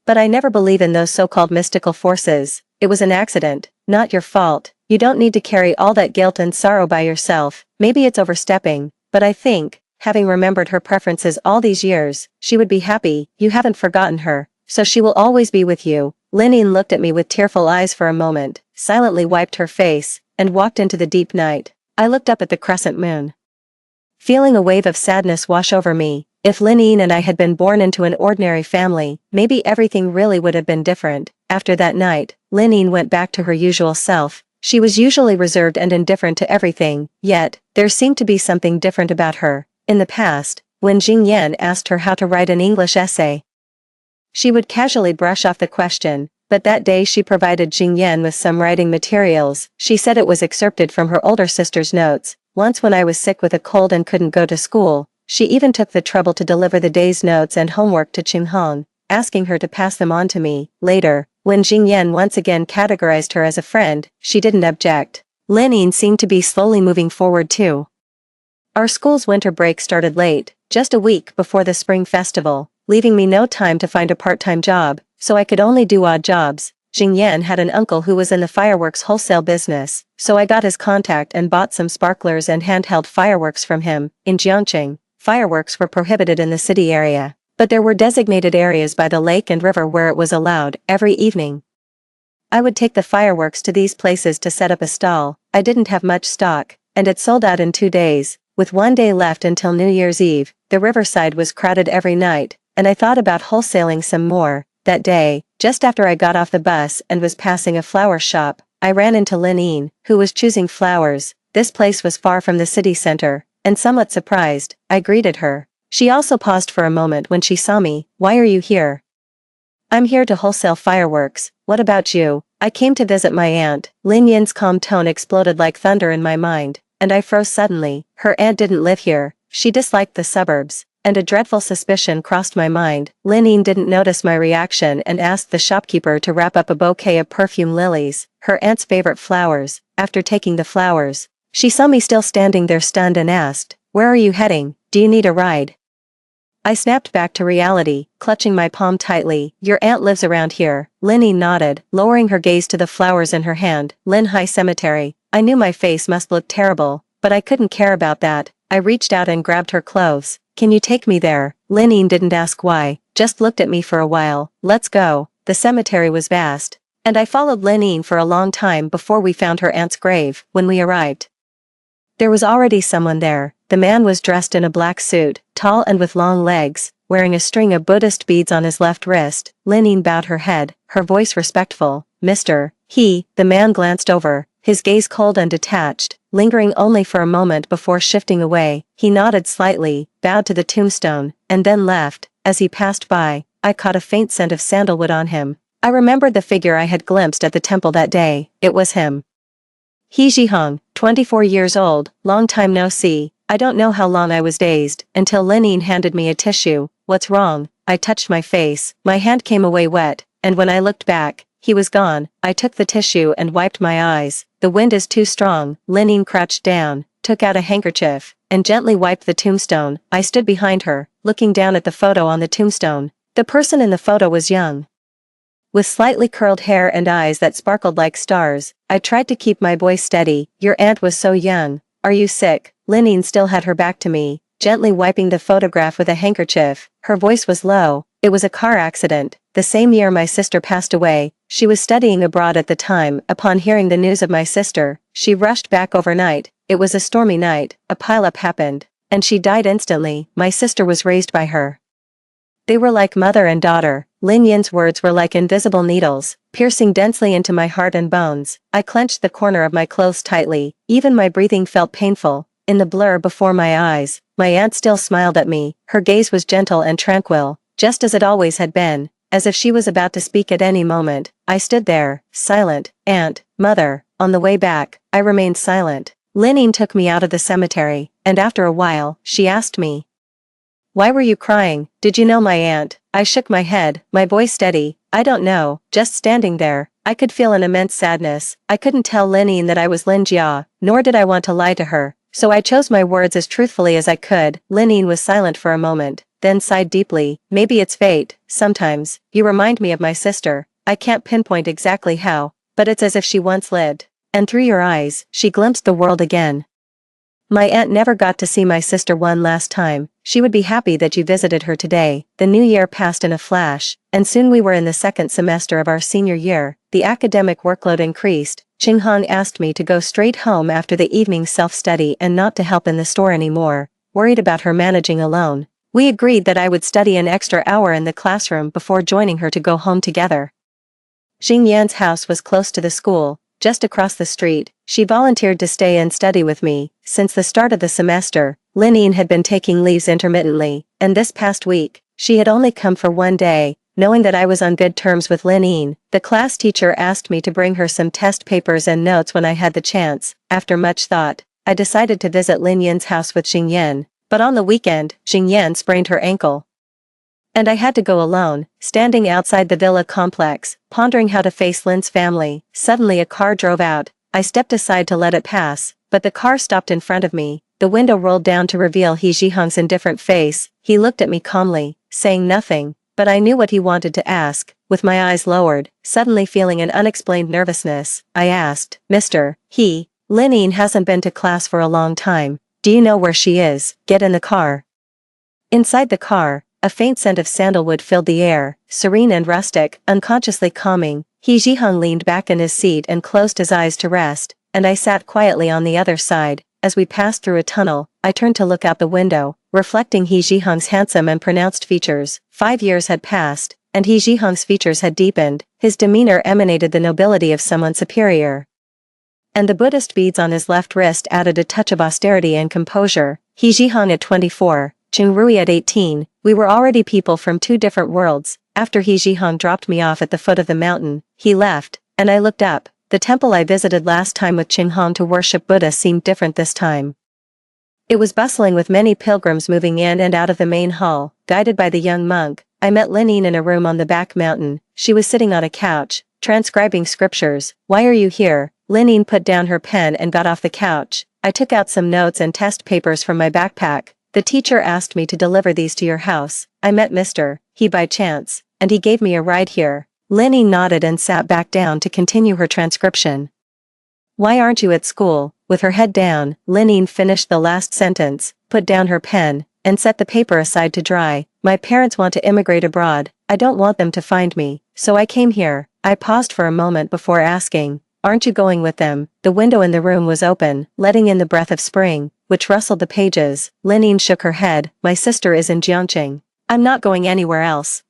But I never believe in those so-called mystical forces. It was an accident, not your fault. You don't need to carry all that guilt and sorrow by yourself. Maybe it's overstepping, but I think, having remembered her preferences all these years, she would be happy. You haven't forgotten her, so she will always be with you. Linine looked at me with tearful eyes for a moment, silently wiped her face, and walked into the deep night. I looked up at the crescent moon, feeling a wave of sadness wash over me. If Linine and I had been born into an ordinary family, maybe everything really would have been different. After that night, Linine went back to her usual self. She was usually reserved and indifferent to everything, yet, there seemed to be something different about her. In the past, when Jing Yan asked her how to write an English essay, she would casually brush off the question, but that day she provided Jing Yan with some writing materials. She said it was excerpted from her older sister's notes. Once when I was sick with a cold and couldn't go to school, she even took the trouble to deliver the day's notes and homework to Qinghong, asking her to pass them on to me. Later, when Jing Yan once again categorized her as a friend, she didn't object. Linine seemed to be slowly moving forward too. Our school's winter break started late, just a week before the spring festival, leaving me no time to find a part-time job, so I could only do odd jobs. Jing Yan had an uncle who was in the fireworks wholesale business, so I got his contact and bought some sparklers and handheld fireworks from him. In Jiangqing, fireworks were prohibited in the city area, but there were designated areas by the lake and river where it was allowed. Every evening, I would take the fireworks to these places to set up a stall. I didn't have much stock, and it sold out in 2 days. With 1 day left until New Year's Eve, the riverside was crowded every night, and I thought about wholesaling some more. That day, just after I got off the bus and was passing a flower shop, I ran into Linine, who was choosing flowers. This place was far from the city center, and somewhat surprised, I greeted her. She also paused for a moment when she saw me. Why are you here? I'm here to wholesale fireworks. What about you? I came to visit my aunt. Lin Yin's calm tone exploded like thunder in my mind, and I froze suddenly. Her aunt didn't live here. She disliked the suburbs, and a dreadful suspicion crossed my mind. Linine didn't notice my reaction and asked the shopkeeper to wrap up a bouquet of perfume lilies, her aunt's favorite flowers. After taking the flowers, She saw me still standing there stunned and asked, "Where are you heading? Do you need a ride?" I snapped back to reality, clutching my palm tightly. "Your aunt lives around here." Linny nodded, lowering her gaze to the flowers in her hand. "Lynn High Cemetery." I knew my face must look terrible, but I couldn't care about that. I reached out and grabbed her clothes. "Can you take me there?" Linny didn't ask why, just looked at me for a while. "Let's go." The cemetery was vast, and I followed Linny for a long time before we found her aunt's grave. When we arrived, there was already someone there. The man was dressed in a black suit, tall and with long legs, wearing a string of Buddhist beads on his left wrist. Linny bowed her head, her voice respectful. "Mr. The man glanced over, his gaze cold and detached, lingering only for a moment before shifting away. He nodded slightly, bowed to the tombstone, and then left. As he passed by, I caught a faint scent of sandalwood on him. I remembered the figure I had glimpsed at the temple that day. It was him. He Jihong, 24 years old, long time no see. I don't know how long I was dazed, until Linny handed me a tissue. "What's wrong?" I touched my face, my hand came away wet, and when I looked back, he was gone. I took the tissue and wiped my eyes. "The wind is too strong." Linny crouched down, took out a handkerchief, and gently wiped the tombstone. I stood behind her, looking down at the photo on the tombstone. The person in the photo was young, with slightly curled hair and eyes that sparkled like stars. I tried to keep my voice steady. "Your aunt was so young. Are you sick?" Linny still had her back to me, gently wiping the photograph with a handkerchief. Her voice was low. "It was a car accident. The same year my sister passed away. She was studying abroad at the time. Upon hearing the news of my sister, she rushed back overnight. It was a stormy night, a pileup happened, and she died instantly. My sister was raised by her. They were like mother and daughter." Lin Yin's words were like invisible needles, piercing densely into my heart and bones. I clenched the corner of my clothes tightly, even my breathing felt painful. In the blur before my eyes, my aunt still smiled at me. Her gaze was gentle and tranquil, just as it always had been, as if she was about to speak at any moment. I stood there, silent. "Aunt, mother." On the way back, I remained silent. Linny took me out of the cemetery, and after a while, she asked me, "Why were you crying? Did you know my aunt?" I shook my head, my voice steady. "I don't know." Just standing there, I could feel an immense sadness. I couldn't tell Linny that I was Lin Jia, nor did I want to lie to her, so I chose my words as truthfully as I could. Linny was silent for a moment, then sighed deeply. "Maybe it's fate. Sometimes, you remind me of my sister. I can't pinpoint exactly how, but it's as if she once lived, and through your eyes, she glimpsed the world again. My aunt never got to see my sister one last time. She would be happy that you visited her today." The new year passed in a flash, and soon we were in the second semester of our senior year. The academic workload increased. Qinghong asked me to go straight home after the evening self-study and not to help in the store anymore, worried about her managing alone. We agreed that I would study an extra hour in the classroom before joining her to go home together. Xingyan's house was close to the school, just across the street. She volunteered to stay and study with me. Since the start of the semester, Linny had been taking leaves intermittently, and this past week, she had only come for one day. Knowing that I was on good terms with Linny, the class teacher asked me to bring her some test papers and notes when I had the chance. After much thought, I decided to visit Linyan's house with Xingyan, but on the weekend, Xingyan sprained her ankle, and I had to go alone. Standing outside the villa complex, pondering how to face Lin's family, suddenly a car drove out. I stepped aside to let it pass, but the car stopped in front of me. The window rolled down to reveal He Jihong's indifferent face. He looked at me calmly, saying nothing, but I knew what he wanted to ask. With my eyes lowered, suddenly feeling an unexplained nervousness, I asked, "Mr. He, Linny hasn't been to class for a long time. Do you know where she is?" "Get in the car." Inside the car, a faint scent of sandalwood filled the air, serene and rustic, unconsciously calming. He Jihong leaned back in his seat and closed his eyes to rest, and I sat quietly on the other side. As we passed through a tunnel, I turned to look out the window, reflecting He Jihong's handsome and pronounced features. 5 years had passed, and He Jihong's features had deepened. His demeanor emanated the nobility of someone superior, and the Buddhist beads on his left wrist added a touch of austerity and composure. He Jihong at 24, Rui at 18, we were already people from two different worlds. After He Jihong dropped me off at the foot of the mountain, he left, and I looked up. The temple I visited last time with Qinghong to worship Buddha seemed different this time. It was bustling with many pilgrims moving in and out of the main hall, guided by the young monk. I met Linny in a room on the back mountain. She was sitting on a couch, transcribing scriptures. "Why are you here?" Linny put down her pen and got off the couch. I took out some notes and test papers from my backpack. The teacher asked me to deliver these to your house. I met Mr. He by chance, and he gave me a ride here. Linny nodded and sat back down to continue her transcription. Why aren't you at school? With her head down, Linny finished the last sentence, put down her pen, and set the paper aside to dry. My parents want to immigrate abroad. I don't want them to find me, so I came here. I paused for a moment before asking, aren't you going with them? The window in the room was open, letting in the breath of spring, which rustled the pages. Linny shook her head. My sister is in Jiangqing. I'm not going anywhere else.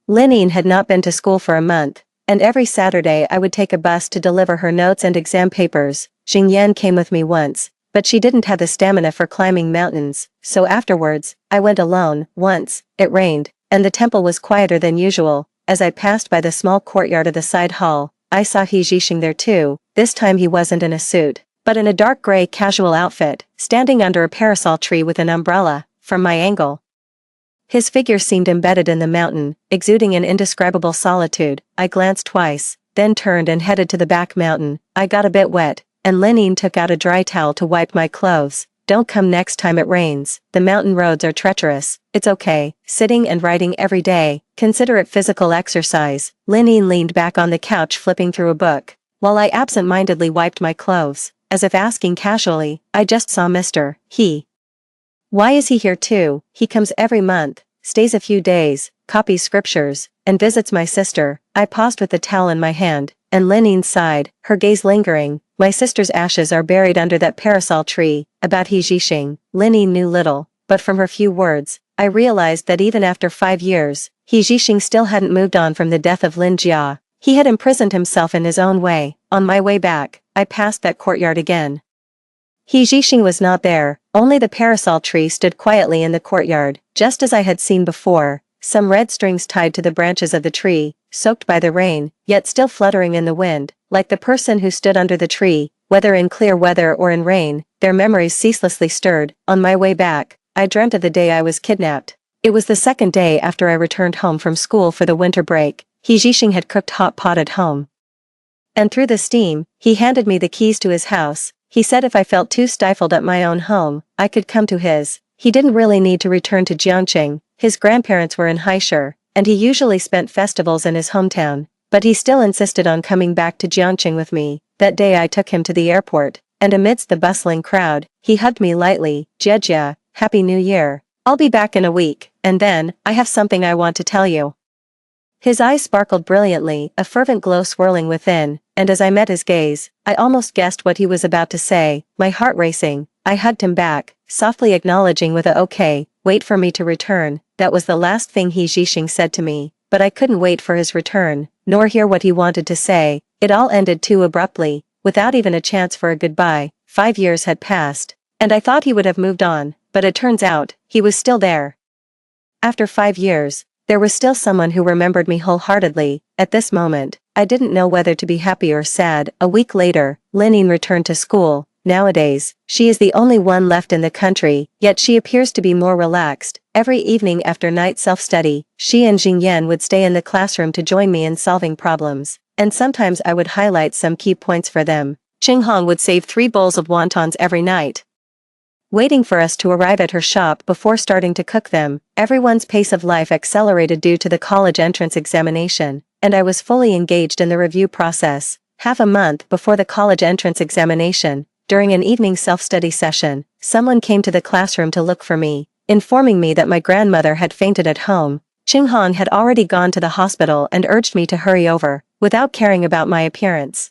Linny had not been to school for a month, and every Saturday I would take a bus to deliver her notes and exam papers. Xingyan came with me once, but she didn't have the stamina for climbing mountains, so afterwards, I went alone. Once, it rained, and the temple was quieter than usual. As I passed by the small courtyard of the side hall, I saw He Zhixing there too. This time he wasn't in a suit, but in a dark gray casual outfit, standing under a parasol tree with an umbrella. From my angle, his figure seemed embedded in the mountain, exuding an indescribable solitude. I glanced twice, then turned and headed to the back mountain. I got a bit wet, and Linny took out a dry towel to wipe my clothes. Don't come next time it rains. The mountain roads are treacherous. It's okay. Sitting and writing every day. Consider it physical exercise. Linny leaned back on the couch flipping through a book, while I absent-mindedly wiped my clothes, as if asking casually, I just saw Mr. He. Why is he here too? He comes every month, stays a few days, copies scriptures, and visits my sister. I paused with the towel in my hand, and Linny sighed, her gaze lingering. My sister's ashes are buried under that parasol tree. About He Zhixing, Linny knew little, but from her few words, I realized that even after 5 years, He Zhixing still hadn't moved on from the death of Lin Jia. He had imprisoned himself in his own way. On my way back, I passed that courtyard again. He Zhixing was not there, only the parasol tree stood quietly in the courtyard, just as I had seen before, some red strings tied to the branches of the tree, soaked by the rain, yet still fluttering in the wind. Like the person who stood under the tree, whether in clear weather or in rain, their memories ceaselessly stirred. On my way back, I dreamt of the day I was kidnapped. It was the second day after I returned home from school for the winter break. He Zhixing had cooked hot pot at home, and through the steam, he handed me the keys to his house. He said if I felt too stifled at my own home, I could come to his. He didn't really need to return to Jiangqing. His grandparents were in Heir, and he usually spent festivals in his hometown. But he still insisted on coming back to Jiangqing with me. That day I took him to the airport, and amidst the bustling crowd, he hugged me lightly. Jejia, Happy New Year. I'll be back in a week, and then, I have something I want to tell you. His eyes sparkled brilliantly, a fervent glow swirling within, and as I met his gaze, I almost guessed what he was about to say. My heart racing, I hugged him back, softly acknowledging with a okay, wait for me to return. That was the last thing He Zhixing said to me, but I couldn't wait for his return, nor hear what he wanted to say. It all ended too abruptly, without even a chance for a goodbye. 5 years had passed, and I thought he would have moved on, but it turns out, he was still there. After 5 years, there was still someone who remembered me wholeheartedly. At this moment, I didn't know whether to be happy or sad. A week later, Linny returned to school. Nowadays, she is the only one left in the country, yet she appears to be more relaxed. Every evening after night self-study, she and Xingyan would stay in the classroom to join me in solving problems, and sometimes I would highlight some key points for them. Qinghong would save 3 bowls of wontons every night, waiting for us to arrive at her shop before starting to cook them. Everyone's pace of life accelerated due to the college entrance examination, and I was fully engaged in the review process. Half a month before the college entrance examination, during an evening self-study session, someone came to the classroom to look for me, informing me that my grandmother had fainted at home. Qinghong had already gone to the hospital and urged me to hurry over, without caring about my appearance.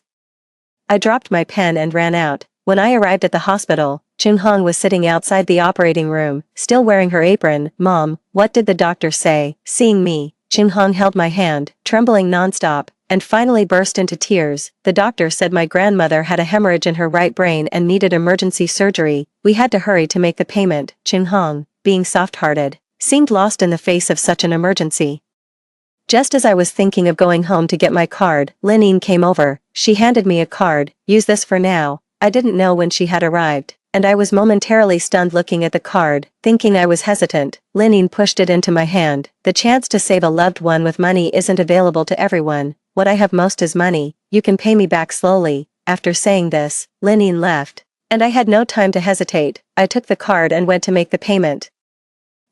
I dropped my pen and ran out. When I arrived at the hospital, Qinghong was sitting outside the operating room, still wearing her apron. Mom, what did the doctor say? Seeing me, Qinghong held my hand, trembling nonstop, and finally burst into tears. The doctor said my grandmother had a hemorrhage in her right brain and needed emergency surgery. We had to hurry to make the payment. Qinghong, being soft-hearted, seemed lost in the face of such an emergency. Just as I was thinking of going home to get my card, Linny came over. She handed me a card. Use this for now. I didn't know when she had arrived, and I was momentarily stunned looking at the card, thinking I was hesitant. Linny pushed it into my hand. The chance to save a loved one with money isn't available to everyone. What I have most is money. You can pay me back slowly. After saying this, Linny left. And I had no time to hesitate. I took the card and went to make the payment.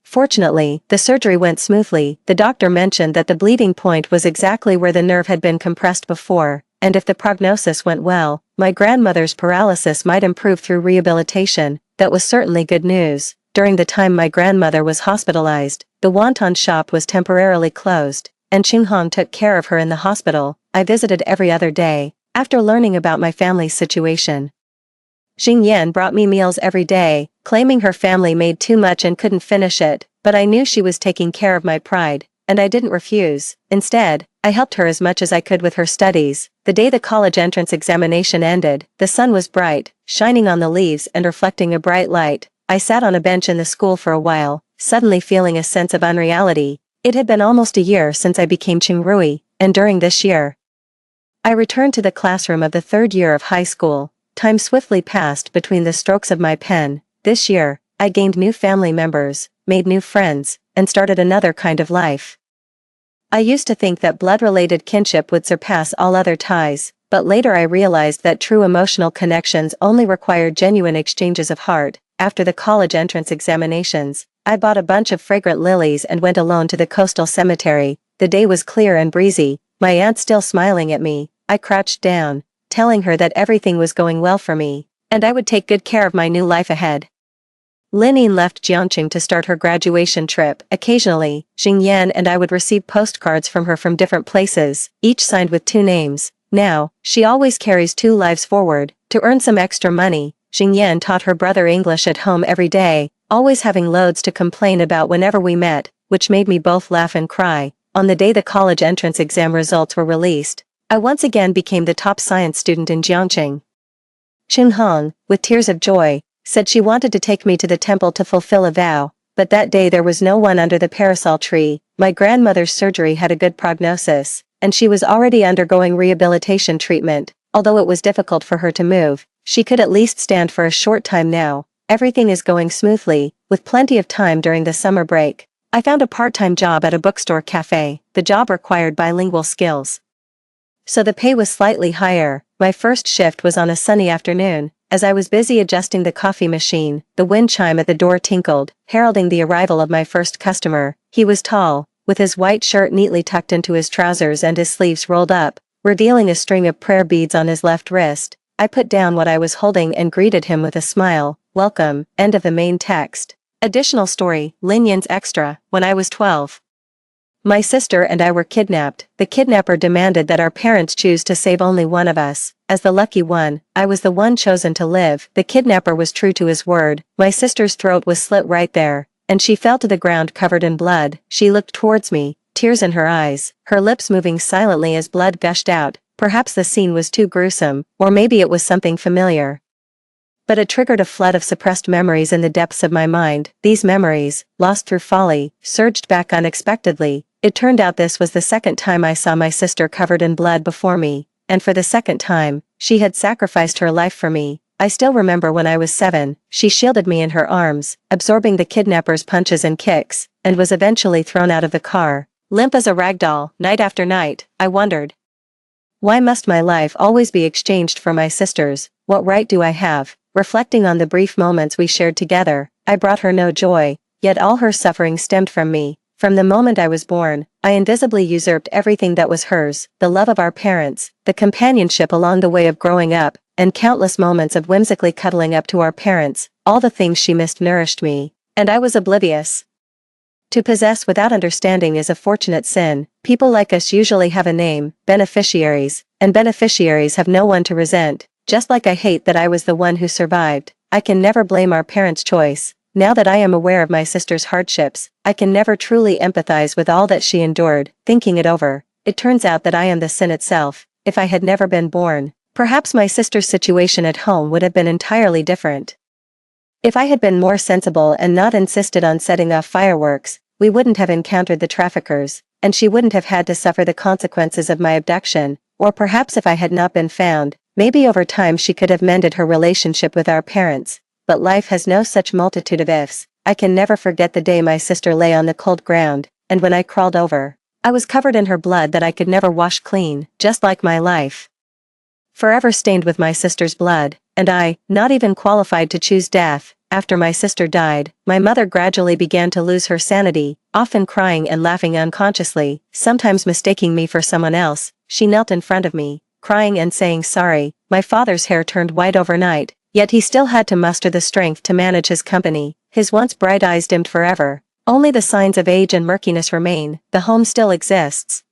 Fortunately, the surgery went smoothly. The doctor mentioned that the bleeding point was exactly where the nerve had been compressed before, and if the prognosis went well, my grandmother's paralysis might improve through rehabilitation. That was certainly good news. During the time my grandmother was hospitalized, the wonton shop was temporarily closed, and Qinghong took care of her in the hospital. I visited every other day. After learning about my family's situation, Xingyan brought me meals every day, claiming her family made too much and couldn't finish it, but I knew she was taking care of my pride, and I didn't refuse. Instead, I helped her as much as I could with her studies. The day the college entrance examination ended, the sun was bright, shining on the leaves and reflecting a bright light. I sat on a bench in the school for a while, suddenly feeling a sense of unreality. It had been almost a year since I became Qingrui, and during this year, I returned to the classroom of the third year of high school. Time swiftly passed between the strokes of my pen. This year, I gained new family members, made new friends, and started another kind of life. I used to think that blood-related kinship would surpass all other ties, but later I realized that true emotional connections only require genuine exchanges of heart. After the college entrance examinations, I bought a bunch of fragrant lilies and went alone to the coastal cemetery. The day was clear and breezy, my aunt still smiling at me. I crouched down, telling her that everything was going well for me, and I would take good care of my new life ahead. Lin left Jiangqing to start her graduation trip. Occasionally, Xingyan and I would receive postcards from her from different places, each signed with 2 names. Now, she always carries 2 lives forward. To earn some extra money, Xingyan taught her brother English at home every day, always having loads to complain about whenever we met, which made me both laugh and cry. On the day the college entrance exam results were released, I once again became the top science student in Jiangqing. Qinghong, with tears of joy, said she wanted to take me to the temple to fulfill a vow, but that day there was no one under the parasol tree. My grandmother's surgery had a good prognosis, and she was already undergoing rehabilitation treatment. Although it was difficult for her to move, she could at least stand for a short time now. Everything is going smoothly, with plenty of time during the summer break. I found a part-time job at a bookstore cafe. The job required bilingual skills, so the pay was slightly higher. My first shift was on a sunny afternoon. As I was busy adjusting the coffee machine, the wind chime at the door tinkled, heralding the arrival of my first customer. He was tall, with his white shirt neatly tucked into his trousers and his sleeves rolled up, revealing a string of prayer beads on his left wrist. I put down what I was holding and greeted him with a smile. Welcome. End of the main text. Additional story, Lin Yan's extra. When I was 12, my sister and I were kidnapped. The kidnapper demanded that our parents choose to save only one of us. As the lucky one, I was the one chosen to live. The kidnapper was true to his word. My sister's throat was slit right there, and she fell to the ground covered in blood. She looked towards me, tears in her eyes, her lips moving silently as blood gushed out. Perhaps the scene was too gruesome, or maybe it was something familiar, but it triggered a flood of suppressed memories in the depths of my mind. These memories, lost through folly, surged back unexpectedly. It turned out this was the second time I saw my sister covered in blood before me, and for the second time, she had sacrificed her life for me. I still remember when I was 7, she shielded me in her arms, absorbing the kidnapper's punches and kicks, and was eventually thrown out of the car. Limp as a ragdoll, night after night, I wondered, why must my life always be exchanged for my sister's? What right do I have? Reflecting on the brief moments we shared together, I brought her no joy, yet all her suffering stemmed from me. From the moment I was born, I invisibly usurped everything that was hers, the love of our parents, the companionship along the way of growing up, and countless moments of whimsically cuddling up to our parents. All the things she missed nourished me, and I was oblivious. To possess without understanding is a fortunate sin. People like us usually have a name, beneficiaries, and beneficiaries have no one to resent. Just like I hate that I was the one who survived, I can never blame our parents' choice. Now that I am aware of my sister's hardships, I can never truly empathize with all that she endured. Thinking it over, it turns out that I am the sin itself. If I had never been born, perhaps my sister's situation at home would have been entirely different. If I had been more sensible and not insisted on setting off fireworks, we wouldn't have encountered the traffickers, and she wouldn't have had to suffer the consequences of my abduction. Or perhaps if I had not been found, maybe over time she could have mended her relationship with our parents. But life has no such multitude of ifs. I can never forget the day my sister lay on the cold ground, and when I crawled over, I was covered in her blood that I could never wash clean, just like my life. Forever stained with my sister's blood. and I, not even qualified to choose death. After my sister died, my mother gradually began to lose her sanity, often crying and laughing unconsciously, sometimes mistaking me for someone else. She knelt in front of me, crying and saying sorry. My father's hair turned white overnight, yet he still had to muster the strength to manage his company. His once bright eyes dimmed forever. Only the signs of age and murkiness remain. The home still exists,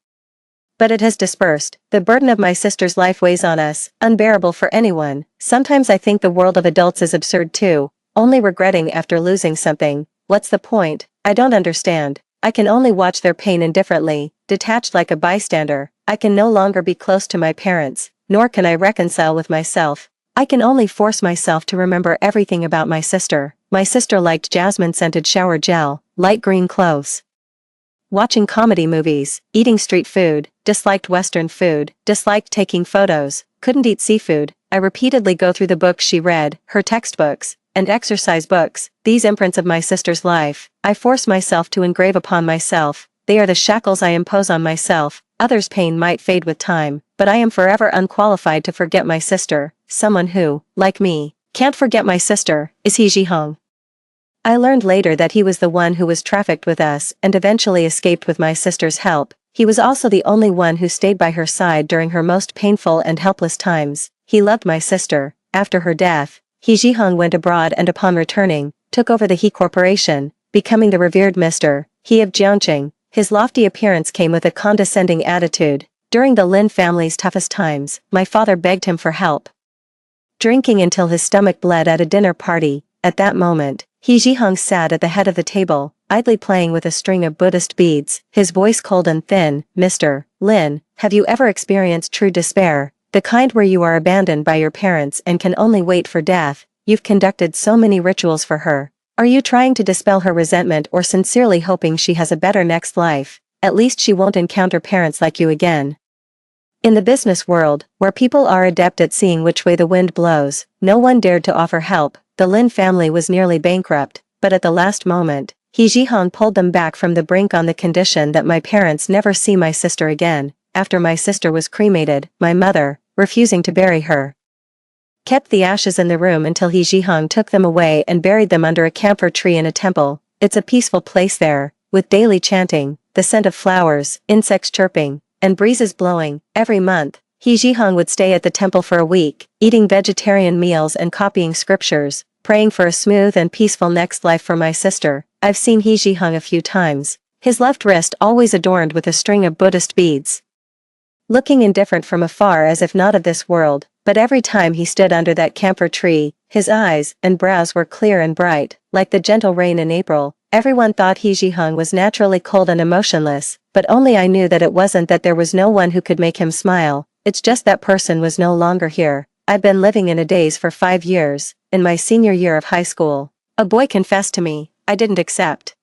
but it has dispersed. The burden of my sister's life weighs on us, unbearable for anyone. Sometimes I think the world of adults is absurd too, only regretting after losing something. What's the point? I don't understand. I can only watch their pain indifferently, detached like a bystander. I can no longer be close to my parents, nor can I reconcile with myself. I can only force myself to remember everything about my sister. My sister liked jasmine-scented shower gel, light green clothes, watching comedy movies, eating street food, disliked Western food, disliked taking photos, couldn't eat seafood. I repeatedly go through the books she read, her textbooks, and exercise books, these imprints of my sister's life. I force myself to engrave upon myself. They are the shackles I impose on myself. Others' pain might fade with time, but I am forever unqualified to forget my sister. Someone who, like me, can't forget my sister, is He Jihong. I learned later that he was the one who was trafficked with us and eventually escaped with my sister's help. He was also the only one who stayed by her side during her most painful and helpless times. He loved my sister. After her death, He Jihong went abroad and upon returning, took over the He Corporation, becoming the revered Mr. He of Jiangqing. His lofty appearance came with a condescending attitude. During the Lin family's toughest times, my father begged him for help, drinking until his stomach bled at a dinner party. At that moment, He Jihong sat at the head of the table, idly playing with a string of Buddhist beads, his voice cold and thin. Mr. Lin, have you ever experienced true despair, the kind where you are abandoned by your parents and can only wait for death? You've conducted so many rituals for her. Are you trying to dispel her resentment or sincerely hoping she has a better next life? At least she won't encounter parents like you again. In the business world, where people are adept at seeing which way the wind blows, no one dared to offer help. The Lin family was nearly bankrupt, but at the last moment, He Jihong pulled them back from the brink on the condition that my parents never see my sister again. After my sister was cremated, my mother, refusing to bury her, kept the ashes in the room until He Jihong took them away and buried them under a camphor tree in a temple. It's a peaceful place there, with daily chanting, the scent of flowers, insects chirping, and breezes blowing. Every month, He Jihong would stay at the temple for a week, eating vegetarian meals and copying scriptures, praying for a smooth and peaceful next life for my sister. I've seen He Jihong a few times, his left wrist always adorned with a string of Buddhist beads, looking indifferent from afar as if not of this world, but every time he stood under that camphor tree, his eyes and brows were clear and bright, like the gentle rain in April. Everyone thought He Jihong was naturally cold and emotionless, but only I knew that it wasn't that there was no one who could make him smile. It's just that person was no longer here. I've been living in a daze for 5 years, in my senior year of high school. A boy confessed to me. I didn't accept,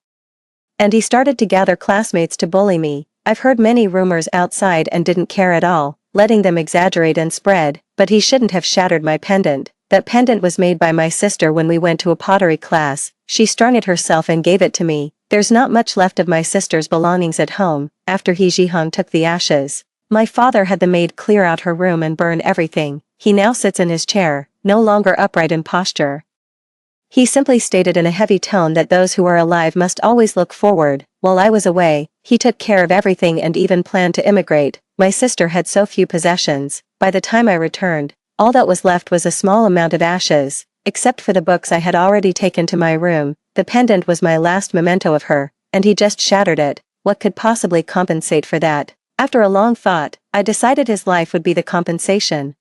and he started to gather classmates to bully me. I've heard many rumors outside and didn't care at all, letting them exaggerate and spread, but he shouldn't have shattered my pendant. That pendant was made by my sister when we went to a pottery class. She strung it herself and gave it to me. There's not much left of my sister's belongings at home. After He Jihong took the ashes, my father had the maid clear out her room and burn everything. He now sits in his chair, no longer upright in posture. He simply stated in a heavy tone that those who are alive must always look forward. While I was away, he took care of everything and even planned to immigrate. My sister had so few possessions. By the time I returned, all that was left was a small amount of ashes. Except for the books I had already taken to my room, the pendant was my last memento of her, and he just shattered it. What could possibly compensate for that? After a long thought, I decided his life would be the compensation.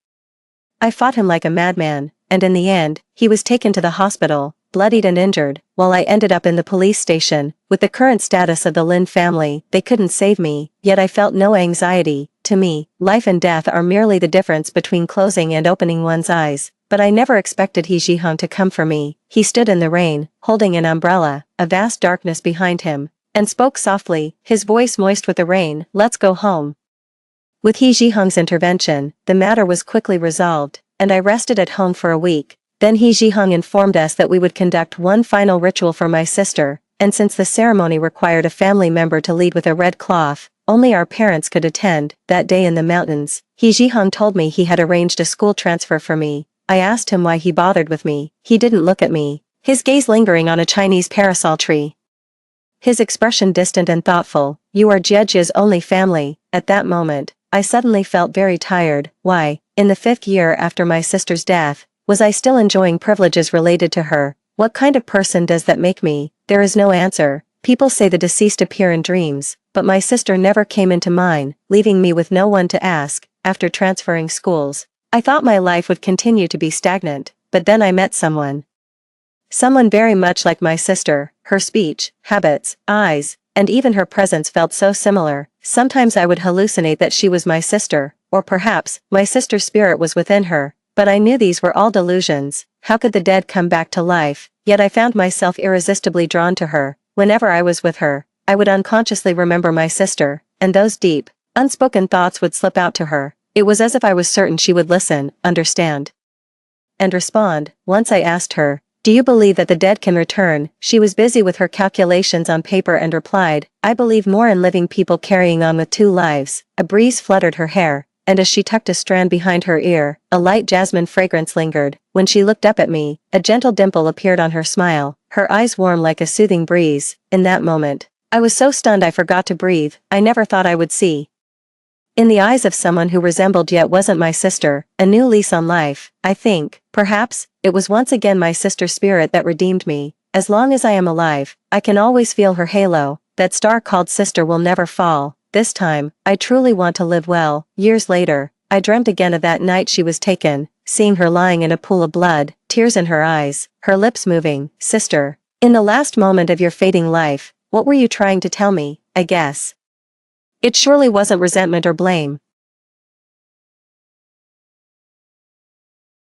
I fought him like a madman, and in the end, he was taken to the hospital, bloodied and injured, while I ended up in the police station. With the current status of the Lin family, they couldn't save me, yet I felt no anxiety. To me, life and death are merely the difference between closing and opening one's eyes. But I never expected He Jihong to come for me. He stood in the rain, holding an umbrella, a vast darkness behind him, and spoke softly, his voice moist with the rain. Let's go home. With He Jihong's intervention, the matter was quickly resolved, and I rested at home for a week. Then He Jihong informed us that we would conduct one final ritual for my sister, and since the ceremony required a family member to lead with a red cloth, only our parents could attend. That day in the mountains, He Jihong told me he had arranged a school transfer for me. I asked him why he bothered with me. He didn't look at me, his gaze lingering on a Chinese parasol tree. His expression distant and thoughtful. You are Jiejia's only family. At that moment, I suddenly felt very tired. Why, in the 5th year after my sister's death, was I still enjoying privileges related to her? What kind of person does that make me? There is no answer. People say the deceased appear in dreams, but my sister never came into mine, leaving me with no one to ask. After transferring schools, I thought my life would continue to be stagnant, but then I met someone. Someone very much like my sister. Her speech, habits, eyes, and even her presence felt so similar. Sometimes I would hallucinate that she was my sister, or perhaps, my sister's spirit was within her, but I knew these were all delusions. How could the dead come back to life? Yet I found myself irresistibly drawn to her. Whenever I was with her, I would unconsciously remember my sister, and those deep, unspoken thoughts would slip out to her. It was as if I was certain she would listen, understand, and respond. Once I asked her, "Do you believe that the dead can return?" She was busy with her calculations on paper and replied, "I believe more in living people carrying on with 2 lives." A breeze fluttered her hair, and as she tucked a strand behind her ear, a light jasmine fragrance lingered. When she looked up at me, a gentle dimple appeared on her smile, her eyes warm like a soothing breeze. In that moment, I was so stunned I forgot to breathe. I never thought I would see, in the eyes of someone who resembled yet wasn't my sister, a new lease on life. I think, perhaps, it was once again my sister's spirit that redeemed me. As long as I am alive, I can always feel her halo. That star called sister will never fall. This time, I truly want to live well. Years later, I dreamt again of that night she was taken, seeing her lying in a pool of blood, tears in her eyes, her lips moving. Sister, in the last moment of your fading life, what were you trying to tell me? I guess it surely wasn't resentment or blame.